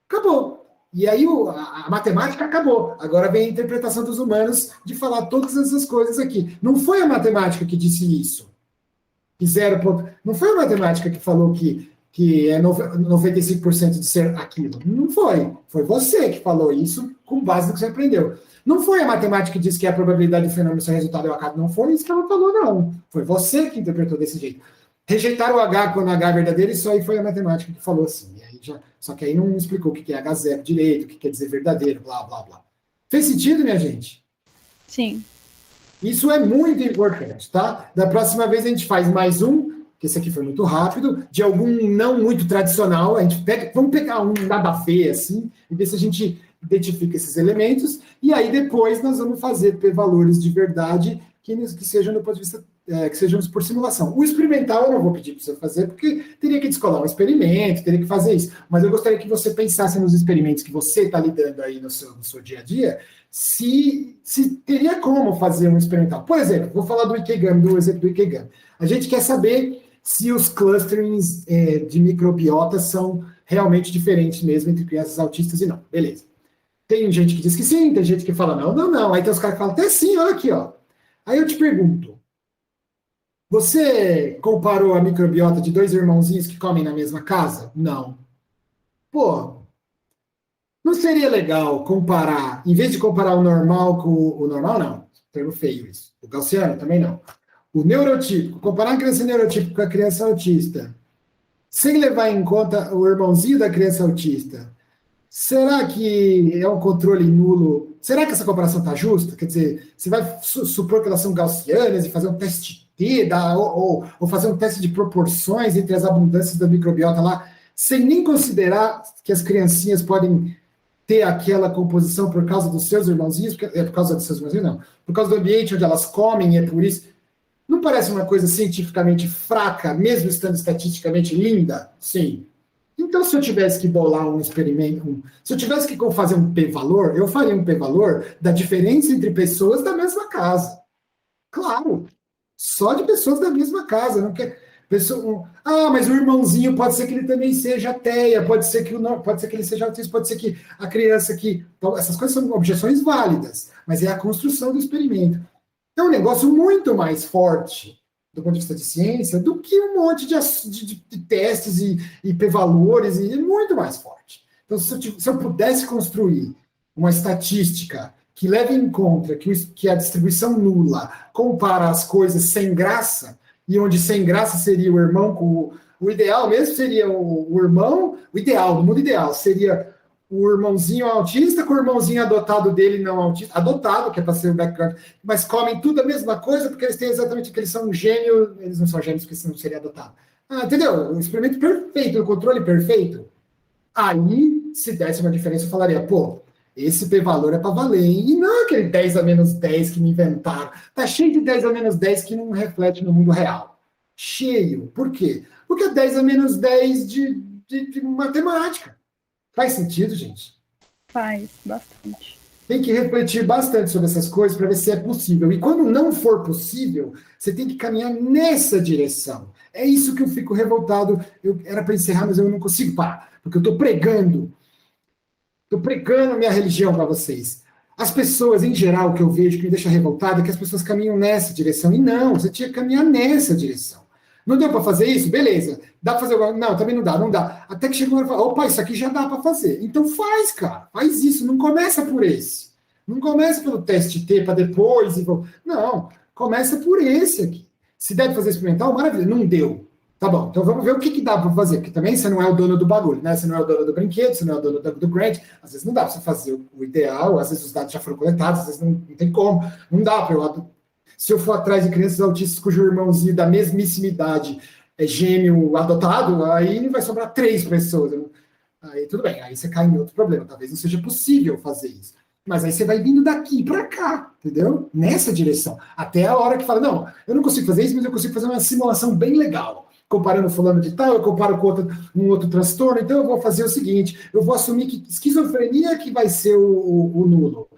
Speaker 1: Acabou. E aí a matemática acabou. Agora vem a interpretação dos humanos de falar todas essas coisas aqui. Não foi a matemática que disse isso. Não foi a matemática que falou que é 95% de ser aquilo. Não foi. Foi você que falou isso com base no que você aprendeu. Não foi a matemática que disse que a probabilidade do fenômeno ser resultado é o acaso. Não foi isso que ela falou, não. Foi você que interpretou desse jeito. Rejeitaram o H quando o H é verdadeiro, isso aí foi a matemática que falou assim. E aí só que aí não explicou o que é H0 direito, o que quer dizer verdadeiro, blá, blá, blá. Fez sentido, minha gente?
Speaker 3: Sim.
Speaker 1: Isso é muito importante, tá? Da próxima vez a gente faz mais um, que esse aqui foi muito rápido, de algum não muito tradicional. Vamos pegar um nada a ver, assim, e ver se a gente identifica esses elementos, e aí depois nós vamos fazer p-valores de verdade que sejam do ponto de vista, que sejam por simulação. O experimental eu não vou pedir para você fazer, porque teria que descolar um experimento, teria que fazer isso, mas eu gostaria que você pensasse nos experimentos que você está lidando aí no seu dia a dia, se teria como fazer um experimental. Por exemplo, vou falar do exemplo do Ikegami. A gente quer saber se os clusterings de microbiota são realmente diferentes mesmo entre crianças autistas e não. Beleza. Tem gente que diz que sim, tem gente que fala não. Aí tem os caras que falam até sim, olha aqui, ó. Aí eu te pergunto, você comparou a microbiota de dois irmãozinhos que comem na mesma casa? Não. Pô, não seria legal comparar, em vez de comparar o normal com o normal, não. Termo feio isso. O gaussiano também não. O neurotípico, comparar a criança neurotípica com a criança autista, sem levar em conta o irmãozinho da criança autista, será que é um controle nulo? Será que essa comparação está justa? Quer dizer, você vai supor que elas são gaussianas e fazer um teste T, ou fazer um teste de proporções entre as abundâncias da microbiota lá, sem nem considerar que as criancinhas podem ter aquela composição por causa dos seus irmãozinhos, por causa dos seus irmãozinhos, não, por causa do ambiente onde elas comem, é por isso. Não parece uma coisa cientificamente fraca, mesmo estando estatisticamente linda? Sim. Então, se eu tivesse que bolar um experimento, se eu tivesse que fazer um p-valor, eu faria um p-valor da diferença entre pessoas da mesma casa. Claro, só de pessoas da mesma casa. Não quer, mas o irmãozinho pode ser que ele também seja ateia, pode ser que ele seja autista, pode ser que a criança que... Então, essas coisas são objeções válidas, mas é a construção do experimento. É um negócio muito mais forte do ponto de vista de ciência, do que um monte de testes e p-valores, e é muito mais forte. Então, se eu pudesse construir uma estatística que leve em conta que a distribuição nula compara as coisas sem graça, e onde sem graça seria o irmão com o ideal mesmo seria o irmão, o ideal, no mundo ideal, seria o irmãozinho autista com o irmãozinho adotado dele não autista, adotado, que é para ser o background, mas comem tudo a mesma coisa, porque eles têm exatamente que eles são gêmeos, eles não são gêmeos porque senão seria adotado. Entendeu? O experimento perfeito, o controle perfeito. Aí, se desse uma diferença, eu falaria, pô, esse p-valor é para valer, e não aquele 10 a menos 10 que me inventaram. Tá cheio de 10 a menos 10 que não reflete no mundo real. Cheio. Por quê? Porque é 10 a menos 10 de matemática. Faz sentido, gente?
Speaker 3: Faz, bastante.
Speaker 1: tem que refletir bastante sobre essas coisas para ver se é possível. E quando não for possível, você tem que caminhar nessa direção. É isso que eu fico revoltado. Era para encerrar, mas eu não consigo parar, porque eu estou pregando a minha religião para vocês. As pessoas, em geral, que eu vejo que me deixa revoltado é que as pessoas caminham nessa direção. E não, você tinha que caminhar nessa direção. Não deu para fazer isso? Beleza. Dá para fazer agora? Não, também não dá. Até que chegou uma hora e falou, opa, isso aqui já dá para fazer. Então faz, cara. Faz isso. Não começa por esse. Não começa pelo teste T para depois. Não, começa por esse aqui. Se deve fazer experimental, maravilha. Não deu. Tá bom, então vamos ver o que dá para fazer. Porque também você não é o dono do bagulho, né? Você não é o dono do brinquedo, você não é o dono do grant. Às vezes não dá para você fazer o ideal, às vezes os dados já foram coletados, às vezes não tem como. Não dá para eu... Se eu for atrás de crianças autistas cujo irmãozinho da mesmíssima idade é gêmeo adotado, aí vai sobrar 3 pessoas. Aí tudo bem, aí você cai em outro problema. Talvez não seja possível fazer isso. Mas aí você vai vindo daqui para cá, entendeu? Nessa direção. Até a hora que fala, não, eu não consigo fazer isso, mas eu consigo fazer uma simulação bem legal. Comparando fulano de tal, eu comparo com um outro transtorno, então eu vou fazer o seguinte, eu vou assumir que esquizofrenia que vai ser o nulo.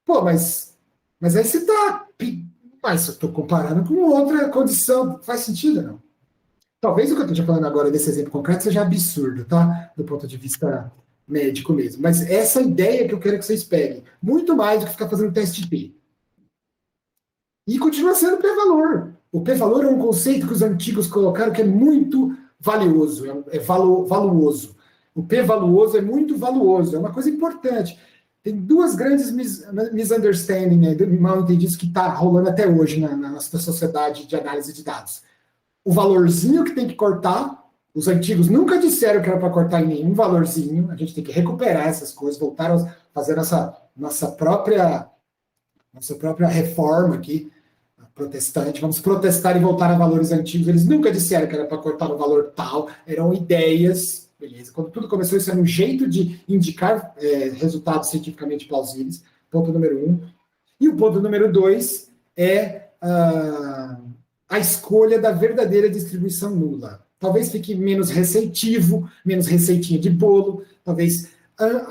Speaker 1: Pô, mas aí você está... Mas eu estou comparando com outra condição. Faz sentido, não? Talvez o que eu estou falando agora desse exemplo concreto seja absurdo, tá? Do ponto de vista médico mesmo. Mas essa ideia que eu quero que vocês peguem. Muito mais do que ficar fazendo teste P. E continua sendo P-valor. O P-valor é um conceito que os antigos colocaram que é muito valioso, valuoso. O P-valuoso é muito valuoso, é uma coisa importante. Tem 2 grandes misunderstandings, né, mal entendidos, que está rolando até hoje na nossa sociedade de análise de dados. O valorzinho que tem que cortar, os antigos nunca disseram que era para cortar em nenhum valorzinho, a gente tem que recuperar essas coisas, voltar a fazer nossa própria reforma aqui, protestante, vamos protestar e voltar a valores antigos. Eles nunca disseram que era para cortar no valor tal, eram ideias, beleza. Quando tudo começou, isso era um jeito de indicar resultados cientificamente plausíveis, ponto número 1. E o ponto número 2 é a escolha da verdadeira distribuição nula. Talvez fique menos receptivo, menos receitinha de bolo, talvez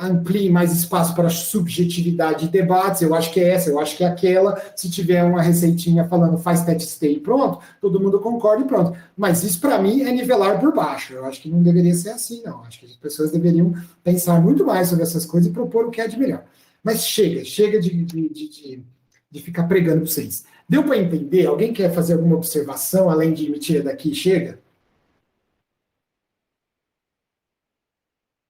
Speaker 1: amplie mais espaço para subjetividade de debates, eu acho que é essa, eu acho que é aquela, se tiver uma receitinha falando faz teste e pronto, todo mundo concorda e pronto. Mas isso para mim é nivelar por baixo, eu acho que não deveria ser assim, não. Acho que as pessoas deveriam pensar muito mais sobre essas coisas e propor o que é de melhor. Mas chega de ficar pregando para vocês. Deu para entender? Alguém quer fazer alguma observação além de me tira daqui? Chega?